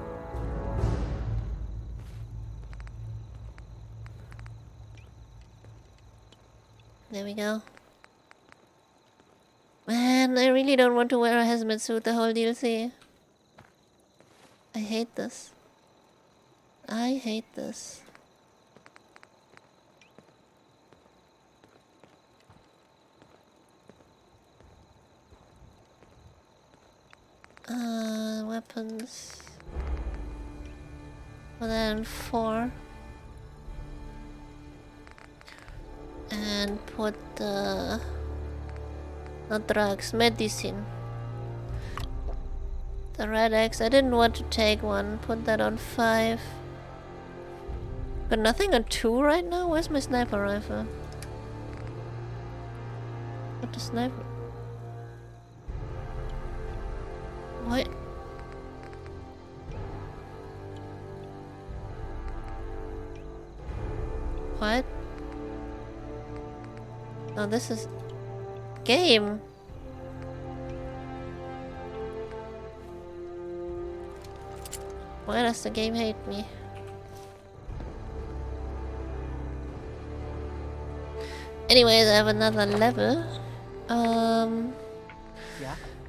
There we go. Man, I really don't want to wear a hazmat suit the whole DLC. I hate this. I hate this. Weapons. Well, then 4. And put the... not drugs, medicine. The red X, I didn't want to take one. Put that on 5. Got nothing on 2 right now? Where's my sniper rifle? What the sniper? What? What? Oh, this is... game! Why does the game hate me? Anyways, I have another level.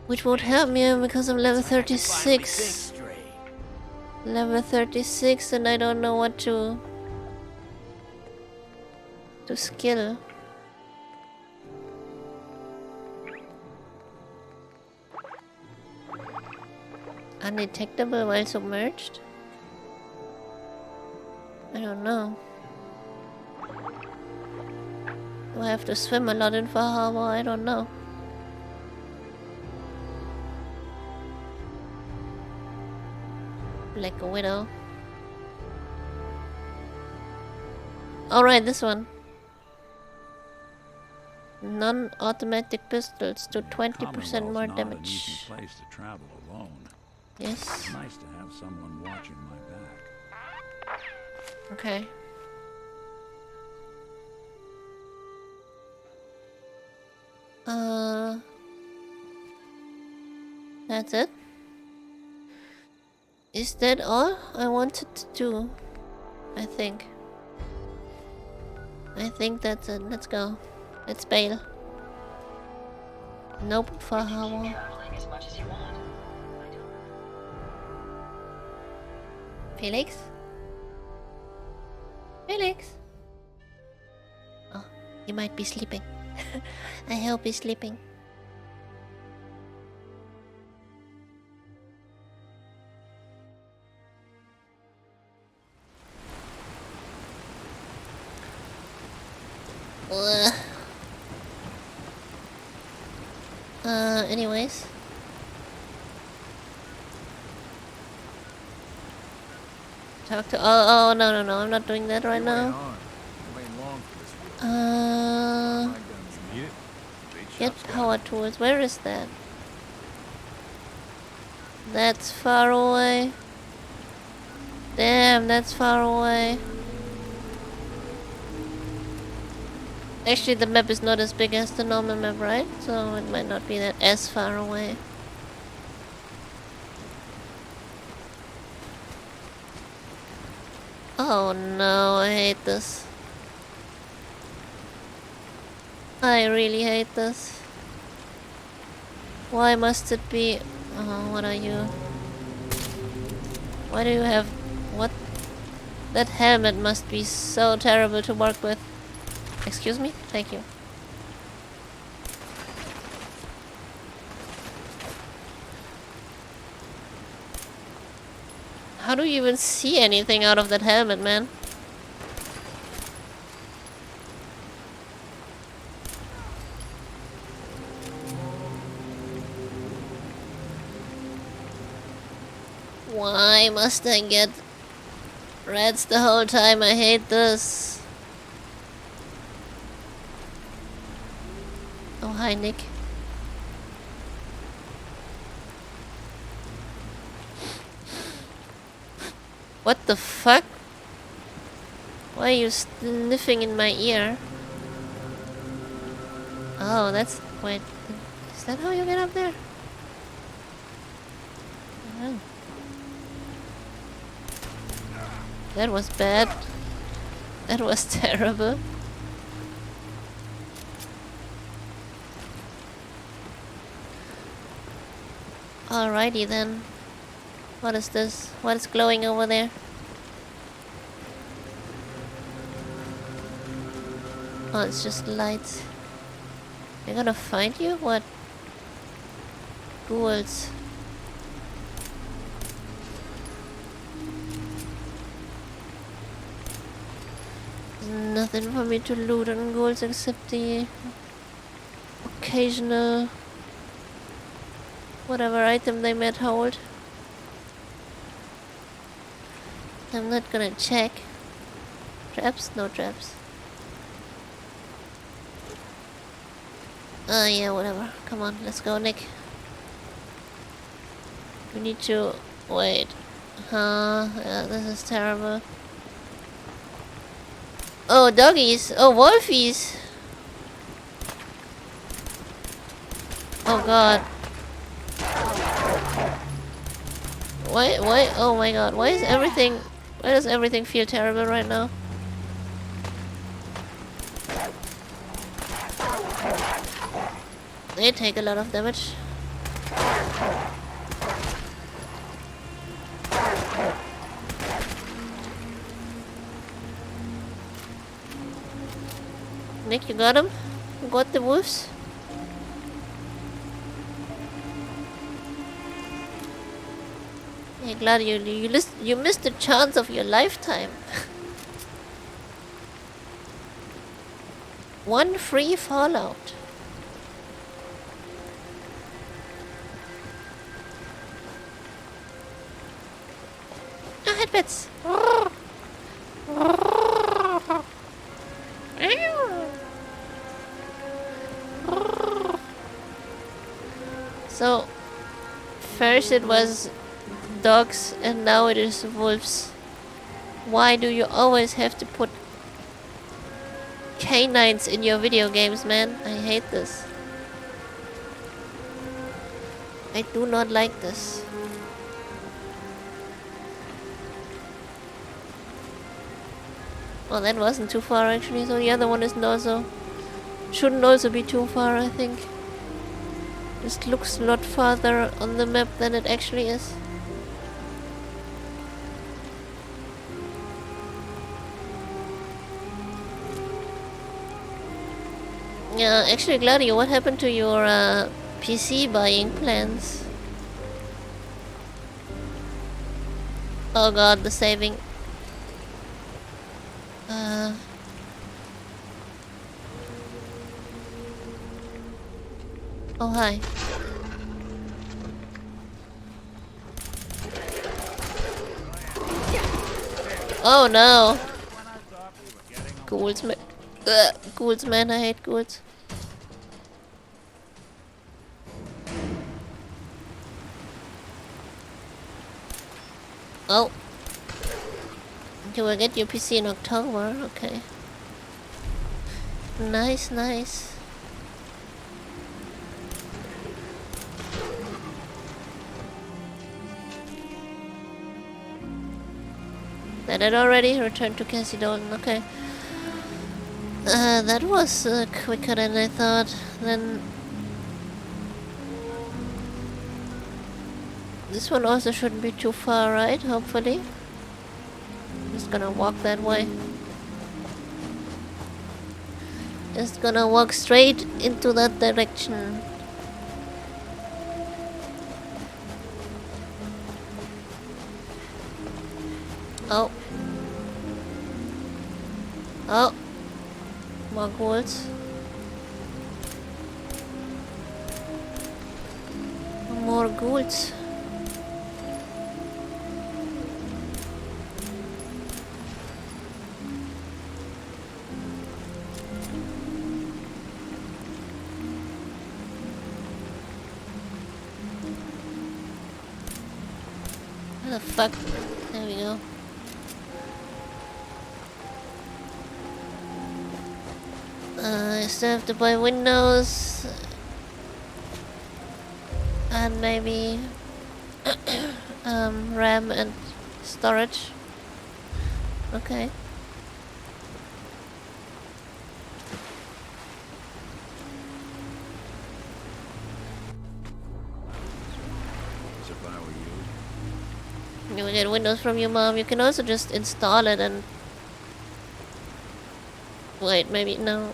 Which won't help me because I'm level 36. Level 36 and I don't know what to skill. Undetectable while submerged? I don't know. Do I have to swim a lot in Far Harbor? I don't know. Like a widow. Alright, this one. Non-automatic pistols do 20% more damage. Not an easy place to travel alone. Yes. It's nice to have someone watching my back. Okay. That's it? Is that all I wanted to do? I think that's it. Let's go. Let's bail. Nope, for how long? Felix? Felix? Oh, you might be sleeping. I hope he's sleeping. Anyways. Talk to... Oh, no, I'm not doing that right now. Get power tools. Where is that? That's far away. Damn, that's far away. Actually, the map is not as big as the normal map, right? So it might not be that as far away. Oh no, I hate this. I really hate this. Why must it be... Oh, what are you? Why do you have... What? That helmet must be so terrible to work with. Excuse me? Thank you. How do you even see anything out of that helmet, man? Why must I get reds the whole time? I hate this. Oh, hi, Nick. What the fuck? Why are you sniffing in my ear? Oh, that's... Wait, is that how you get up there? Oh. That was bad. That was terrible. Alrighty then. What is this? What is glowing over there? Oh, it's just lights. They're gonna find you? What? Ghouls. There's nothing for me to loot on ghouls except the occasional whatever item they might hold. I'm not gonna check. Traps? No traps. Yeah, whatever. Come on, let's go, Nick. We need to... wait. Yeah, this is terrible. Oh, doggies! Oh, wolfies! Oh god. Why? Oh my god, why is everything... why does everything feel terrible right now? They take a lot of damage. Nick, you got him? You got the wolves? Yeah, glad you missed the chance of your lifetime. One free Fallout. Headbits. So, first it was dogs and now it is wolves. Why do you always have to put canines in your video games, man? I hate this. I do not like this. Well, that wasn't too far actually, so the other one isn't also... shouldn't also be too far, I think. This looks a lot farther on the map than it actually is. Yeah, actually, Gladio, what happened to your PC buying plans? Oh god, the saving. Oh, hi. Oh no! Ghouls, man. Ghouls, man, I hate ghouls. Oh. You will get your PC in October, okay. Nice, nice. Did it already? Return to Cassie Dalton, okay. That was quicker than I thought. Then... this one also shouldn't be too far, right? Hopefully. Just gonna walk that way. Just gonna walk straight into that direction. Oh. Oh. More ghouls. More ghouls. Where the fuck? There we go. I still have to buy windows and maybe RAM and storage. Okay. You will get Windows from your mom. You can also just install it and... Wait, maybe... No.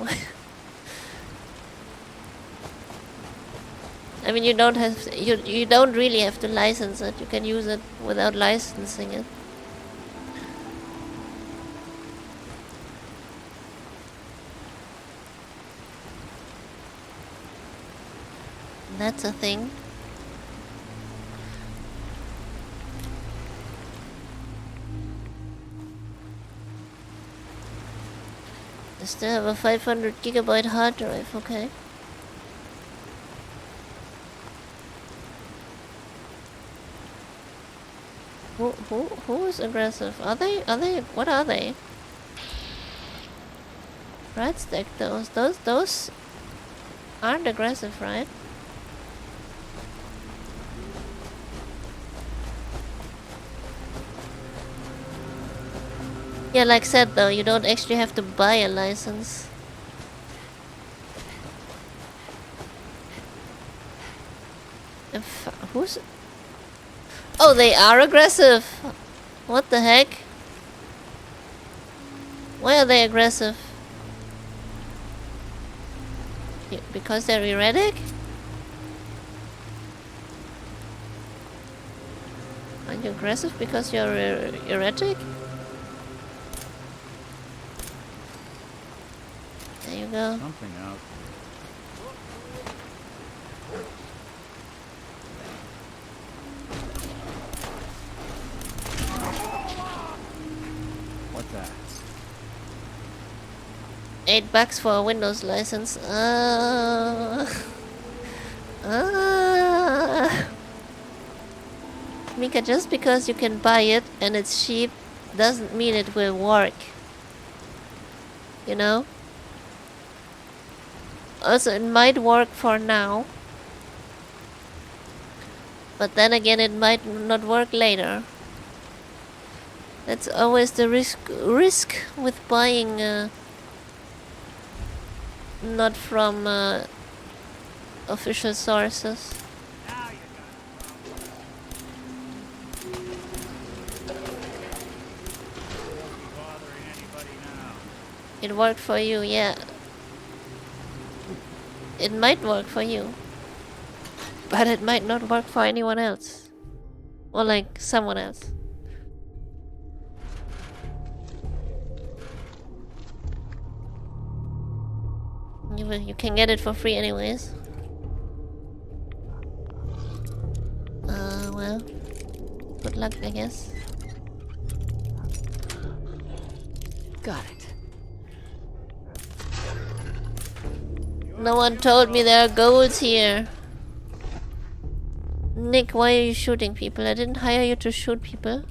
I mean, you don't have... You don't really have to license it. You can use it without licensing it. That's a thing. I still have a 500 gigabyte hard drive, okay. Who is aggressive? Are they, what are they? Red stack those aren't aggressive, right? Yeah, like said though, you don't actually have to buy a license. Who's... Oh, they are aggressive! What the heck? Why are they aggressive? Because they're erratic? Are you aggressive because you're erratic? There you go. Something out. What's that? $8 for a Windows license. Mika, just because you can buy it and it's cheap doesn't mean it will work. You know? Also, it might work for now. But then again, it might not work later. That's always the risk with buying not from official sources. It worked for you, yeah. It might work for you. But it might not work for anyone else. Or like someone else. You can get it for free anyways. Well, good luck, I guess. Got it. No one told me there are goals here. Nick, why are you shooting people? I didn't hire you to shoot people.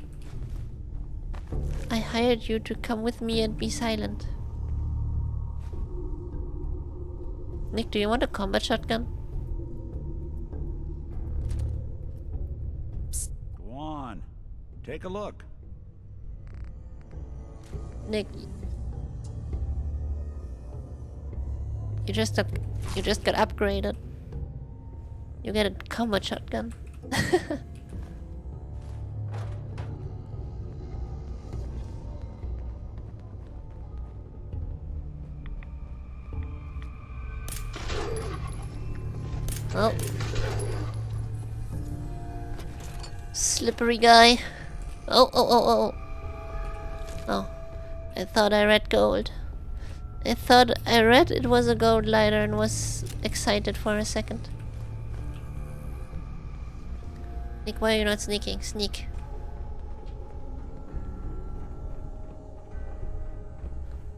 I hired you to come with me and be silent. Nick, do you want a combat shotgun? Psst, go on. Take a look. Nick, you just got upgraded. You get a combat shotgun. Oh. Slippery guy. Oh. Oh. I thought I read gold. I thought I read it was a gold lighter and was excited for a second. Nick, why are you not sneaking? Sneak.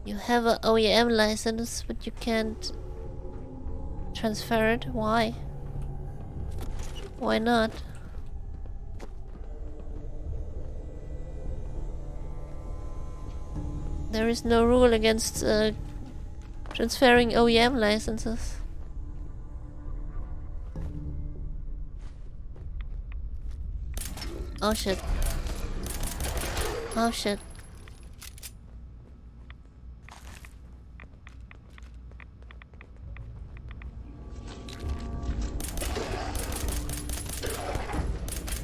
You have a OEM license, but you can't transfer it. Why? Why not? There is no rule against transferring OEM licenses. Oh shit. Oh shit.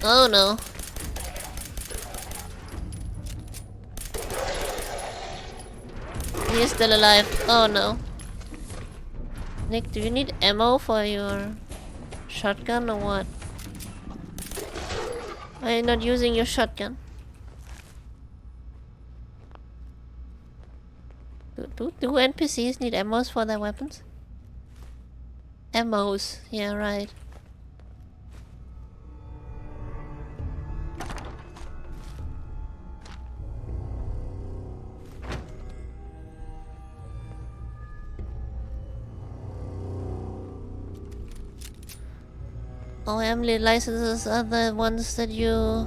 Oh no. He's still alive. Oh no. Nick, do you need ammo for your shotgun or what? Why are you not using your shotgun? Do NPCs need ammos for their weapons? Ammos, yeah, right. Oh, Emily licenses are the ones that you,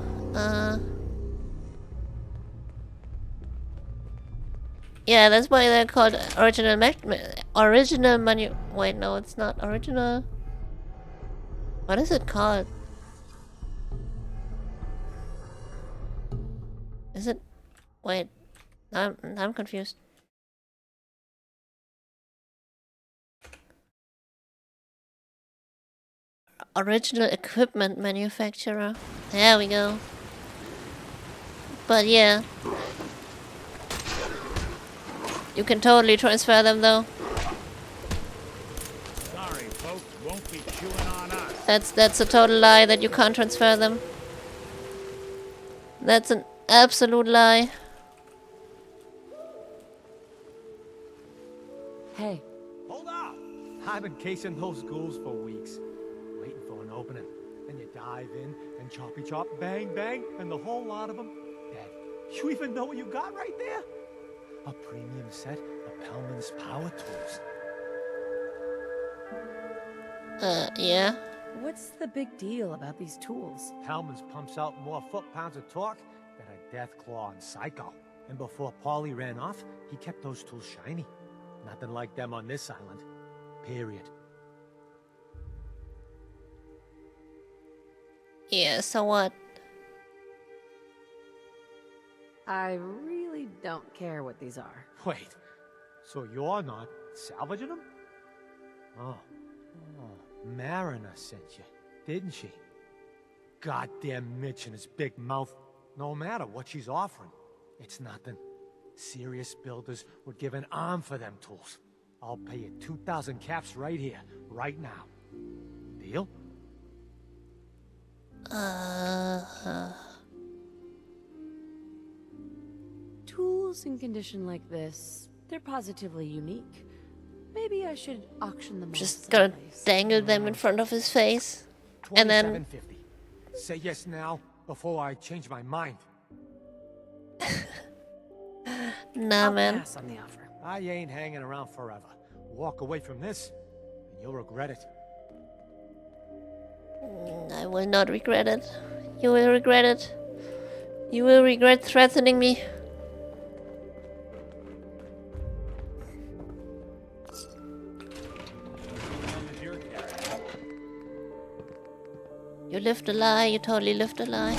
yeah, that's why they're called original manu- Wait, no, it's not original. What is it called? Is it? Wait, I'm confused. Original equipment manufacturer. There we go. But yeah. You can totally transfer them though. Sorry, folks, won't be chewing on us. That's a total lie that you can't transfer them. That's an absolute lie. Hey. Hold up! I've been casing those ghouls for weeks, waiting for an opening. Then you dive in, and choppy chop, bang bang, and the whole lot of them dead. You even know what you got right there? A premium set of Pellman's power tools. Yeah. What's the big deal about these tools? Pellman's pumps out more foot-pounds of torque than a death claw and Psycho. And before Paulie ran off, he kept those tools shiny. Nothing like them on this island. Period. Yeah, so what? I really don't care what these are. Wait, so you're not salvaging them? Oh, Mariner sent you, didn't she? Goddamn Mitch and his big mouth. No matter what she's offering, it's nothing. Serious builders would give an arm for them tools. I'll pay you 2,000 caps right here, right now. Deal? Tools in condition like this, they're positively unique. Maybe I should auction them off. Just gonna dangle them in front of his face. And then... $27.50. Say yes now, before I change my mind. Nah, man. Pass on the offer. I ain't hanging around forever. Walk away from this, and you'll regret it. I will not regret it. You will regret it. You will regret threatening me. You lived a lie, you totally lived a lie.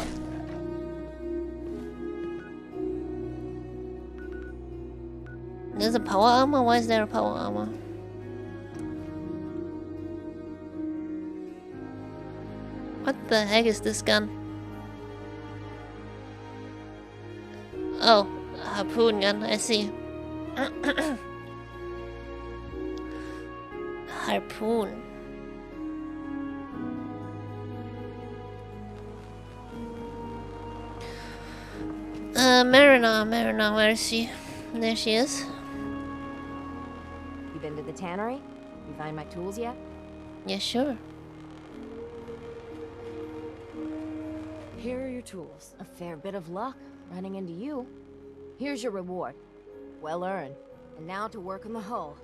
There's a power armor? Why is there a power armor? What the heck is this gun? Oh, a harpoon gun, I see. Harpoon. Marina, where is she? There she is. You been to the tannery? You find my tools yet? Yeah, sure. Here are your tools. A fair bit of luck running into you. Here's your reward. Well earned. And now to work on the hull.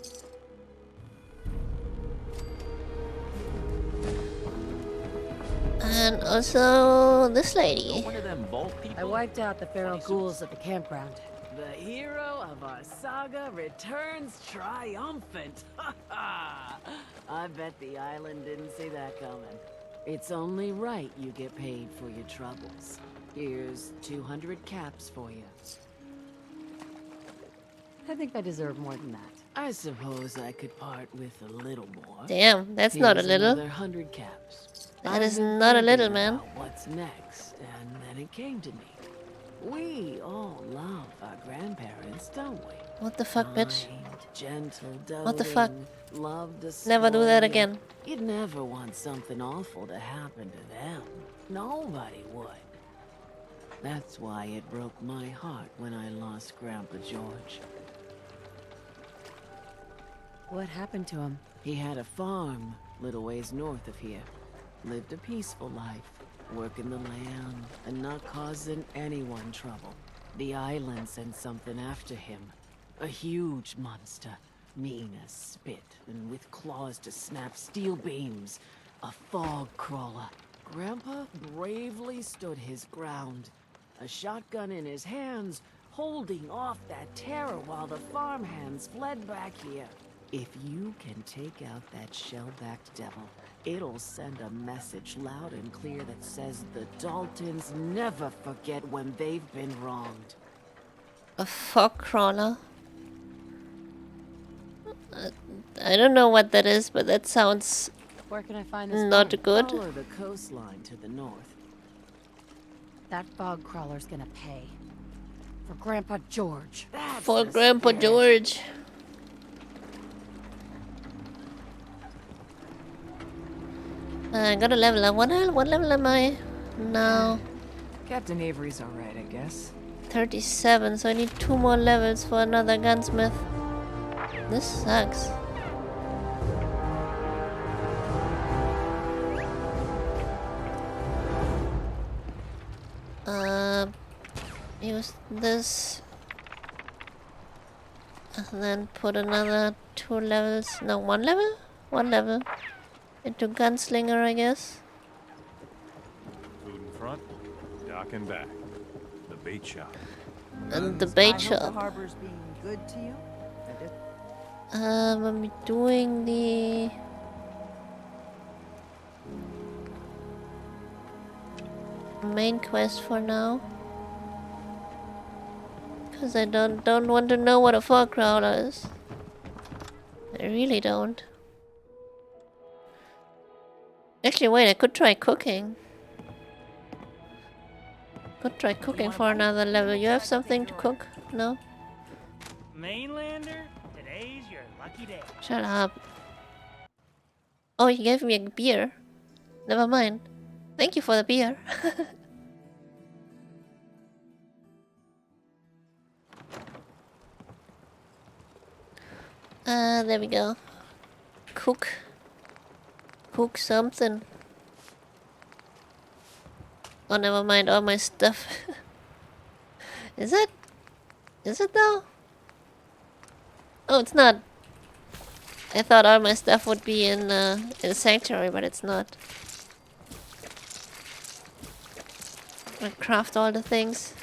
And also this lady. I wiped out the feral ghouls at the campground. The hero of our saga returns triumphant. I bet the island didn't see that coming. It's only right you get paid for your troubles. Here's 200 caps for you. I think I deserve more than that. I suppose I could part with a little more. Damn, that's not a little. Another 100 caps. That is not a little, man. What's next? And then it came to me. We all love our grandparents, don't we? What the fuck, bitch? Kind, gentle, doting, What the fuck? love to Never do that spoil you. again. You'd never want something awful to happen to them. Nobody would. That's why it broke my heart when I lost Grandpa George. What happened to him? He had a farm, little ways north of here. Lived a peaceful life, working the land and not causing anyone trouble. The island sent something after him. A huge monster, mean as spit, and with claws to snap steel beams. A fog crawler. Grandpa bravely stood his ground. A shotgun in his hands, holding off that terror while the farmhands fled back here. If you can take out that shell-backed devil, it'll send a message loud and clear that says the Daltons never forget when they've been wronged. A fog crawler? I don't know what that is, but that sounds Where can I find this not farm? good. Follow the coastline to the north. That fog crawler's gonna pay. For Grandpa George. For Grandpa George. I gotta level up. What level am I now? Captain Avery's alright, I guess. 37, so I need 2 more levels for another gunsmith. This sucks. Use this. And then put another 2 levels. No, 1 level? 1 level. Into gunslinger, I guess. Food in front, dock in back. The bait shop. And the bait I hope shop. the harbor's being good to you. I'm doing the main quest for now, because I don't want to know what a fog crawler is. I really don't. Actually, wait, I could try cooking. Could try cooking for another level. You have something to cook? No? Mainlander, today's your lucky day. Shut up. Oh, you gave me a beer. Never mind. Thank you for the beer. There we go. Cook. Cook something. Oh, never mind. All my stuff. Is it? Is it though? Oh, it's not. I thought all my stuff would be in the sanctuary, but it's not. I craft all the things.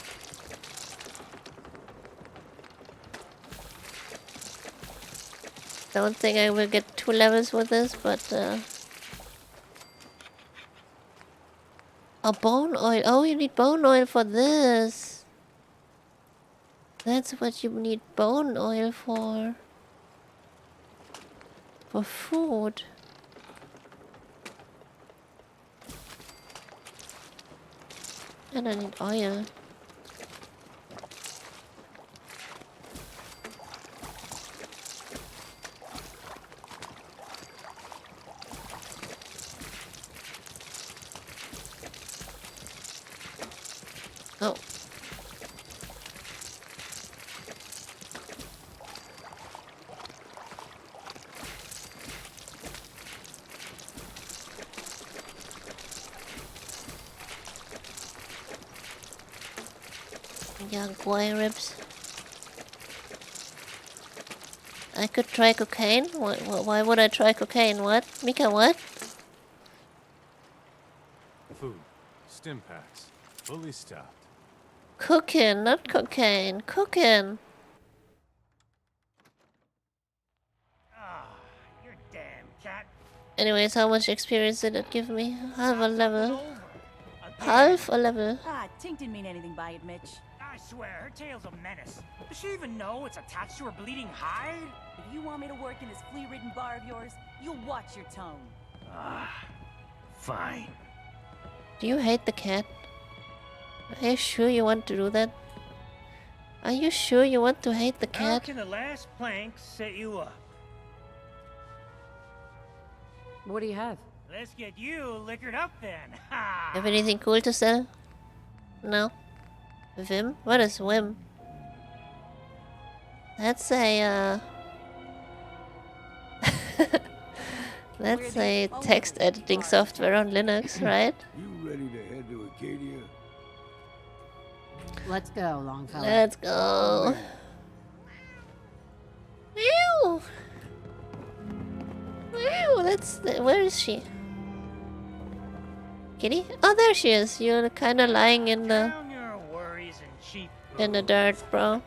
Don't think I will get 2 levels with this, but oh, bone oil. Oh, you need bone oil for this. That's what you need bone oil for. For food. And I need oil. Oh. Young boy ribs. I could try cocaine? Why would I try cocaine? What? Mika, what? Food, stim packs, fully stocked. Cooking, not cocaine. Cooking. You're damn cat. Anyways, how much experience did it give me? Half a level. Half a level. Ah, Tink didn't mean anything by it, Mitch. I swear, her tail's a menace. Does she even know it's attached to her bleeding hide? If you want me to work in this flea-ridden bar of yours, you'll watch your tone. Fine. Do you hate the cat? Are you sure you want to do that? Are you sure you want to hate the How cat? can the last plank set you up? What do you have? Let's get you liquored up then. Ha! Have anything cool to sell? No. Vim? What is Vim? That's a that's a text editing software on Linux, right? You ready to head to Acadia? Let's go, Longfellow. Let's go. Ew. Ew, where is she? Kitty? Oh, there she is. You're kind of lying in the Drown your worries in cheap in the dirt, bro.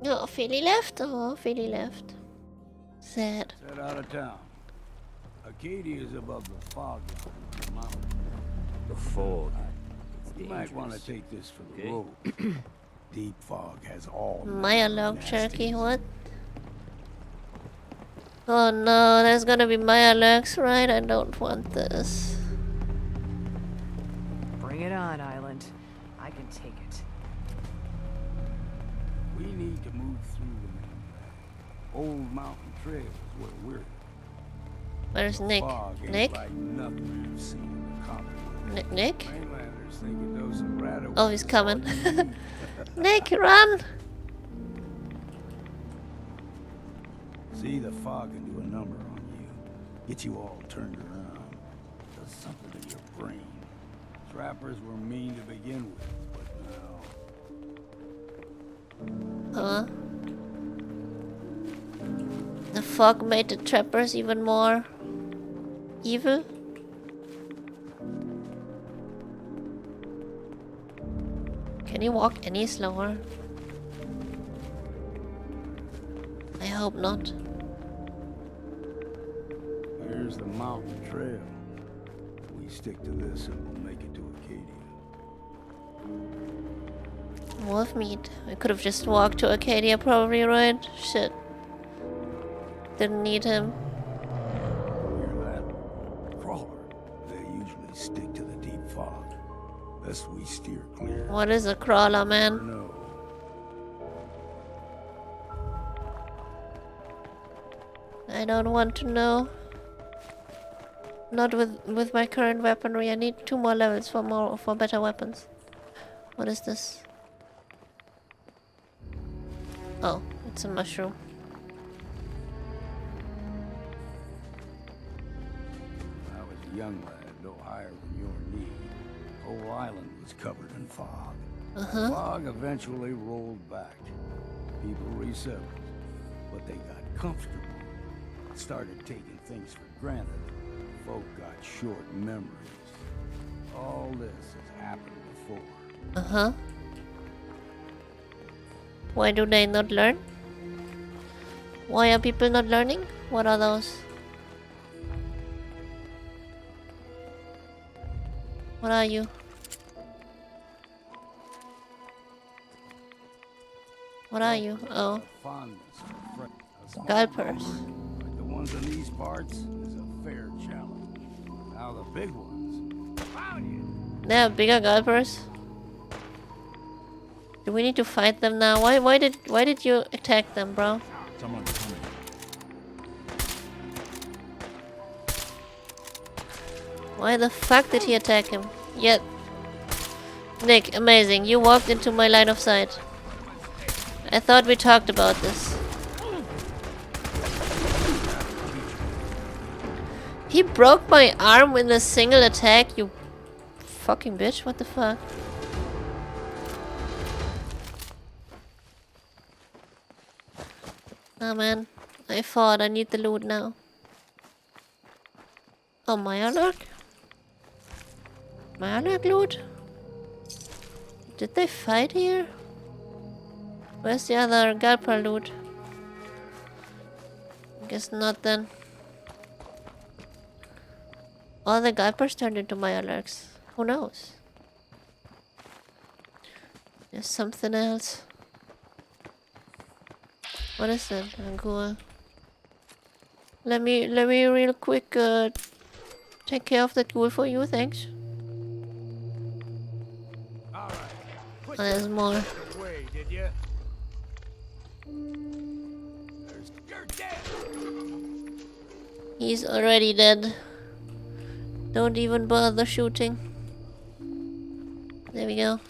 Oh, Philly left. Oh, Philly left. Sad. Set out of town. Acadia is above the fog line of the mountain. The fog. You might want to take this for the road. Deep fog has all Maya log jerky, what? Oh no, there's gonna be Maya logs, right? I don't want this. Bring it on, Island. I can take it. We need to move through the Maine. Old Mountain Trail is where we're. Where's Nick? Fog ain't Nick? like nothing we've seen in the Commonwealth. Nick? Mainlanders think a dose of rat Oh, he's coming. Nick, run! See, the fog can do a number on you. Get you all turned around. Does something to your brain. Trappers were mean to begin with, but now... Huh? The fog made the trappers even more evil? Can you walk any slower? I hope not. Here's the mountain trail. We stick to this and we'll make it to Acadia. Wolf meat. I could have just walked to Acadia probably, right? Shit. Didn't need him. Hear that? Crawler. They usually stick to the deep fog. Best we steer clear. What is a crawler, man? No. I don't want to know. Not with my current weaponry. I need 2 more levels for better weapons. What is this? Oh, it's a mushroom. I was a young lad, no higher than your knee. Whole island was covered in fog. Uh-huh. Fog eventually rolled back. People resettled, but they got comfortable. Started taking things for granted. Folk got short memories. All this has happened before. Uh-huh. Why do they not learn? Why are people not learning? What are those? What are you? What are you? Oh. Gulpers. Like the ones in these parts is a fair challenge. Now the big ones. They are bigger gulpers. Do we need to fight them now? Why did you attack them, bro? Someone's coming. Why the fuck did he attack him? Yet. Nick, amazing. You walked into my line of sight. I thought we talked about this. He broke my arm in a single attack, you fucking bitch. What the fuck? Oh man, I fought. I need the loot now. Oh, Meyerlock? Meyerlock loot? Did they fight here? Where's the other Galper loot? Guess not then. All the Galpers turned into Meyerlocks. Who knows? There's something else. What is that? A ghoul. Let me real quick take care of that ghoul for you, thanks. There's more. Away, did you? He's already dead. Don't even bother shooting. There we go.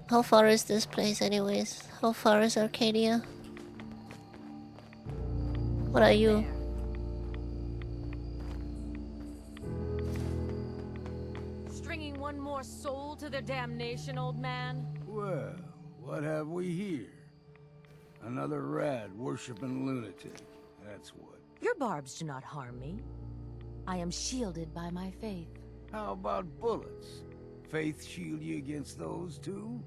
How far is this place anyways? How far is Arcadia? What are you? Stringing one more soul to their damnation, old man? Well, what have we here? Another rad-worshipping lunatic. That's what. Your barbs do not harm me. I am shielded by my faith. How about bullets? Faith shield you against those too?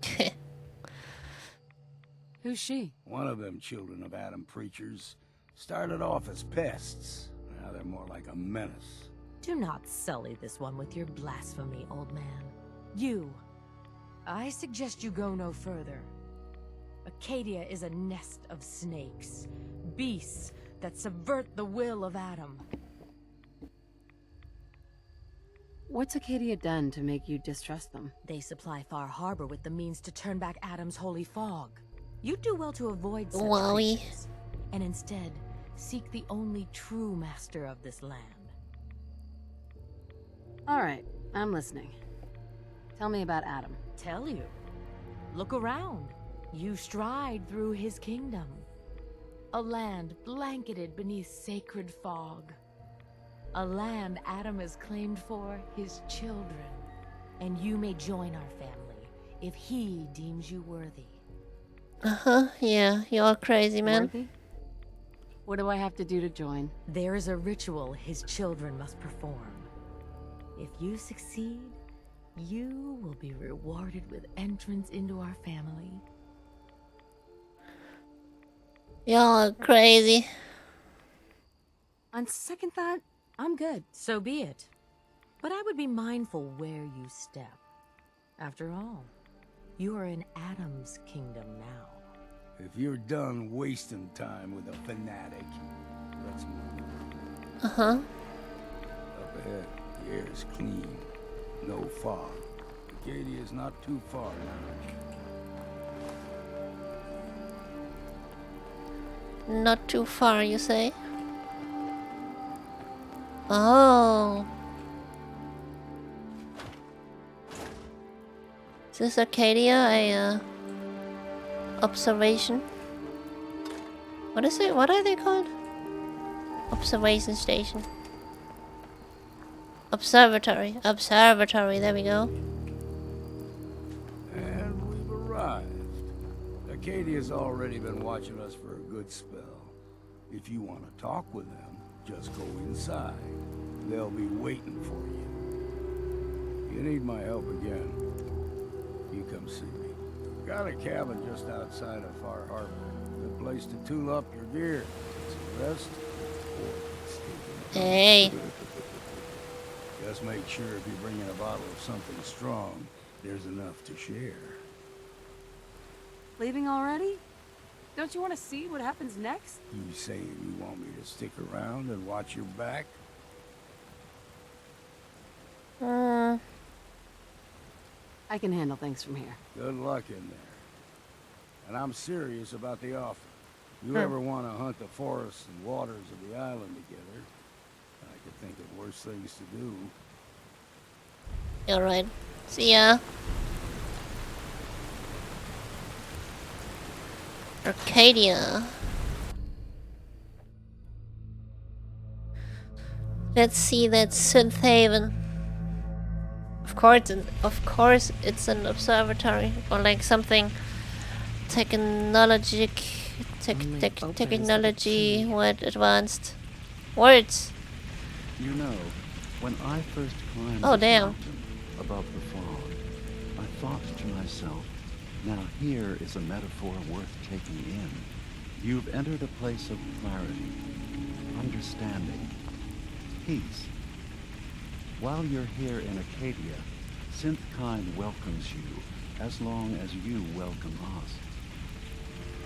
Who's she? One of them children of Adam preachers. Started off as pests. Now they're more like a menace. Do not sully this one with your blasphemy, old man. You. I suggest you go no further. Acadia is a nest of snakes. Beasts that subvert the will of Adam. What's Acadia done to make you distrust them? They supply Far Harbor with the means to turn back Adam's holy fog. You'd do well to avoid such creatures, and instead seek the only true master of this land. Alright, I'm listening. Tell me about Adam. Tell you. Look around. You stride through his kingdom. A land blanketed beneath sacred fog. A land Adam has claimed for his children. And you may join our family if he deems you worthy. Uh-huh, yeah, you're crazy, man. Worthy? What do I have to do to join? There is a ritual his children must perform. If you succeed, you will be rewarded with entrance into our family. Y'all are crazy. On second thought, I'm good. So be it. But I would be mindful where you step. After all, you are in Adam's kingdom now. If you're done wasting time with a fanatic, let's move. Uh-huh. Up ahead, the air is clean. No fog. Acadia's not too far now. Not too far, you say? Oh. Is this Arcadia a observation? What is it? What are they called? Observation station. Observatory. Observatory, there we go. And we've arrived. Acadia's already been watching us for a good spell. If you want to talk with them, just go inside. They'll be waiting for you. If you need my help again, you come see me. Got a cabin just outside of Far Harbor. Good place to tool up your gear. Take some rest. Hey. Just make sure if you're bringing a bottle of something strong, there's enough to share. Leaving already? Don't you want to see what happens next? You saying you want me to stick around and watch your back? I can handle things from here. Good luck in there. And I'm serious about the offer. If you ever want to hunt the forests and waters of the island together, I could think of worse things to do. Alright. See ya. Arcadia. Let's see that synth haven. Of course it's an observatory or like something technology what advanced words. You know, when I first climbed Oh this damn. mountain above the fog, I thought to myself, now here is a metaphor worth taking in. You've entered a place of clarity, understanding, peace. While you're here in Acadia, Synthkind welcomes you as long as you welcome us.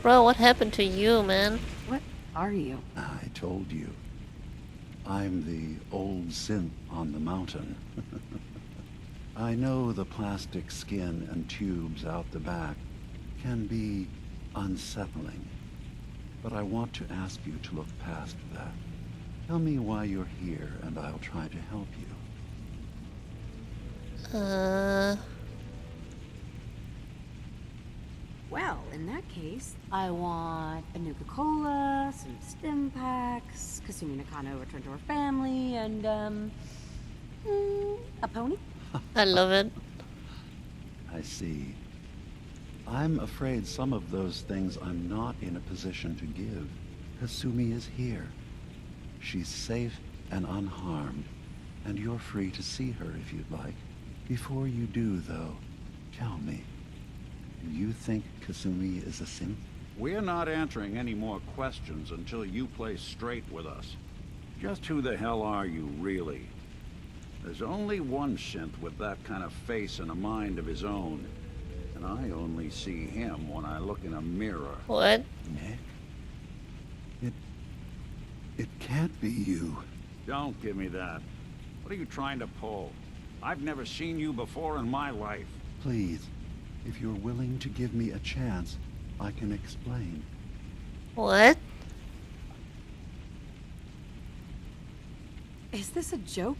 Bro, what happened to you, man? What are you? I told you. I'm the old synth on the mountain. I know the plastic skin and tubes out the back can be unsettling, but I want to ask you to look past that. Tell me why you're here, and I'll try to help you. Well, in that case, I want a Nuka-Cola, some stim packs, Kasumi Nakano returned to her family, and, a pony? I love it. I see. I'm afraid some of those things I'm not in a position to give. Kasumi is here. She's safe and unharmed, and you're free to see her if you'd like. Before you do, though, tell me, do you think Kasumi is a synth? We're not answering any more questions until you play straight with us. Just who the hell are you, really? There's only one synth with that kind of face and a mind of his own, and I only see him when I look in a mirror. What? Nick? It can't be you. Don't give me that. What are you trying to pull? I've never seen you before in my life. Please, if you're willing to give me a chance, I can explain. What? Is this a joke?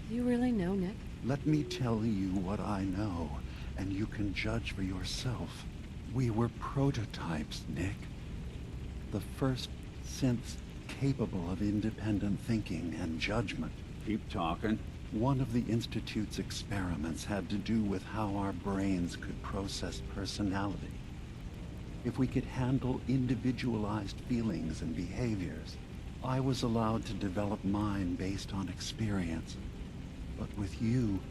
You really know, Nick? Let me tell you what I know, and you can judge for yourself. We were prototypes, Nick. The first synths capable of independent thinking and judgment. Keep talking. One of the Institute's experiments had to do with how our brains could process personality. If we could handle individualized feelings and behaviors, I was allowed to develop mine based on experience. But with you,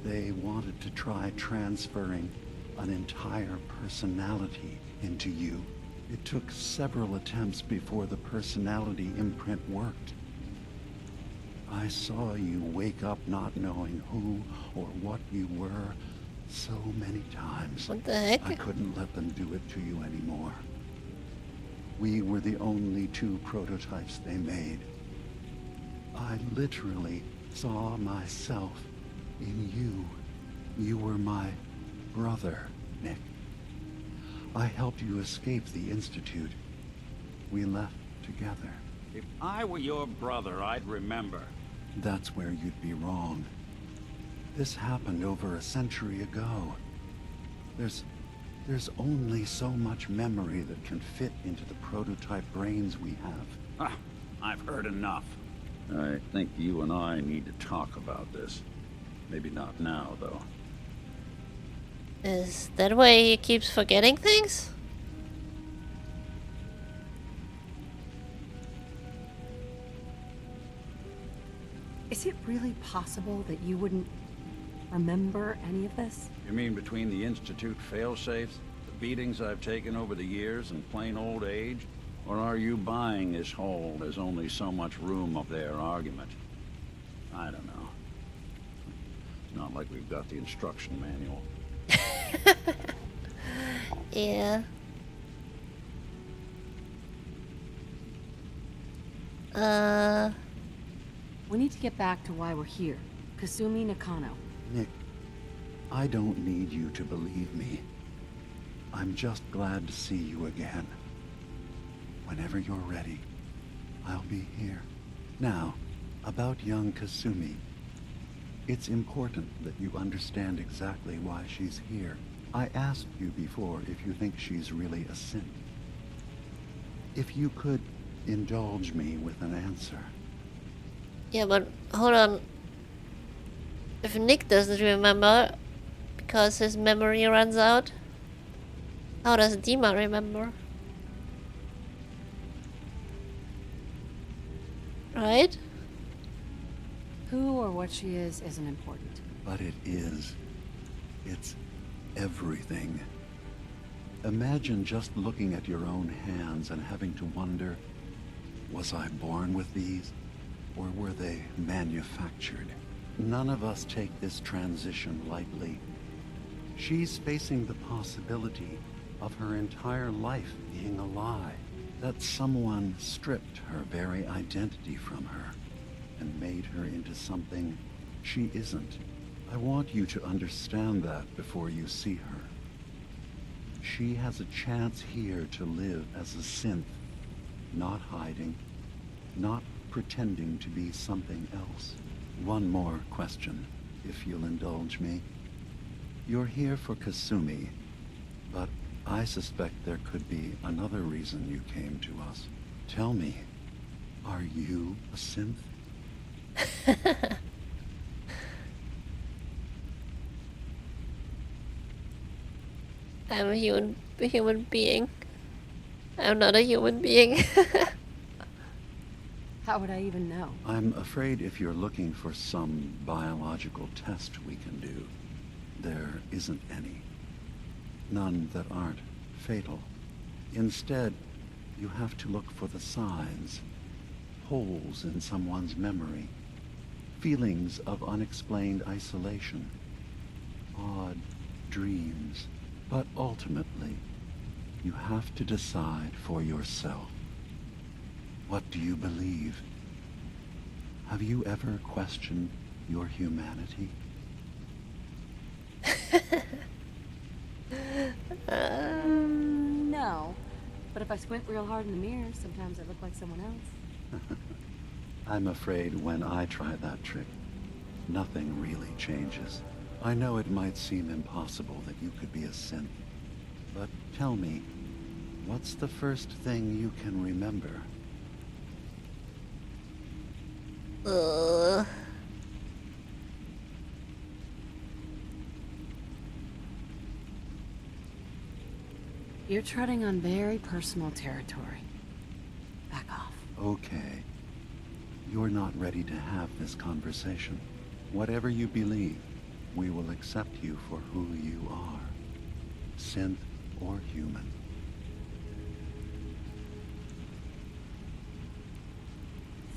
they wanted to try transferring an entire personality into you. It took several attempts before the personality imprint worked. I saw you wake up not knowing who or what you were so many times. What the heck? I couldn't let them do it to you anymore. We were the only two prototypes they made. I literally saw myself in you. You were my brother, Nick. I helped you escape the Institute. We left together. If I were your brother, I'd remember. That's where you'd be wrong. This happened over a century ago. There's only so much memory that can fit into the prototype brains we have. Ah, I've heard enough. I think you and I need to talk about this. Maybe not now, though. Is that why he keeps forgetting things? Is it really possible that you wouldn't remember any of this? You mean between the Institute failsafes, the beatings I've taken over the years, and plain old age? Or are you buying this whole "there's only so much room up there" argument? I don't know. It's not like we've got the instruction manual. Yeah. We need to get back to why we're here. Kasumi Nakano. Nick, I don't need you to believe me. I'm just glad to see you again. Whenever you're ready, I'll be here. Now, about young Kasumi. It's important that you understand exactly why she's here. I asked you before if you think she's really a synth. If you could indulge me with an answer. Yeah, but hold on. If Nick doesn't remember because his memory runs out, how does Dima remember? Right? Who or what she is isn't important. But it is. It's everything. Imagine just looking at your own hands and having to wonder, was I born with these? or were they manufactured? None of us take this transition lightly. She's facing the possibility of her entire life being a lie, that someone stripped her very identity from her and made her into something she isn't. I want you to understand that before you see her. She has a chance here to live as a synth, not hiding, not pretending to be something else. One more question, if you'll indulge me. You're here for Kasumi, but I suspect there could be another reason you came to us. Tell me, are you a synth? I'm a human being. I'm not a human being. How would I even know? I'm afraid if you're looking for some biological test we can do, there isn't any. None that aren't fatal. Instead, you have to look for the signs, holes in someone's memory, feelings of unexplained isolation, odd dreams. But ultimately, you have to decide for yourself. What do you believe? Have you ever questioned your humanity? No. But if I squint real hard in the mirror, sometimes I look like someone else. I'm afraid when I try that trick, nothing really changes. I know it might seem impossible that you could be a synth, but tell me, what's the first thing you can remember? You're treading on very personal territory. Back off. Okay. You're not ready to have this conversation. Whatever you believe, we will accept you for who you are. Synth or human.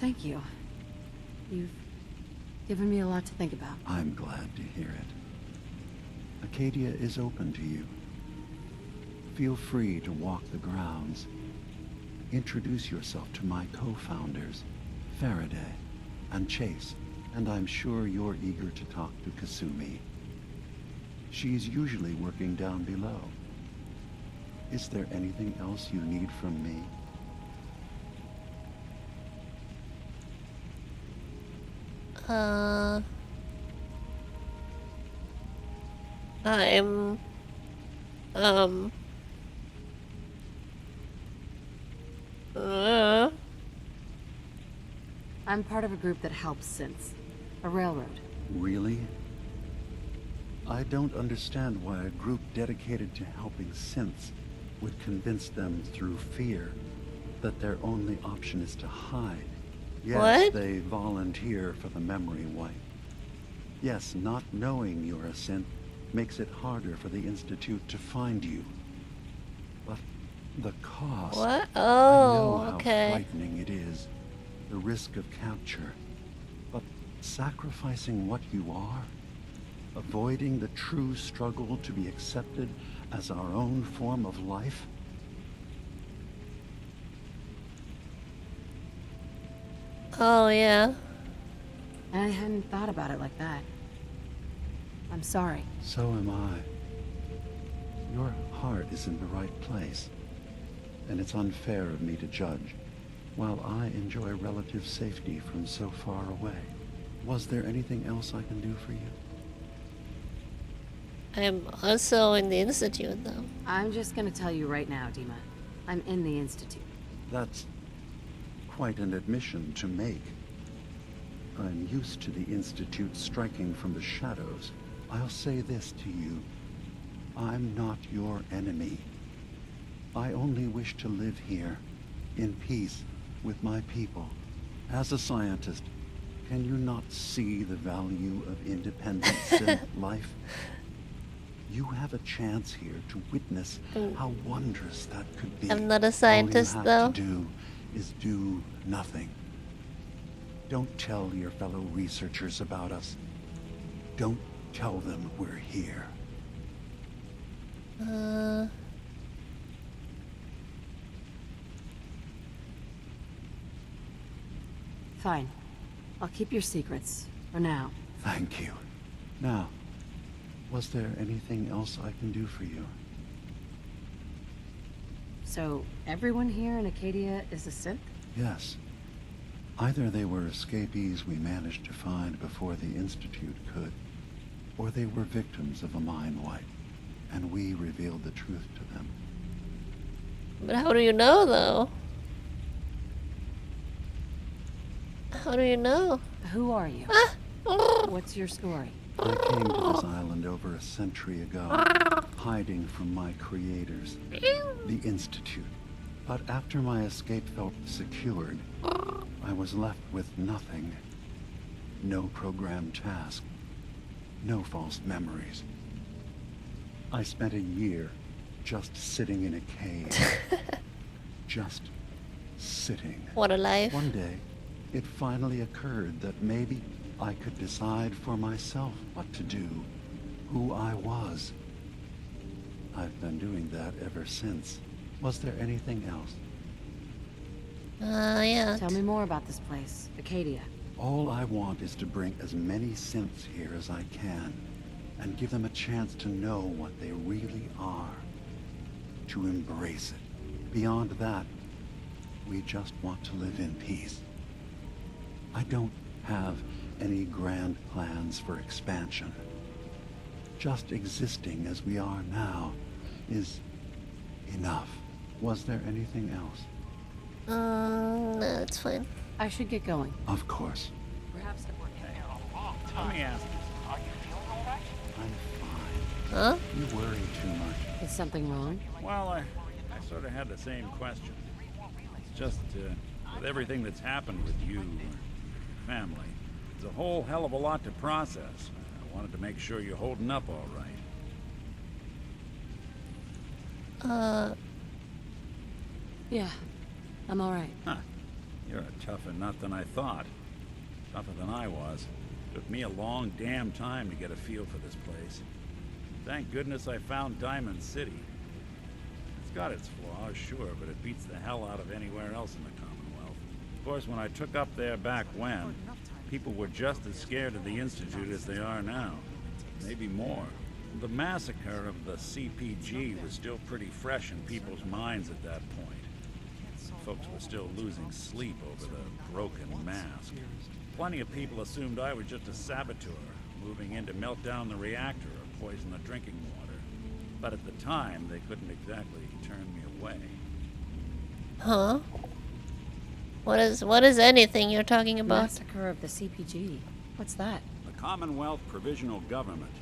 Thank you. You've given me a lot to think about. I'm glad to hear it. Acadia is open to you. Feel free to walk the grounds. Introduce yourself to my co-founders, Faraday and Chase, and I'm sure you're eager to talk to Kasumi. She's usually working down below. Is there anything else you need from me? I'm part of a group that helps synths. A railroad. Really? I don't understand why a group dedicated to helping synths would convince them through fear that their only option is to hide. Yes, what? They volunteer for the memory wipe. Yes, not knowing you're a synth makes it harder for the Institute to find you. But the cost... What? I Oh, know how okay. frightening it is. The risk of capture. But sacrificing what you are, avoiding the true struggle to be accepted as our own form of life? Oh, yeah. I hadn't thought about it like that. I'm sorry. So am I. Your heart is in the right place, and it's unfair of me to judge, while I enjoy relative safety from so far away. Was there anything else I can do for you? I'm also in the Institute, though. I'm just gonna tell you right now, Dima. I'm in the Institute. That's quite an admission to make. I'm used to the Institute striking from the shadows. I'll say this to you. I'm not your enemy. I only wish to live here, in peace, with my people. As a scientist, can you not see the value of independence in life? You have a chance here to witness how wondrous that could be. I'm not a scientist, All you though. have to do is do nothing. Don't tell your fellow researchers about us. Don't tell them we're here. Fine. I'll keep your secrets, for now. Thank you. Now, was there anything else I can do for you? So, everyone here in Acadia is a synth? Yes. Either they were escapees we managed to find before the Institute could, or they were victims of a mind wipe, and we revealed the truth to them. But how do you know, though? How do you know? Who are you? What's your story? I came to this island over a century ago, hiding from my creators, the Institute. But after my escape felt secured, I was left with nothing. No programmed task. No false memories. I spent a year just sitting in a cave. Just sitting. What a life. One day, it finally occurred that maybe I could decide for myself what to do, who I was. I've been doing that ever since. Was there anything else? Yeah. Tell me more about this place, Acadia. All I want is to bring as many synths here as I can, and give them a chance to know what they really are. To embrace it. Beyond that, we just want to live in peace. I don't have any grand plans for expansion. Just existing as we are now is enough. Was there anything else? No, it's fine. I should get going. Of course. Perhaps Let me ask you, are you feeling all right? I'm fine. Huh? You worry too much. Is something wrong? Well, I sort of had the same question. It's just, with everything that's happened with you, your family, it's a whole hell of a lot to process. I wanted to make sure you're holding up all right. Yeah, I'm alright. Huh. You're a tougher nut than I thought. Tougher than I was. Took me a long damn time to get a feel for this place. Thank goodness I found Diamond City. It's got its flaws, sure, but it beats the hell out of anywhere else in the Commonwealth. Of course, when I took up there back when, people were just as scared of the Institute as they are now. Maybe more. The massacre of the CPG was still pretty fresh in people's minds at that point. Folks were still losing sleep over the broken mask. Plenty of people assumed I was just a saboteur, moving in to melt down the reactor or poison the drinking water. But at the time, they couldn't exactly turn me away. Huh? What is anything you're talking about? Massacre of the CPG. What's that? The Commonwealth Provisional Government.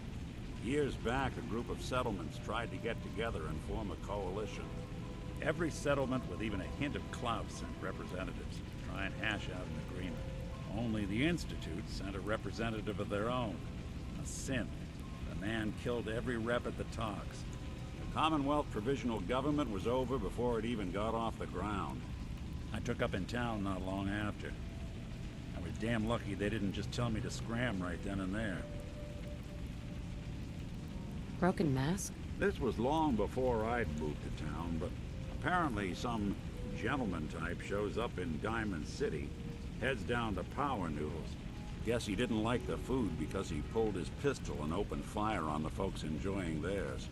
Years back, a group of settlements tried to get together and form a coalition. Every settlement with even a hint of clout sent representatives to try and hash out an agreement. Only the Institute sent a representative of their own, a synth. The man killed every rep at the talks. The Commonwealth Provisional Government was over before it even got off the ground. I took up in town not long after. I was damn lucky they didn't just tell me to scram right then and there. Broken mask? This was long before I'd moved to town, but apparently some gentleman type shows up in Diamond City, heads down to Power Noodles. Guess he didn't like the food because he pulled his pistol and opened fire on the folks enjoying theirs.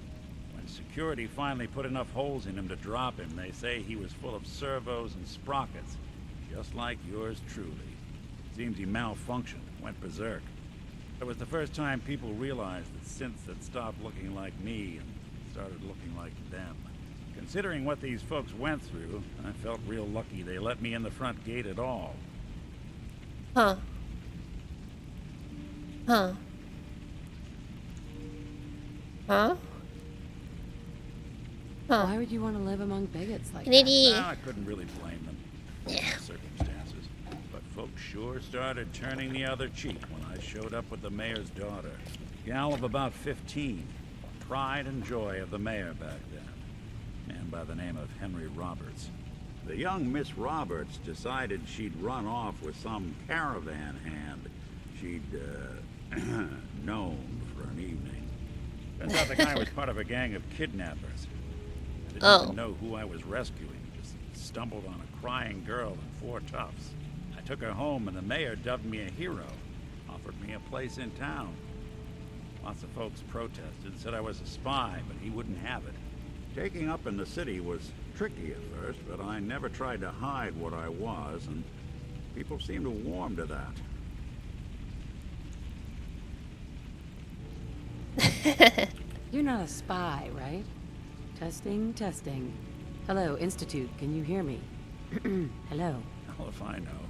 When security finally put enough holes in him to drop him, they say he was full of servos and sprockets, just like yours truly. Seems he malfunctioned, went berserk. It was the first time people realized that synths had stopped looking like me and started looking like them. Considering what these folks went through, I felt real lucky they let me in the front gate at all. Huh. Huh. Huh? Huh. Why would you want to live among bigots like Idiot. that? Well, I couldn't really blame them. Yeah. Circumstances. But folks sure started turning the other cheek when I showed up with the mayor's daughter. Gal of about 15. Pride and joy of the mayor back then. Man by the name of Henry Roberts. The young Miss Roberts decided she'd run off with some caravan hand she'd, known for an evening. Turns out the guy was part of a gang of kidnappers. I didn't even know who I was rescuing. Just stumbled on a crying girl and 4 toughs. I took her home and the mayor dubbed me a hero. Offered me a place in town. Lots of folks protested, said I was a spy, but he wouldn't have it. Taking up in the city was tricky at first, but I never tried to hide what I was, and people seemed to warm to that. You're not a spy, right? Testing, testing. Hello, Institute, can you hear me? Hello. Hell if I know.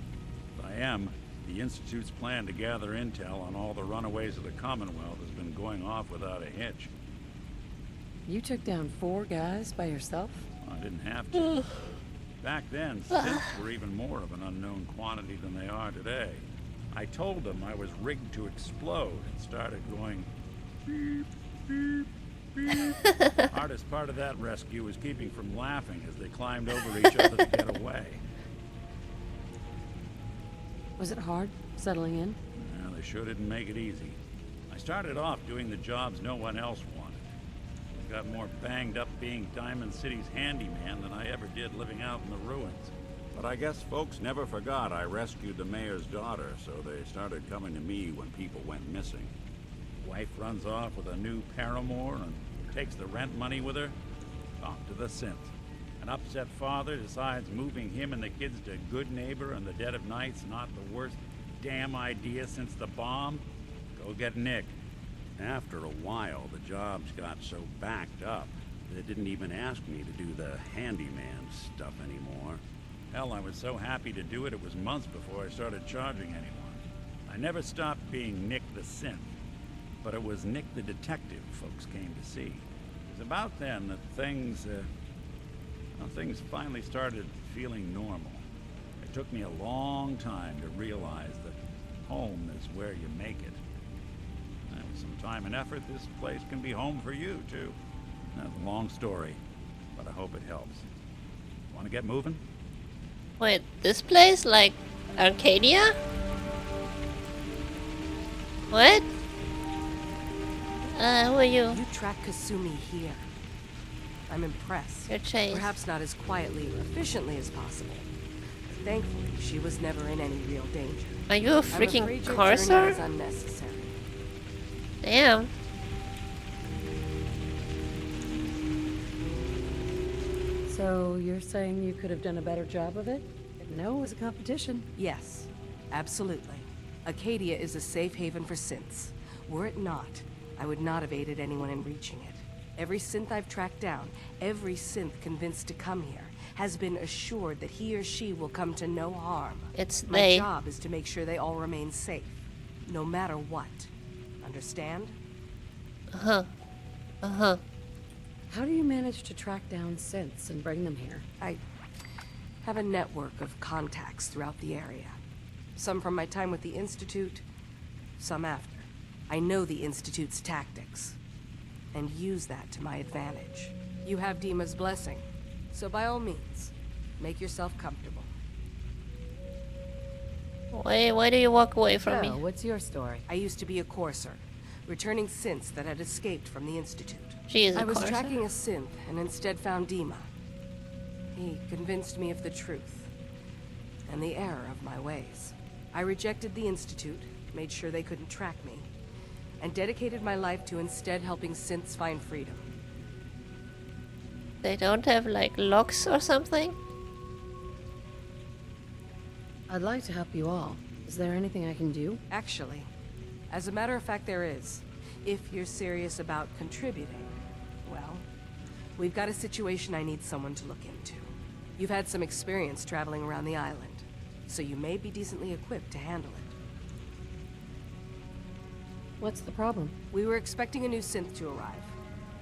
If I am, the Institute's plan to gather intel on all the runaways of the Commonwealth has been going off without a hitch. You took down 4 guys by yourself? I didn't have to. Back then, synths were even more of an unknown quantity than they are today. I told them I was rigged to explode and started going beep, beep, beep. Hardest part of that rescue was keeping from laughing as they climbed over each other to get away. Was it hard, settling in? Well, they sure didn't make it easy. I started off doing the jobs no one else wanted. I got more banged up being Diamond City's handyman than I ever did living out in the ruins. But I guess folks never forgot I rescued the mayor's daughter, so they started coming to me when people went missing. Wife runs off with a new paramour and takes the rent money with her. Off to the synth. An upset father decides moving him and the kids to Good Neighbor in the dead of night's not the worst damn idea since the bomb. Go get Nick. After a while, the jobs got so backed up, they didn't even ask me to do the handyman stuff anymore. Hell, I was so happy to do it, it was months before I started charging anyone. I never stopped being Nick the Synth, but it was Nick the Detective folks came to see. It was about then that things finally started feeling normal. It took me a long time to realize that home is where you make it. And with some time and effort, this place can be home for you, too. That's a long story, but I hope it helps. Want to get moving? Wait, this place? Like Arcadia? What? Who are you? You track Kasumi here. I'm impressed. You're chased. Perhaps not as quietly or efficiently as possible. But thankfully, she was never in any real danger. Are you a freaking I'm afraid your cursor? journey is unnecessary. Damn. So you're saying you could have done a better job of it? Didn't know it was a competition. Yes, absolutely. Acadia is a safe haven for synths. Were it not, I would not have aided anyone in reaching it. Every synth I've tracked down, every synth convinced to come here, has been assured that he or she will come to no harm. It's My they. job is to make sure they all remain safe, no matter what. Understand? Uh-huh. Uh-huh. How do you manage to track down synths and bring them here? I have a network of contacts throughout the area. Some from my time with the Institute, some after. I know the Institute's tactics, and use that to my advantage. You have Dima's blessing, so by all means, make yourself comfortable. Why do you walk away from me? What's your story? I used to be a courser, returning synths that had escaped from the Institute. She is a I was courser? tracking a synth and instead found Dima. He convinced me of the truth and the error of my ways. I rejected the Institute, made sure they couldn't track me, and dedicated my life to instead helping synths find freedom. They don't have like locks or something? I'd like to help you all. Is there anything I can do? Actually, as a matter of fact, there is. If you're serious about contributing, well, we've got a situation I need someone to look into. You've had some experience traveling around the island, so you may be decently equipped to handle it. What's the problem? We were expecting a new synth to arrive,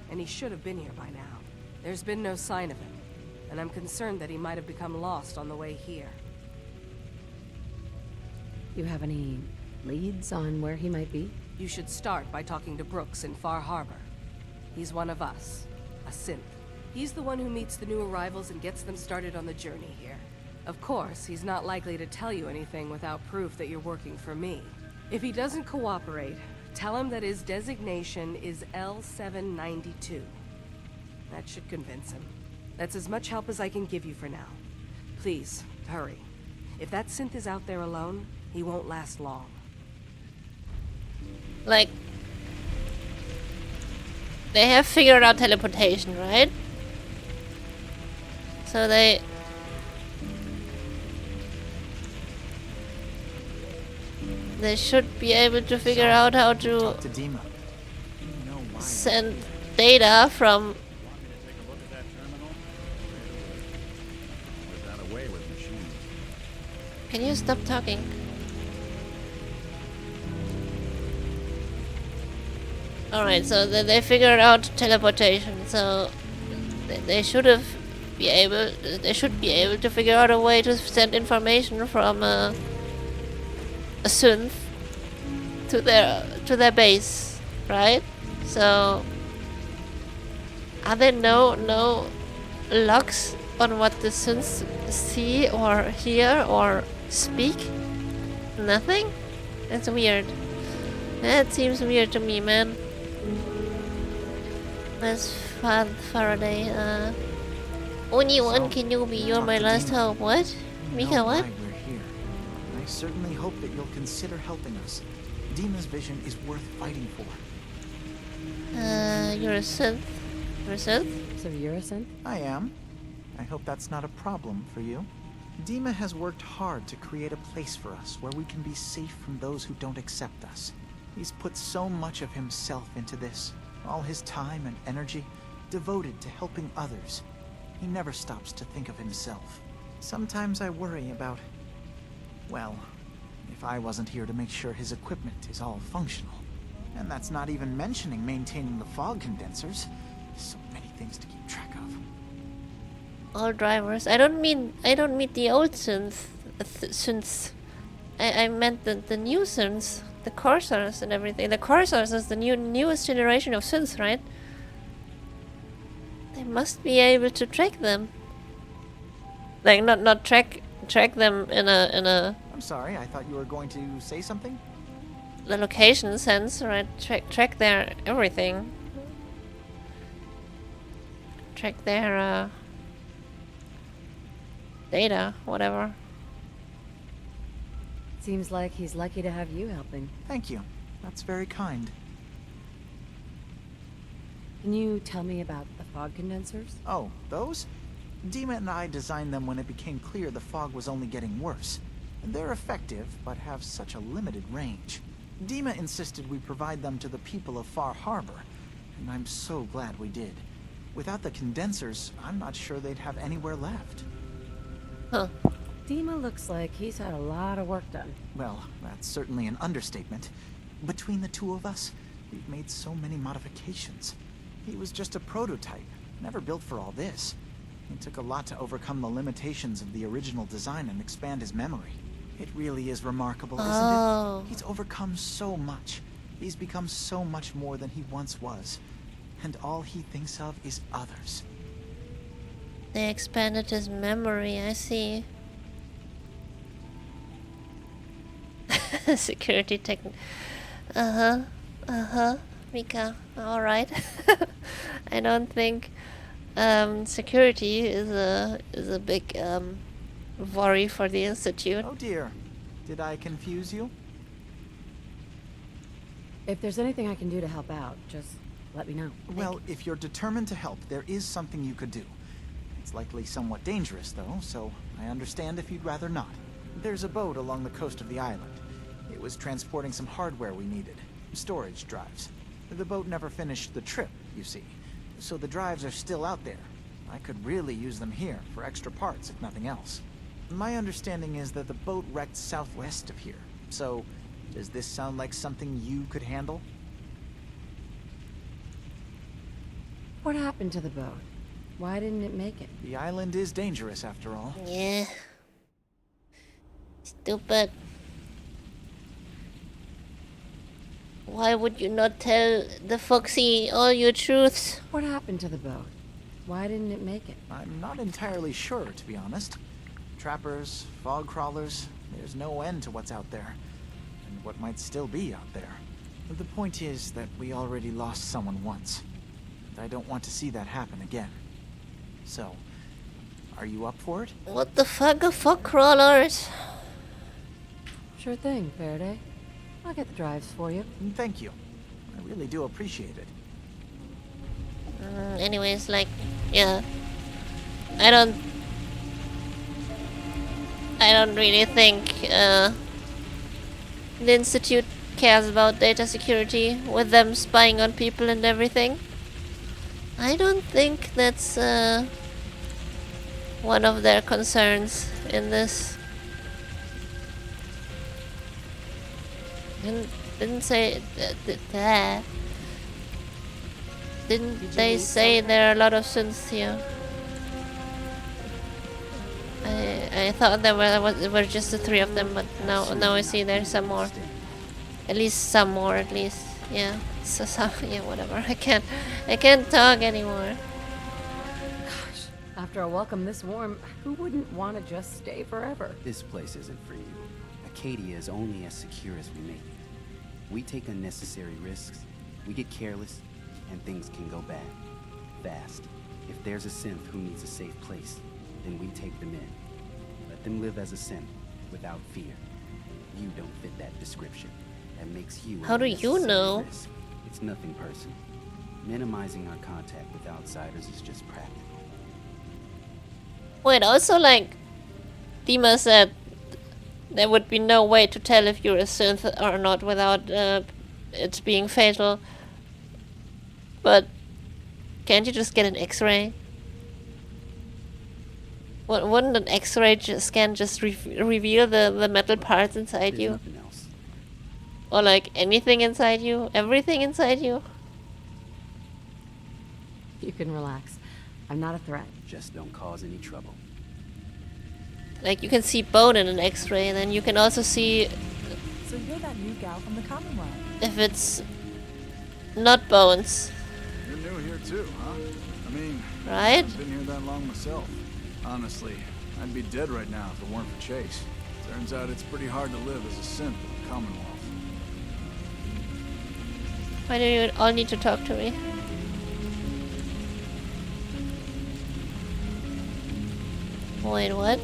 and he should have been here by now. There's been no sign of him, and I'm concerned that he might have become lost on the way here. You have any leads on where he might be? You should start by talking to Brooks in Far Harbor. He's one of us, a synth. He's the one who meets the new arrivals and gets them started on the journey here. Of course, he's not likely to tell you anything without proof that you're working for me. If he doesn't cooperate, tell him that his designation is L792. That should convince him. That's as much help as I can give you for now. Please, hurry. If that synth is out there alone, he won't last long. Like, they have figured out teleportation, right? So they should be able to figure out how to send data from. Can you stop talking? Alright, so they figured out teleportation, so they should be able to figure out a way to send information from a synth to their base, right? So are there no logs on what the synths see or hear or speak? Nothing? That's weird. That seems weird to me, man. That's Faraday. Only one Kenobi, you're my last hope. What? Mika, what? We're here. I certainly hope that you'll consider helping us. Dima's vision is worth fighting for. You're a synth. You're a synth? So you're a synth? I am. I hope that's not a problem for you. Dima has worked hard to create a place for us where we can be safe from those who don't accept us. He's put so much of himself into this, all his time and energy devoted to helping others. He never stops to think of himself. Sometimes I worry about, well, if I wasn't here to make sure his equipment is all functional. And that's not even mentioning maintaining the fog condensers. So many things to keep track of. All drivers. I don't mean the old synths. I meant the new synths, the Corsairs and everything. The Corsairs is the newest generation of synths, right? They must be able to track them. Like not track them in a. I'm sorry, I thought you were going to say something? The location sense, right? Track their everything. Track their data, whatever. Seems like he's lucky to have you helping. Thank you. That's very kind. Can you tell me about the fog condensers? Oh, those? Dima and I designed them when it became clear the fog was only getting worse. They're effective, but have such a limited range. Dima insisted we provide them to the people of Far Harbor, and I'm so glad we did. Without the condensers, I'm not sure they'd have anywhere left. Huh. Dima looks like he's had a lot of work done. Well, that's certainly an understatement. Between the two of us, we've made so many modifications. He was just a prototype, never built for all this. It took a lot to overcome the limitations of the original design and expand his memory. It really is remarkable, isn't it? He's overcome so much. He's become so much more than he once was. And all he thinks of is others. They expanded his memory, I see. Security tech. Mika, alright. I don't think security is a big worry for the Institute. Oh dear. Did I confuse you? If there's anything I can do to help out, just let me know. Well, if you're determined to help, there is something you could do. It's likely somewhat dangerous, though, so I understand if you'd rather not. There's a boat along the coast of the island. It was transporting some hardware we needed. Storage drives. The boat never finished the trip, you see. So the drives are still out there. I could really use them here for extra parts, if nothing else. My understanding is that the boat wrecked southwest of here. So, does this sound like something you could handle? What happened to the boat? Why didn't it make it? The island is dangerous, after all. Yeah. Stupid. Why would you not tell the Foxy all your truths? What happened to the boat? Why didn't it make it? I'm not entirely sure, to be honest. Trappers, fog crawlers, there's no end to what's out there. And what might still be out there. But the point is that we already lost someone once. And I don't want to see that happen again. So, are you up for it? What the fuck are fog crawlers? Sure thing, Faraday. I'll get the drives for you. Thank you. I really do appreciate it. Anyways, like, yeah. I don't really think the Institute cares about data security with them spying on people and everything. I don't think that's one of their concerns in this. Didn't say didn't they say there are a lot of synths here? I thought there were just the 3 of them, but now I see there's some more. At least some more, at least. Yeah. So yeah, whatever. I can't talk anymore. Gosh, after a welcome this warm, who wouldn't want to just stay forever? This place isn't for you. Acadia is only as secure as we make it. We take unnecessary risks, we get careless, and things can go bad. Fast. If there's a synth who needs a safe place, then we take them in. Let them live as a synth, without fear. You don't fit that description. That makes you How do you know? risk. It's nothing personal. Minimizing our contact with outsiders is just practical. Wait, also, like, Dima said there would be no way to tell if you're a synth or not without it being fatal. But can't you just get an X-ray? Wouldn't an X-ray scan just reveal the metal parts inside There's you? nothing else. Or like anything inside you? Everything inside you? You can relax. I'm not a threat. Just don't cause any trouble. Like, you can see bone in an X-ray, and then you can also see So you're that new gal from the Commonwealth. if it's not bones. You're new here too, huh? I mean, Right? I've been here that long myself. Honestly, I'd be dead right now if it weren't for Chase. Turns out it's pretty hard to live as a synth in the Commonwealth. Why do you all need to talk to me? Wait, what?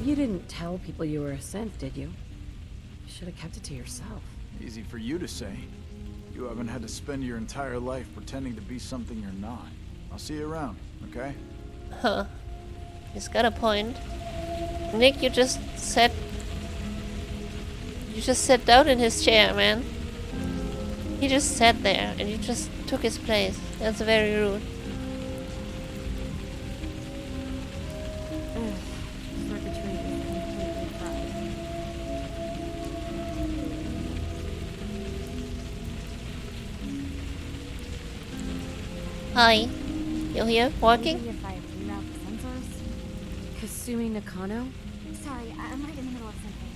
You didn't tell people you were a synth, did you? You should have kept it to yourself. Easy for you to say. You haven't had to spend your entire life pretending to be something you're not. I'll see you around, okay? Huh. He's got a point. Nick, you just sat down in his chair, man. He just sat there and you just took his place. That's very rude. Hi. You here? Walking? If I reroute the sensors? Kasumi Nakano? Sorry, I'm right in the middle of something.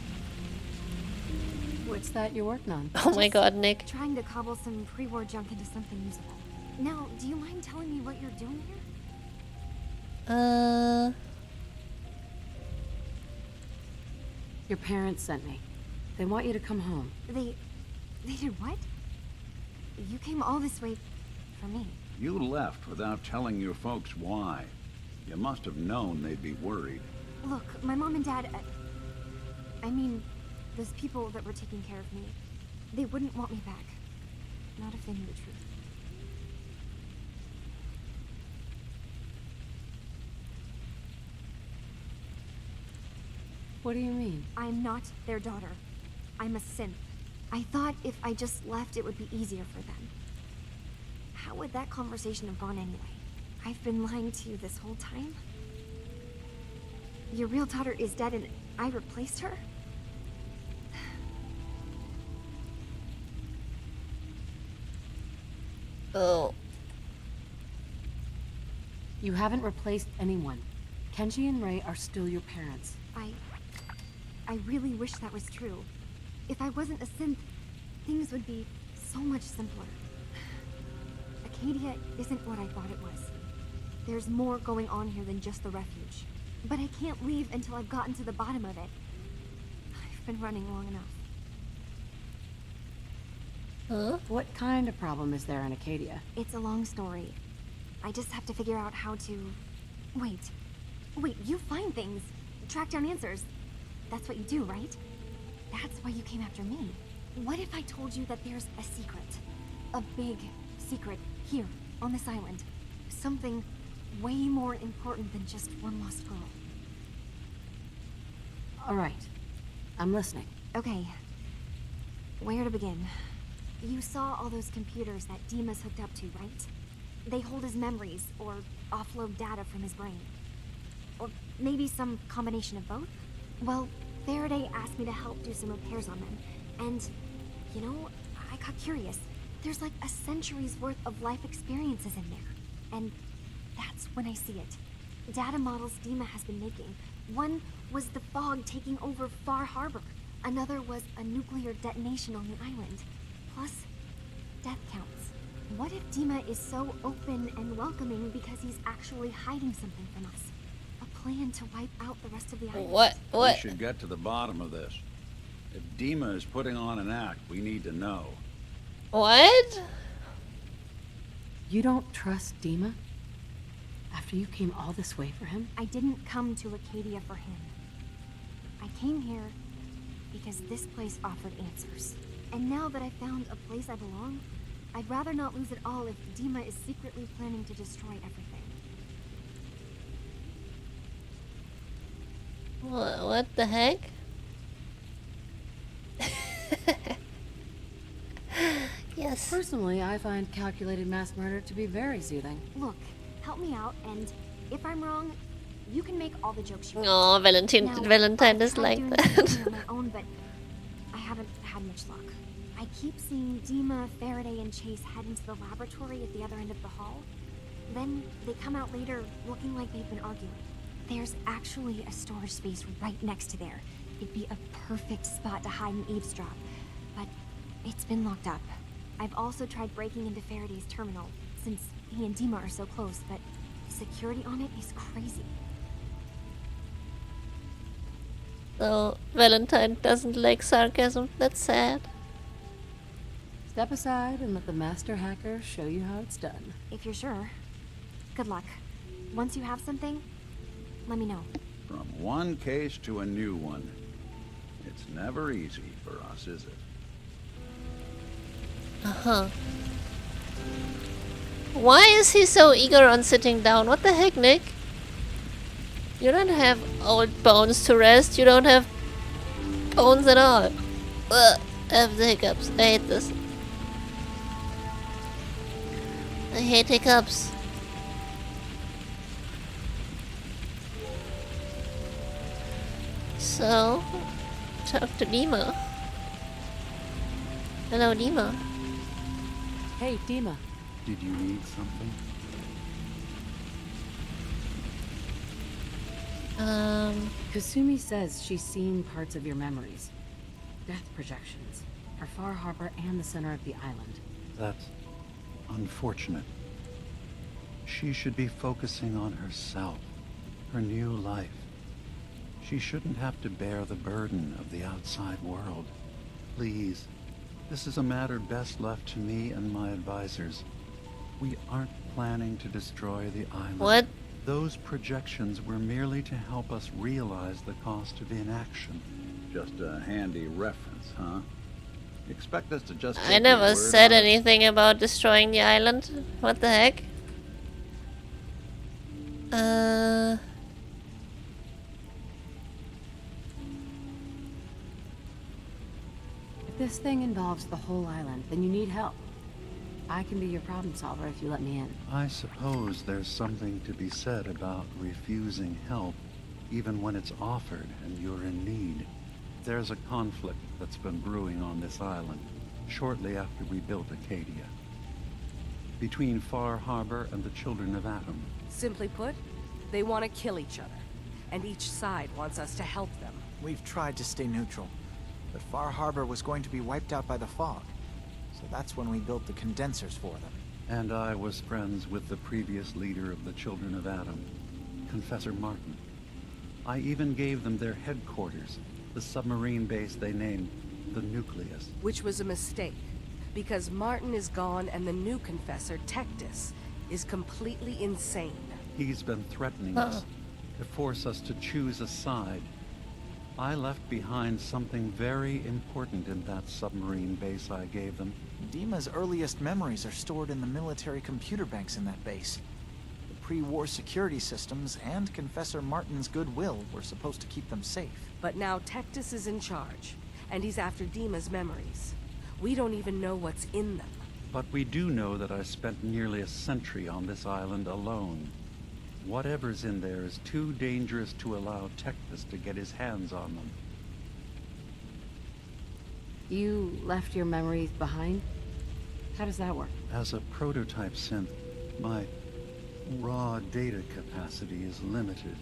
What's that you're working on? Oh my god, Nick. Trying to cobble some pre-war junk into something usable. Now, do you mind telling me what you're doing here? Your parents sent me. They want you to come home. They did what? You came all this way for me. You left without telling your folks why. You must have known they'd be worried. Look, my mom and dad, I mean, those people that were taking care of me, they wouldn't want me back. Not if they knew the truth. What do you mean? I'm not their daughter. I'm a synth. I thought if I just left, it would be easier for them. How would that conversation have gone anyway? I've been lying to you this whole time? Your real daughter is dead and I replaced her? Oh. You haven't replaced anyone. Kenji and Ray are still your parents. I really wish that was true. If I wasn't a synth, things would be so much simpler. Acadia isn't what I thought it was. There's more going on here than just the refuge. But I can't leave until I've gotten to the bottom of it. I've been running long enough. Huh? What kind of problem is there in Acadia? It's a long story. I just have to figure out how to... Wait, you find things. Track down answers. That's what you do, right? That's why you came after me. What if I told you that there's a secret? A big secret here, on this island. Something way more important than just one lost girl. All right. I'm listening. Okay. Where to begin? You saw all those computers that Dima's hooked up to, right? They hold his memories, or offload data from his brain. Or maybe some combination of both? Well, Faraday asked me to help do some repairs on them. And, you know, I got curious. There's like a century's worth of life experiences in there. And that's when I see it. Data models Dima has been making. One was the fog taking over Far Harbor. Another was a nuclear detonation on the island. Plus, death counts. What if Dima is so open and welcoming because he's actually hiding something from us? A plan to wipe out the rest of the island? What? We should get to the bottom of this. If Dima is putting on an act, we need to know. What? You don't trust Dima? After you came all this way for him? I didn't come to Acadia for him. I came here because this place offered answers. And now that I found a place I belong, I'd rather not lose it all if Dima is secretly planning to destroy everything. What the heck? Yes. Personally, I find calculated mass murder to be very soothing. Look, help me out, and if I'm wrong, you can make all the jokes you want. Oh, Valentine is like that. On my own, but I haven't had much luck. I keep seeing Dima, Faraday, and Chase head into the laboratory at the other end of the hall. Then they come out later looking like they've been arguing. There's actually a storage space right next to there. It'd be a perfect spot to hide and eavesdrop, but it's been locked up. I've also tried breaking into Faraday's terminal, since he and Dima are so close, but security on it is crazy. So, Valentine doesn't like sarcasm. That's sad. Step aside and let the master hacker show you how it's done. If you're sure. Good luck. Once you have something, let me know. From one case to a new one. It's never easy for us, is it? Uh-huh. Why is he so eager on sitting down? What the heck, Nick? You don't have old bones to rest. You don't have bones at all. Ugh, I have the hiccups. I hate this. I hate hiccups. So, talk to Dima. Hello, Dima. Hey, Dima. Did you need something? Kasumi says she's seen parts of your memories. Death projections. For Far Harbor and the center of the island. That's unfortunate. She should be focusing on herself, her new life. She shouldn't have to bear the burden of the outside world. Please, this is a matter best left to me and my advisors. We aren't planning to destroy the island. What? Those projections were merely to help us realize the cost of inaction. Just a handy reference, huh? Expect us to just... I never said anything about destroying the island. What the heck? If this thing involves the whole island, then you need help. I can be your problem solver if you let me in. I suppose there's something to be said about refusing help, even when it's offered and you're in need. There's a conflict that's been brewing on this island, shortly after we built Acadia. Between Far Harbor and the Children of Atom. Simply put, they want to kill each other, and each side wants us to help them. We've tried to stay neutral, but Far Harbor was going to be wiped out by the fog. So that's when we built the condensers for them. And I was friends with the previous leader of the Children of Adam, Confessor Martin. I even gave them their headquarters, the submarine base they named the Nucleus. Which was a mistake, because Martin is gone and the new confessor, Tectus, is completely insane. He's been threatening us to force us to choose a side. I left behind something very important in that submarine base I gave them. Dima's earliest memories are stored in the military computer banks in that base. The pre-war security systems and Confessor Martin's goodwill were supposed to keep them safe. But now Tectus is in charge, and he's after Dima's memories. We don't even know what's in them. But we do know that I spent nearly a century on this island alone. Whatever's in there is too dangerous to allow Tectus to get his hands on them. You left your memories behind? How does that work? As a prototype synth, my raw data capacity is limited.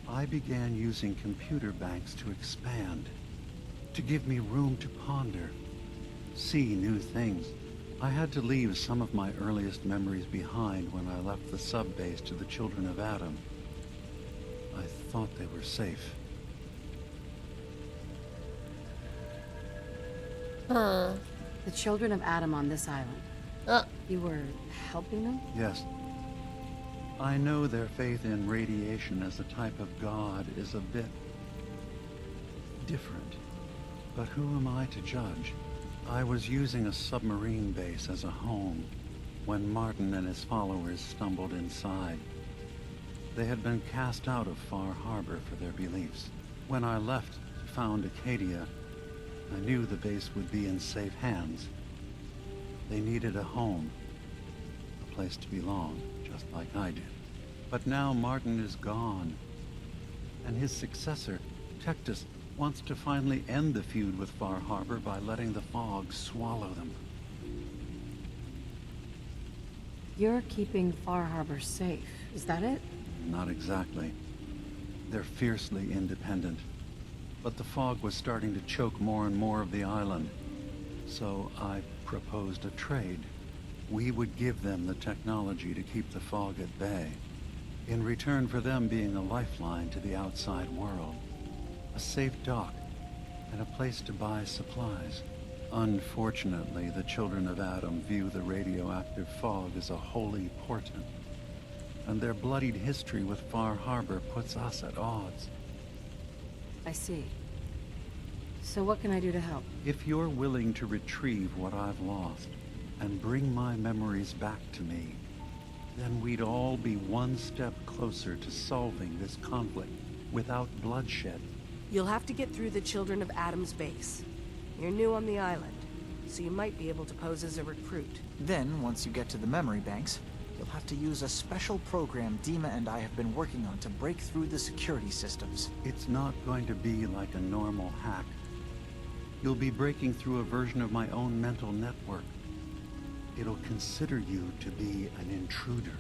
I began using computer banks to expand, to give me room to ponder, see new things. I had to leave some of my earliest memories behind when I left the sub-base to the Children of Adam. I thought they were safe. The Children of Adam on this island. You were helping them? Yes. I know their faith in radiation as a type of god is a bit different. But who am I to judge? I was using a submarine base as a home when Martin and his followers stumbled inside. They had been cast out of Far Harbor for their beliefs. When I left to found Acadia, I knew the base would be in safe hands. They needed a home, a place to belong, just like I did. But now Martin is gone, and his successor, Tectus, wants to finally end the feud with Far Harbor by letting the fog swallow them. You're keeping Far Harbor safe, is that it? Not exactly. They're fiercely independent. But the fog was starting to choke more and more of the island. So I proposed a trade. We would give them the technology to keep the fog at bay, in return for them being a lifeline to the outside world. A safe dock, and a place to buy supplies. Unfortunately, the Children of Adam view the radioactive fog as a holy portent, and their bloodied history with Far Harbor puts us at odds. I see. So what can I do to help? If you're willing to retrieve what I've lost, and bring my memories back to me, then we'd all be one step closer to solving this conflict without bloodshed. You'll have to get through the Children of Adam's base. You're new on the island, so you might be able to pose as a recruit. Then, once you get to the memory banks, you'll have to use a special program Dima and I have been working on to break through the security systems. It's not going to be like a normal hack. You'll be breaking through a version of my own mental network. It'll consider you to be an intruder.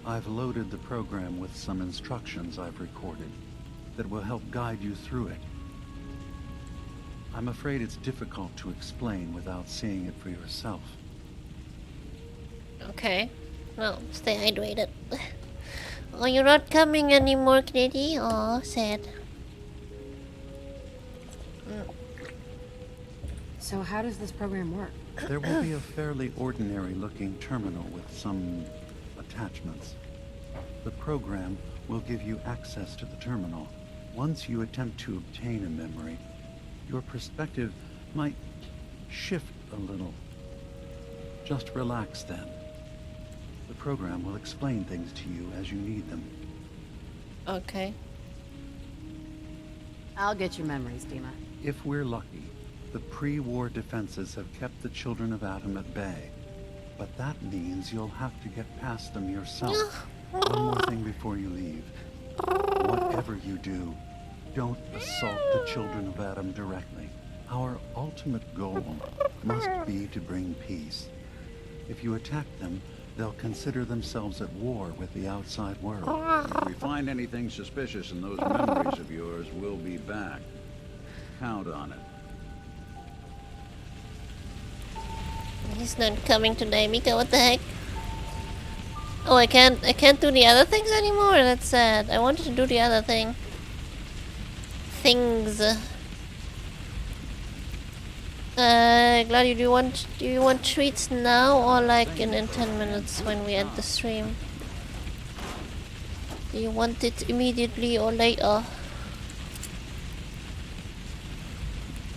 I've loaded the program with some instructions I've recorded that will help guide you through it. I'm afraid it's difficult to explain without seeing it for yourself. Okay. Well, stay hydrated. Oh, you're not coming anymore, Kitty? Oh, sad. So how does this program work? There will be a fairly ordinary-looking terminal with some attachments. The program will give you access to the terminal. Once you attempt to obtain a memory, your perspective might shift a little. Just relax then. The program will explain things to you as you need them. Okay. I'll get your memories, Dima. If we're lucky, the pre-war defenses have kept the Children of Adam at bay. But that means you'll have to get past them yourself. One more thing before you leave. Whatever you do, don't assault the Children of Adam directly. Our ultimate goal must be to bring peace. If you attack them, they'll consider themselves at war with the outside world. If we find anything suspicious in those memories of yours, we'll be back. Count on it. He's not coming today, Mika. What the heck? Oh, I can't do the other things anymore. That's sad. I wanted to do the other thing. Things. Glad do you want treats now or like in 10 minutes when we end the stream? Do you want it immediately or later?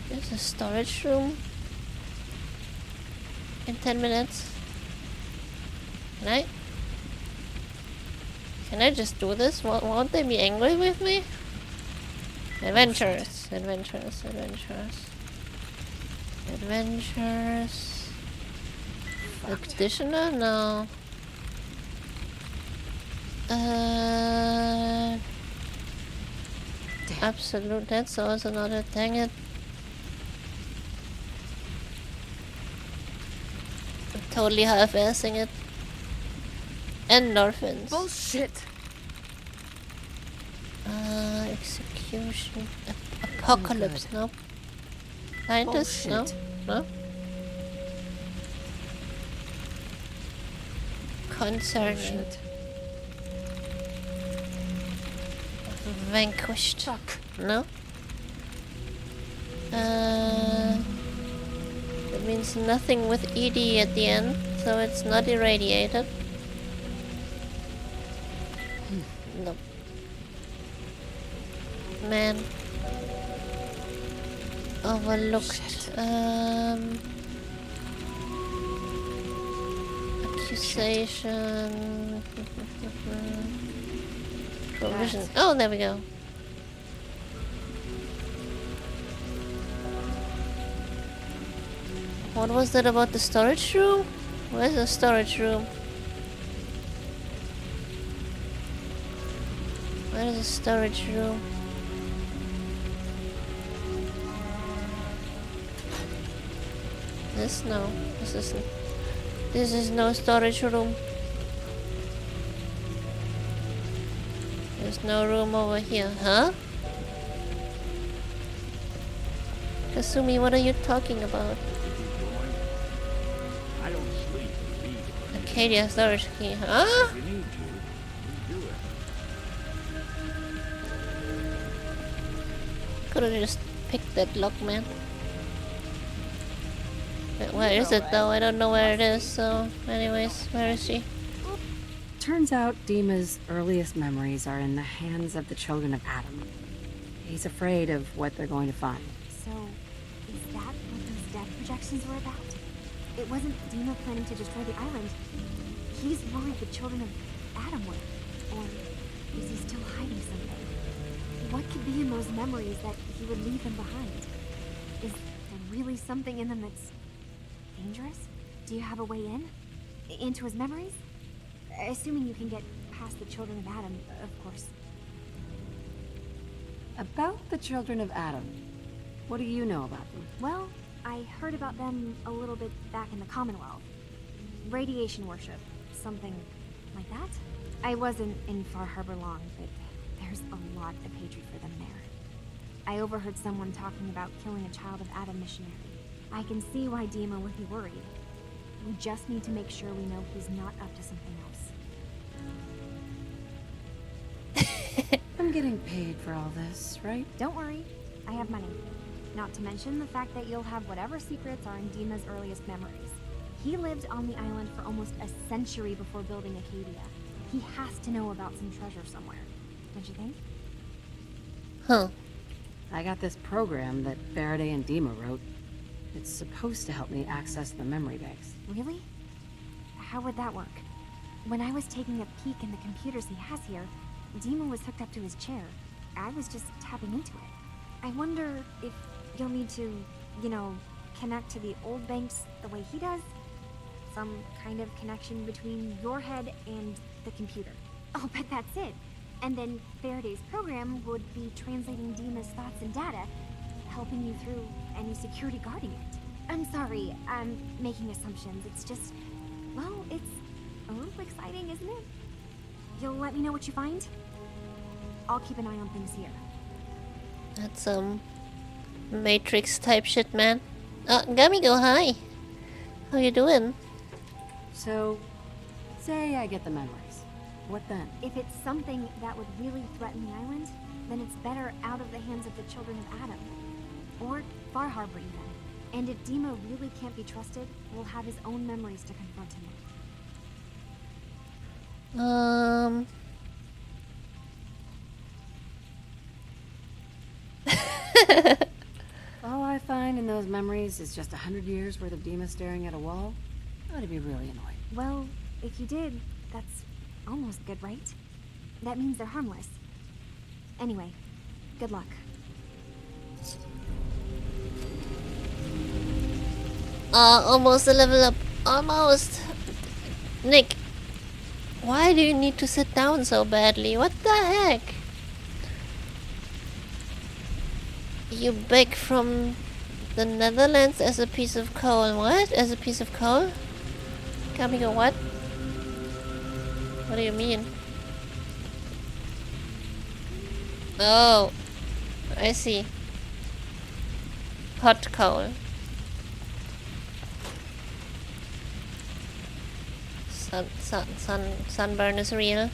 There's a storage room. In 10 minutes. Can I just do this? Won't they be angry with me? Adventures. Additional? No. Absolute. That's also not it. Dang it. I'm totally half-assing it. Endorphins. Bullshit. Execution. Apocalypse. Nope. Scientists? No? No? Concerning. Vanquished. Fuck. No? That means nothing with ED at the end, so it's not irradiated. Nope. Man. Overlooked. Accusation. Provision. Oh, there we go. What was that about the storage room? Where's the storage room? Where's the storage room? This? No. This isn't. This is no storage room. There's no room over here, huh? Kasumi, what are you talking about? I don't sleep. Acadia storage key, huh? If you need to, we do it. Could've just picked that lock, man. But where is it though? I don't know where it is, so anyways, where is she? Turns out Dima's earliest memories are in the hands of the children of Adam. He's afraid of what they're going to find. So, is that what those death projections were about? It wasn't Dima planning to destroy the island. He's worried the children of Adam would. Or is he still hiding something? What could be in those memories that he would leave them behind? Is there really something in them that's dangerous? Do you have a way in? Into his memories? Assuming you can get past the children of Adam, of course. About the children of Adam, what do you know about them? Well, I heard about them a little bit back in the Commonwealth. Radiation worship, something like that. I wasn't in Far Harbor long, but there's a lot of hatred for them there. I overheard someone talking about killing a child of Adam missionary. I can see why Dima would be worried. We just need to make sure we know he's not up to something else. I'm getting paid for all this, right? Don't worry, I have money. Not to mention the fact that you'll have whatever secrets are in Dima's earliest memories. He lived on the island for almost a century before building Acadia. He has to know about some treasure somewhere, don't you think? Huh. I got this program that Faraday and Dima wrote. It's supposed to help me access the memory banks. Really? How would that work? When I was taking a peek in the computers he has here, Dima was hooked up to his chair. I was just tapping into it. I wonder if you'll need to, you know, connect to the old banks the way he does? Some kind of connection between your head and the computer. I'll bet that's it. And then Faraday's program would be translating Dima's thoughts and data, helping you through any security guarding it. I'm sorry, I'm making assumptions. It's just, well, it's a little exciting, isn't it? You'll let me know what you find? I'll keep an eye on things here. That's some Matrix type shit, man. Oh, Gamigo, hi. How you doing? So, say I get the memories. What then? If it's something that would really threaten the island, then it's better out of the hands of the children of Adam. Or Far Harbor even. And if Dima really can't be trusted, we'll have his own memories to confront him with. All I find in those memories is just 100 years worth of Dima staring at a wall. I'd be really annoyed. Well, if you did, that's almost good, right? That means they're harmless. Anyway, good luck. Almost a level up. Almost. Nick, why do you need to sit down so badly? What the heck? You beg from the Netherlands as a piece of coal. What? As a piece of coal? Coming or what? What do you mean? Oh, I see. Hot coal. Sunburn is real.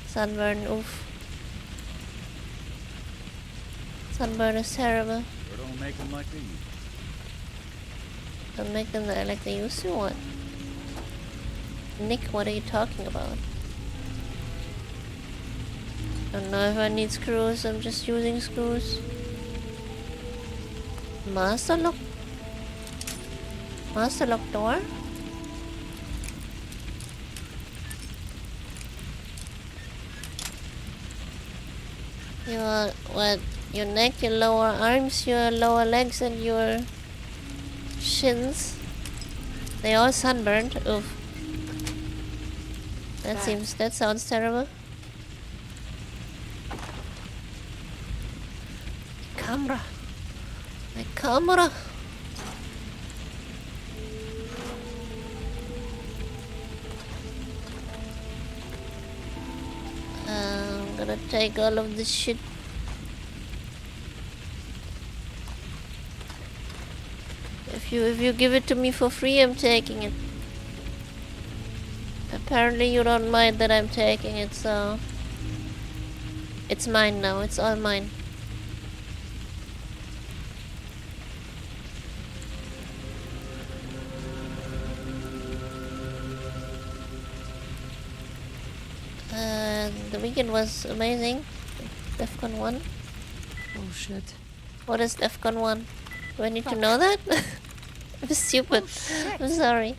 Sunburn, oof. Sunburn is terrible. Or don't make them like they used Don't make them like they used to, what? Nick, what are you talking about? Don't know if I need screws, I'm just using screws. Master lock? Master lock door? Your, what? Your neck, your lower arms, your lower legs and your shins. They all sunburned. Oof. That sounds terrible. Camera. My camera. I'm gonna take all of this shit. If you give it to me for free, I'm taking it. Apparently you don't mind that I'm taking it, so it's mine now. It's all mine. The weekend was amazing. DEFCON 1. Oh shit. What is DEFCON 1? Do I need to know that? I'm stupid. I'm sorry.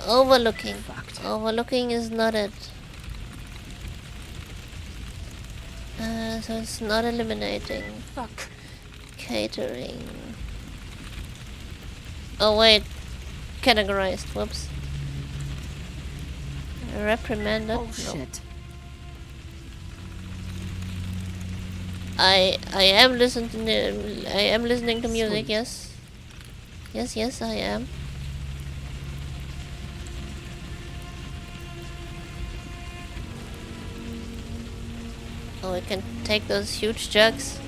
Overlooking. Overlooking is not it. So it's not eliminating. Fuck. Catering. Oh wait. Categorized. Whoops. Reprimanded. Oh No. shit. I am listening to music. Sweet. Yes. Yes, I am. Oh, I can take those huge jugs.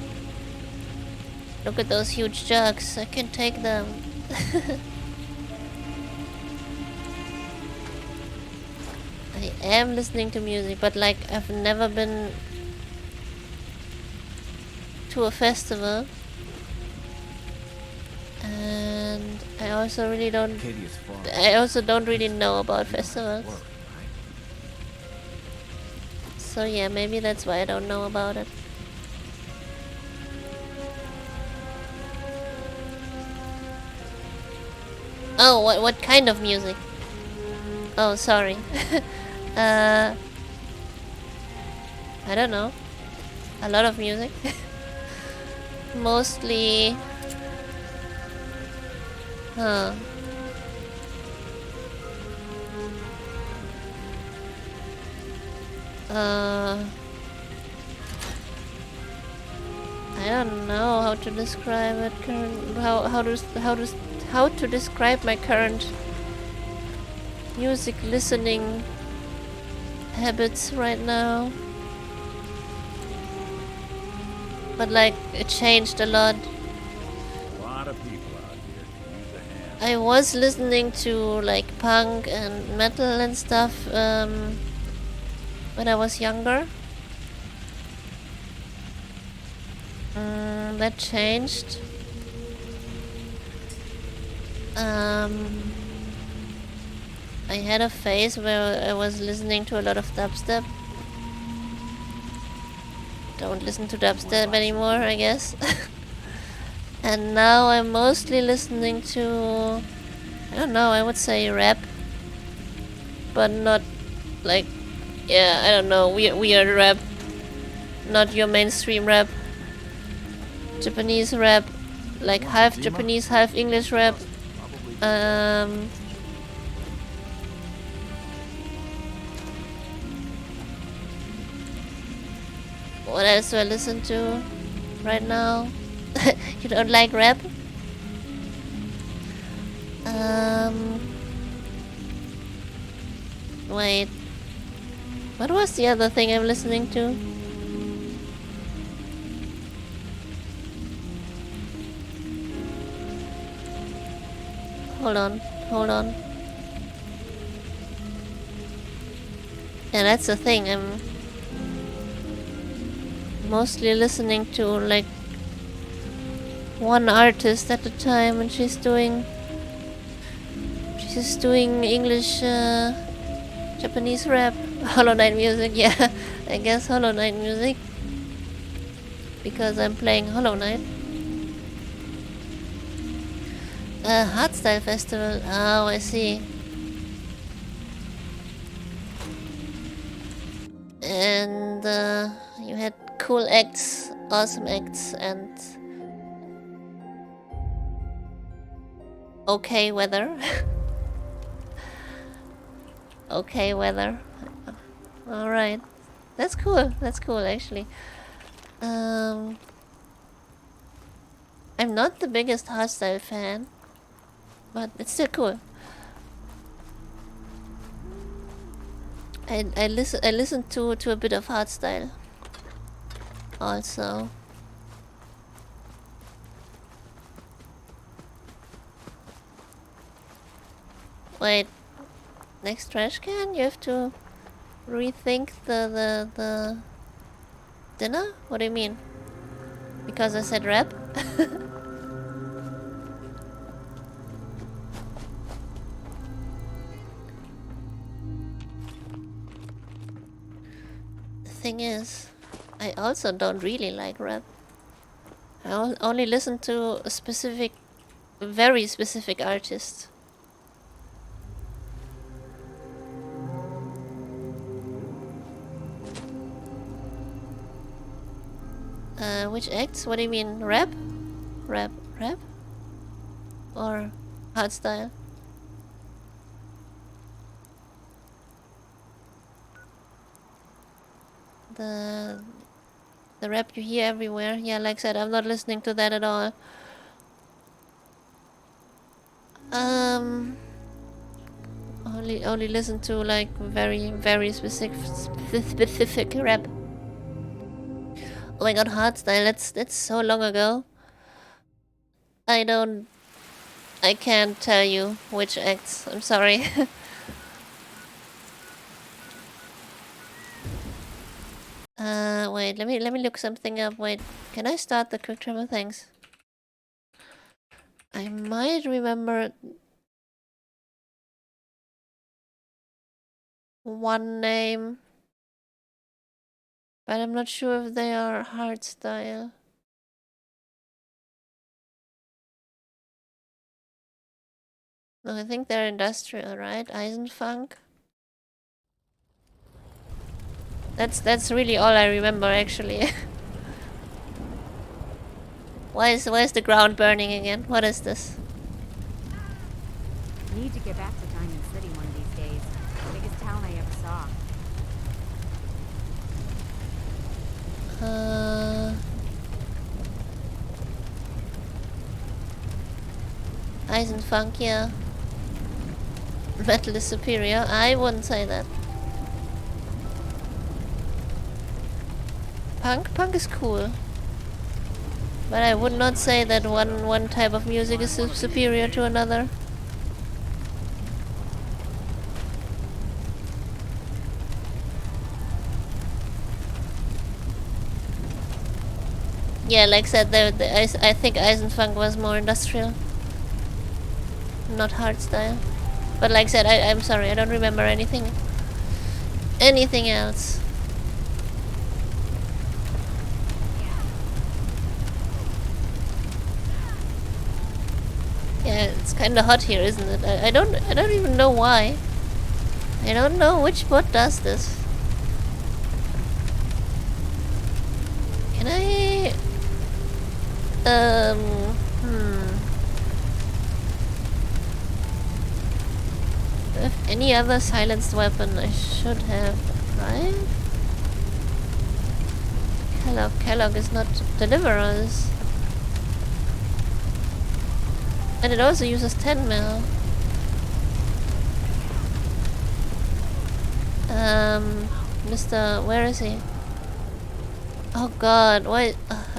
Look at those huge jugs. I can take them. I am listening to music, but like I've never been to a festival. And I also really don't really know about festivals. So yeah, maybe that's why I don't know about it. Oh, what kind of music? Oh, sorry. I don't know. A lot of music. Mostly... Huh. I don't know how to describe it. How to describe my current music listening habits right now. But like it changed a lot I was listening to like punk and metal and stuff when I was younger. That changed. I had a phase where I was listening to a lot of dubstep. Don't listen to dubstep anymore, I guess. And now I'm mostly listening to, I don't know, I would say rap. But not like, yeah, I don't know, weird rap. Not your mainstream rap. Japanese rap. Like half Japanese, half English rap. What else do I listen to right now? You don't like rap? Wait. What was the other thing I'm listening to? Hold on. Yeah, that's the thing. I'm mostly listening to like one artist at a time, and she's doing English, Japanese rap, Hollow Knight music. Yeah, I guess Hollow Knight music because I'm playing Hollow Knight. Hardstyle Festival. Oh, I see. And you had cool acts, awesome acts, and okay weather. Okay weather. Alright. That's cool. That's cool, actually. I'm not the biggest hardstyle fan, but it's still cool. I listen to a bit of hardstyle also. Wait, next trash can? You have to rethink the dinner? What do you mean? Because I said rap? The thing is, I also don't really like rap. I only listen to a specific, very specific artist. Which acts? What do you mean? Rap? Rap? Or hardstyle? The rap you hear everywhere. Yeah, like I said, I'm not listening to that at all. Only listen to like very specific rap. Oh my god, hardstyle, that's so long ago. I can't tell you which acts. I'm sorry. Wait, let me look something up. Wait, can I start the quick travel? Thanks. I might remember one name, but I'm not sure if they are hardstyle. No, I think they're industrial, right? Eisenfunk. That's really all I remember, actually. Why is the ground burning again? What is this? Need to get back to Diamond City one of these days. Biggest town I ever saw. Eisenfunk, yeah. Metal is superior. I wouldn't say that. Punk is cool. But I would not say that one type of music is superior to another. Yeah, like I said, I think Eisenfunk was more industrial, not hardstyle. But like I said, I'm sorry, I don't remember anything else. Yeah, it's kind of hot here, isn't it? I don't even know why. I don't know which bot does this. Can I? Do I have any other silenced weapon? I should have, right? Kellogg is not deliverers. And it also uses 10 mil. Mr. Where is he? Oh god, why?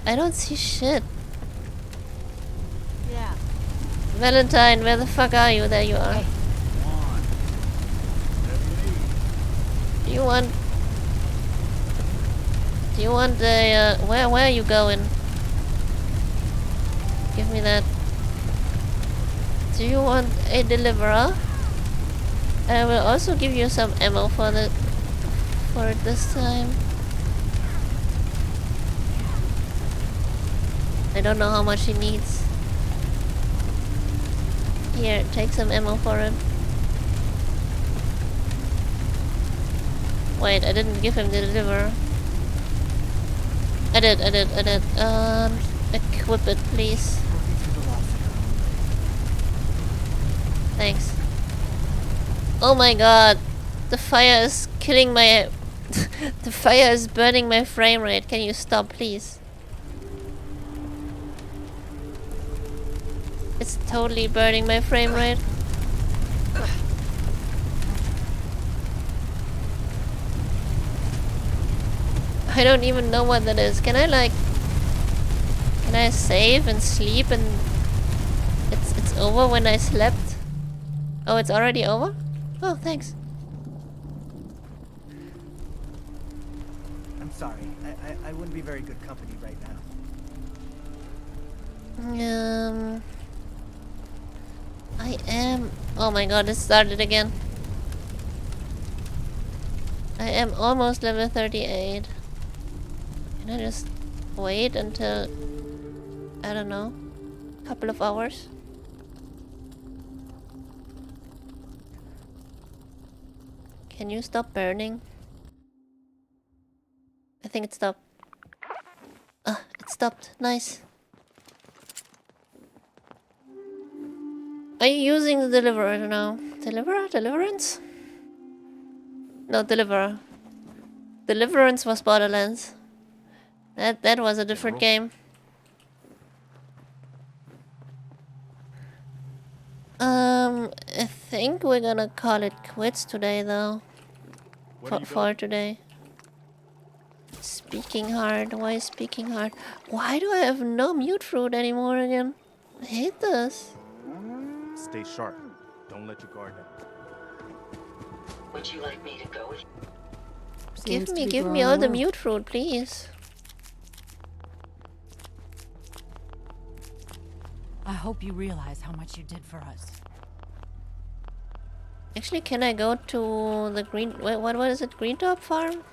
I don't see shit. Yeah. Valentine, where the fuck are you? There you are. Hey. Do you want the, where are you going? Give me that. Do you want a deliverer? I will also give you some ammo for it this time. I don't know how much he needs. Here, take some ammo for him. Wait, I didn't give him the deliverer. I did. Equip it, please. Thanks. Oh my god. The fire is killing my... the fire is burning my frame rate. Can you stop, please? It's totally burning my frame rate. I don't even know what that is. Can I save and sleep and it's over when I slept? Oh, it's already over? Oh, thanks. I'm sorry. I wouldn't be very good company right now. I am... Oh my god, it started again. I am almost level 38. Can I just wait until... I don't know, a couple of hours? Can you stop burning? I think it stopped. Ah, it stopped. Nice. Are you using the deliverer now? Deliverer? Deliverance? No, deliverer. Deliverance was Borderlands. That was a different game. I think we're gonna call it quits today, though. For today. Speaking hard. Why is speaking hard? Why do I have no mute fruit anymore again? I hate this. Stay sharp. Don't let your guard down. Would you like me to go with Give me all the mute fruit, please. I hope you realize how much you did for us. Actually, can I go to the green... Wait, what is it? Green Top Farm?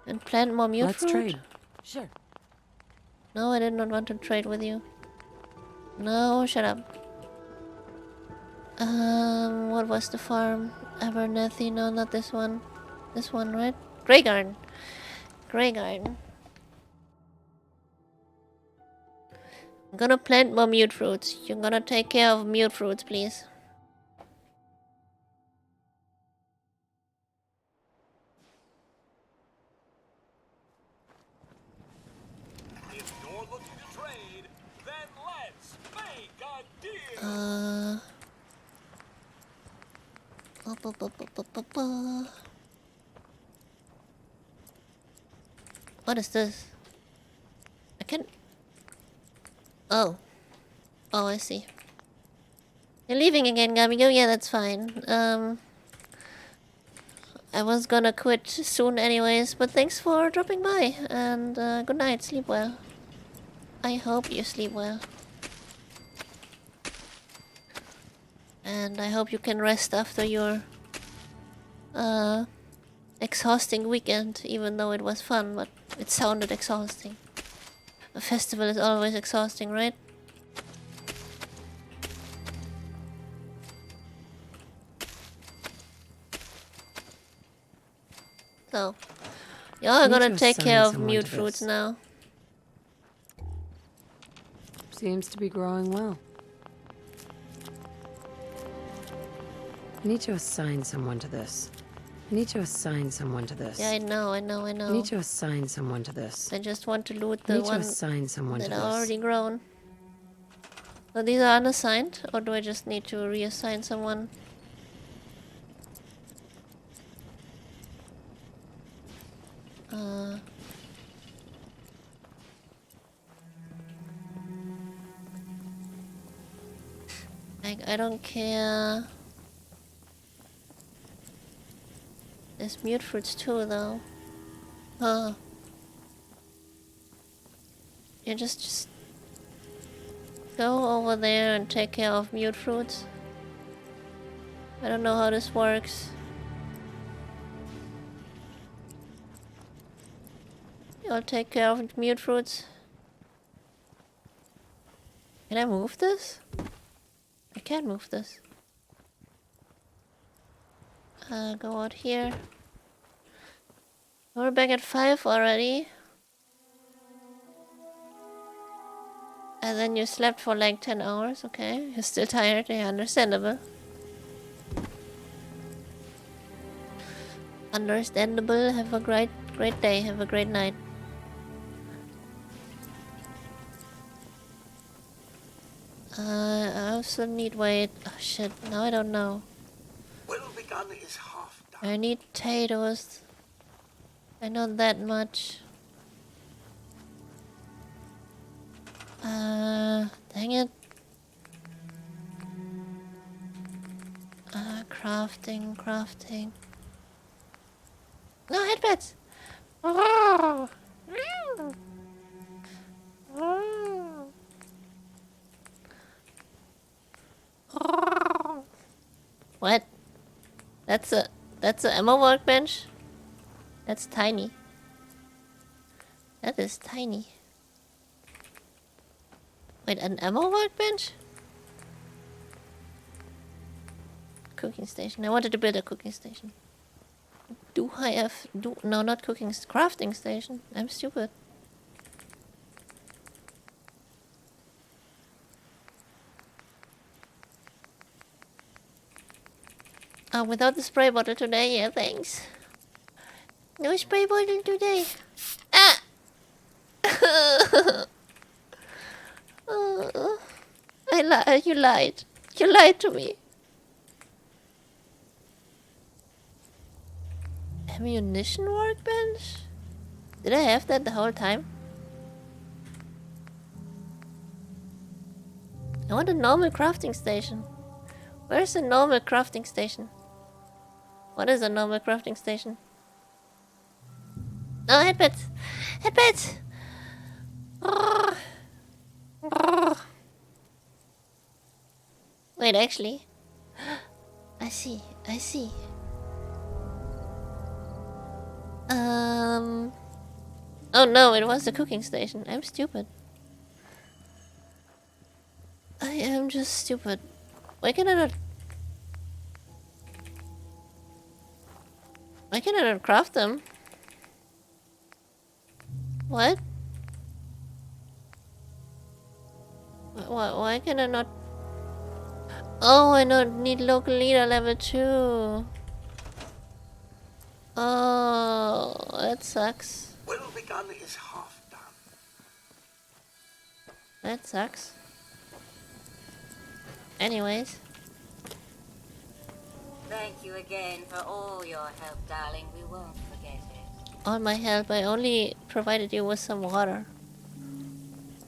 And plant more mute fruit? Let's trade. Sure. No, I did not want to trade with you. No, shut up. What was the farm? Abernathy? No, not this one. This one, right? Grey Garden. Grey Garden. I'm gonna plant more mute fruits. You're gonna take care of mute fruits, please. If you're looking to trade, then let's make a deal. What is this? I can... Oh. Oh, I see. You're leaving again, Gamigo? Yeah, that's fine. I was gonna quit soon anyways, but thanks for dropping by. And good night, sleep well. I hope you sleep well. And I hope you can rest after your exhausting weekend, even though it was fun, but it sounded exhausting. A festival is always exhausting, right? So, y'all are Need gonna to take care assign of someone mute to fruits this. now. Seems to be growing well. I need to assign someone to this. I need to assign someone to this. Yeah, I know. I need to assign someone to this. I just want to loot I the need to one assign someone that to are this. already grown. So these are unassigned, or do I just need to reassign someone? I don't care. There's mute fruits too, though. Huh. You just go over there and take care of mute fruits. I don't know how this works. I'll take care of mute fruits. Can I move this? I can't move this. Go out here. We're back at 5 already. And then you slept for like 10 hours, okay? You're still tired, yeah, understandable. Understandable. Have a great day. Have a great night. I also need weight. Oh shit, now I don't know. Well begun is half done. I need potatoes. I know that much. Dang it. Crafting. No, headbeds! Oh. What? That's a ammo workbench? That's tiny. That is tiny. Wait, an ammo workbench? Cooking station. I wanted to build a cooking station. No, not cooking, crafting station. I'm stupid. Without the spray bottle today, yeah, thanks. No spray bottle today. Ah! You lied. You lied to me. Ammunition workbench? Did I have that the whole time? I want a normal crafting station. Where's a normal crafting station? What is a normal crafting station? No, headbeds! Headbeds! Wait, actually. I see. Oh no, it was the cooking station. I'm stupid. I am just stupid. Why can I not craft them? What? Why can I not? Oh, I don't need local leader level 2. Oh, that sucks. Well begun is half done. That sucks. Anyways. Thank you again for all your help, darling. We won't forget it. All my help, I only provided you with some water.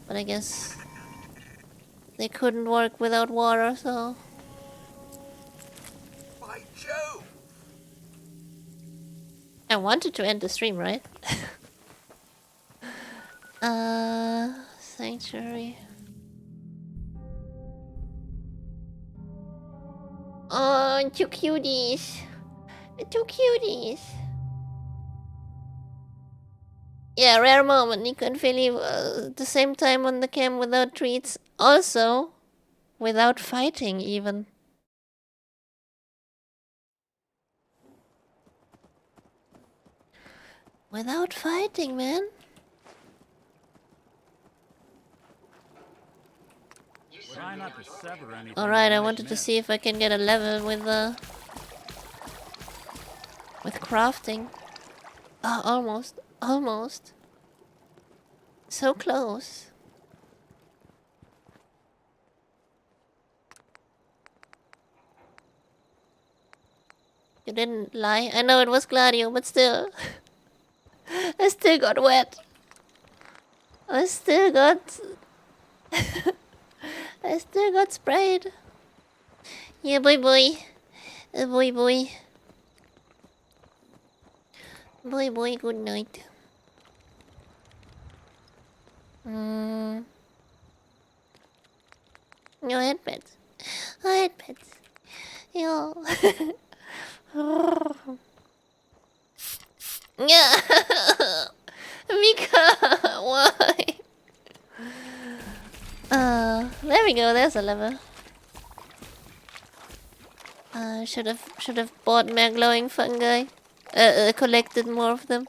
But I guess they couldn't work without water, so... By Jove! I wanted to end the stream, right? sanctuary. Oh, two cuties. Two cuties. Yeah, rare moment. Nico and Philly at the same time on the cam without treats. Also, without fighting even. Without fighting, man. Try not to sever anything. Alright, I wanted to see if I can get a level with crafting. Oh, almost. Almost. So close. You didn't lie. I know it was Gladio, but still. I still got wet. I still got... I still got sprayed. Yeah, boy. Boy. Boy, good night. No headpads. Headpads. Yo. Yeah. Mika, why? There we go. There's a level. Should have bought more glowing fungi. Collected more of them.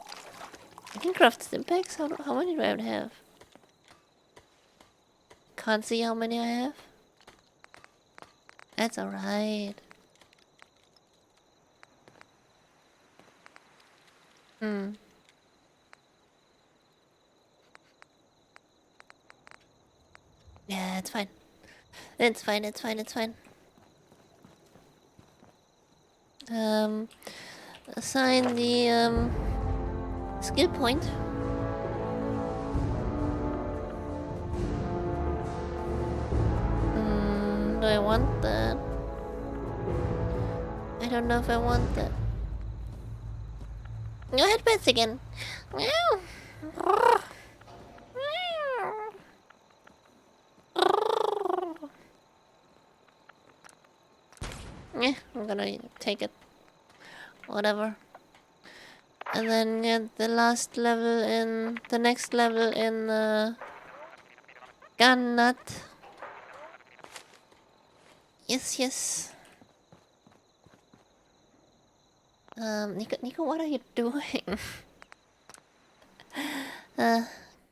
I can craft stimpaks. How many do I have? Can't see how many I have. That's alright. Yeah, it's fine. It's fine. Assign the skill point. Do I want that? I don't know if I want that. No headpats again. Yeah, I'm gonna take it. Whatever. And then get the next level in gun nut. Yes. Nico, what are you doing?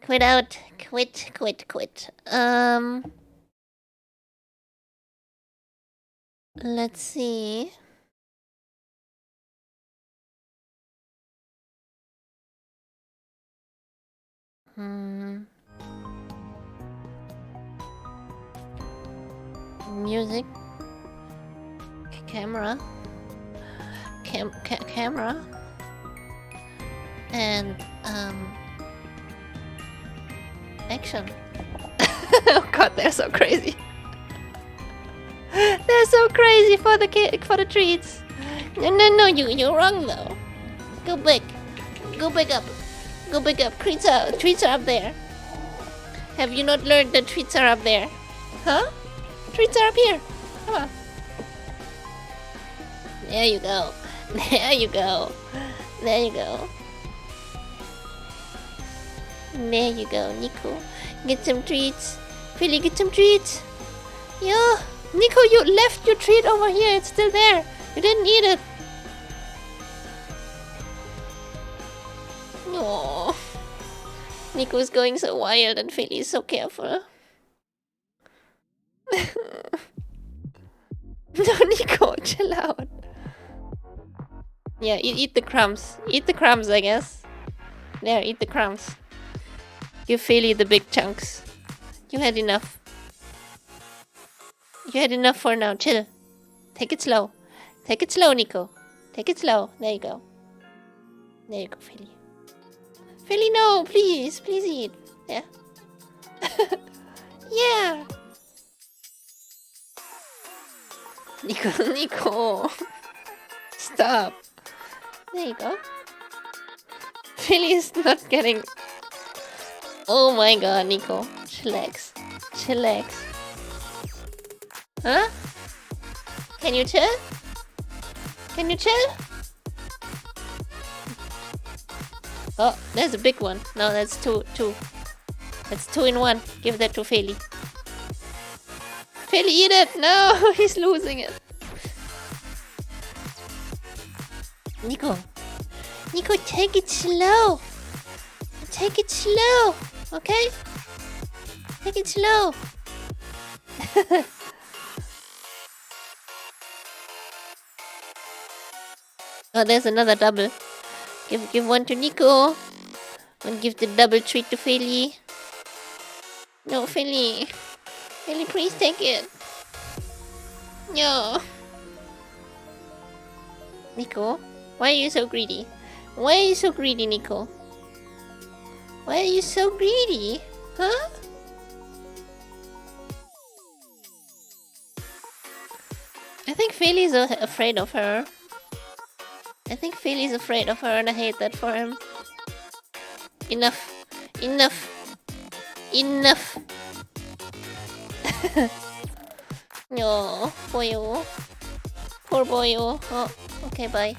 Quit out. Quit. Let's see. Music. Camera. Camera. And, action. Oh god, they're so crazy. They're so crazy for the treats. No, you're wrong though. Go back up. Treats are up there. Have you not learned that treats are up there? Huh? Treats are up here. Come on. There you go. There you go, Nico. Get some treats. Philly, get some treats. Yeah. Nico, you left your treat over here. It's still there. You didn't eat it. No. Nico's going so wild and Philly's so careful. No, Nico, chill out. Yeah, eat the crumbs. Eat the crumbs, I guess. There, eat the crumbs. Give Philly the big chunks. You had enough. You had enough for now. Chill. Take it slow. Take it slow, Nico. Take it slow. There you go. There you go, Philly. Philly, no, please. Please eat. Yeah. Yeah. Nico. Stop. There you go. Philly is not getting... Oh my god, Nico. Chillax. Chillax. Huh? Can you chill? Can you chill? Oh, there's a big one. No, that's two. That's 2 in 1. Give that to Feli. Feli, eat it! No, he's losing it. Nico. Nico, take it slow. Take it slow. Okay? Take it slow. Oh, there's another double. Give one to Nico. And give the double treat to Feli. No, Feli. Feli, please take it. No. Nico, why are you so greedy? Why are you so greedy, Nico? Why are you so greedy? Huh? I think Feli's afraid of her. I think Feli's afraid of her and I hate that for him. Enough. Enough. Enough. No, boyo. Poor boyo. Oh, okay, bye.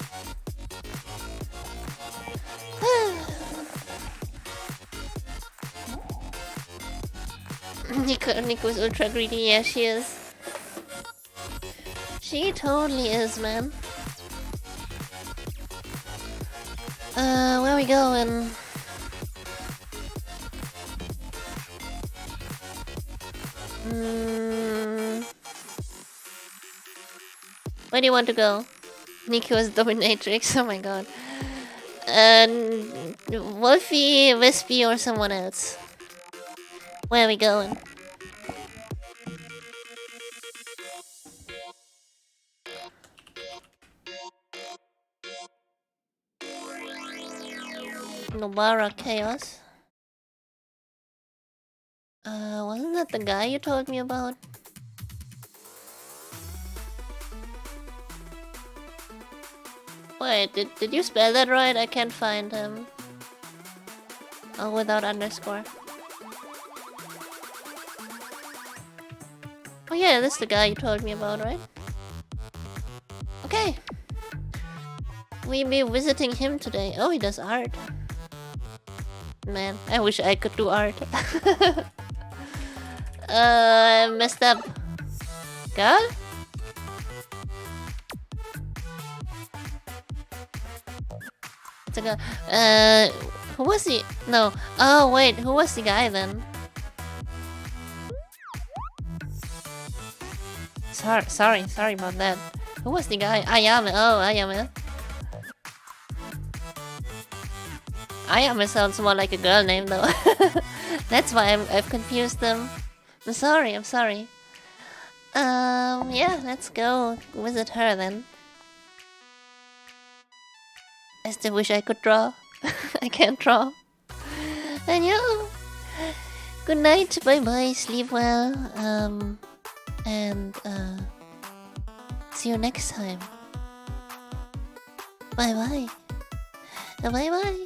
Nico's ultra greedy. Yeah, she is. She totally is, man. Where are we going? Where do you want to go? Nico's dominatrix, oh my god. Wolfie, Wispy, or someone else? Where are we going? Nobara Chaos? Wasn't that the guy you told me about? Wait, did you spell that right? I can't find him. Oh, without underscore. Oh yeah, this is the guy you told me about, right? Okay. We'll be visiting him today. Oh, he does art. Man, I wish I could do art. Messed up. Girl? It's a girl. Who was he? No. Oh, wait, who was the guy then? Sorry about that. Who was the guy? Ayame. Oh, Ayame. Ayame sounds more like a girl name though. That's why I've confused them. I'm sorry. Yeah, let's go visit her then. I still wish I could draw. I can't draw. And yeah. Good night, bye bye, sleep well. And see you next time. Bye bye. Bye bye.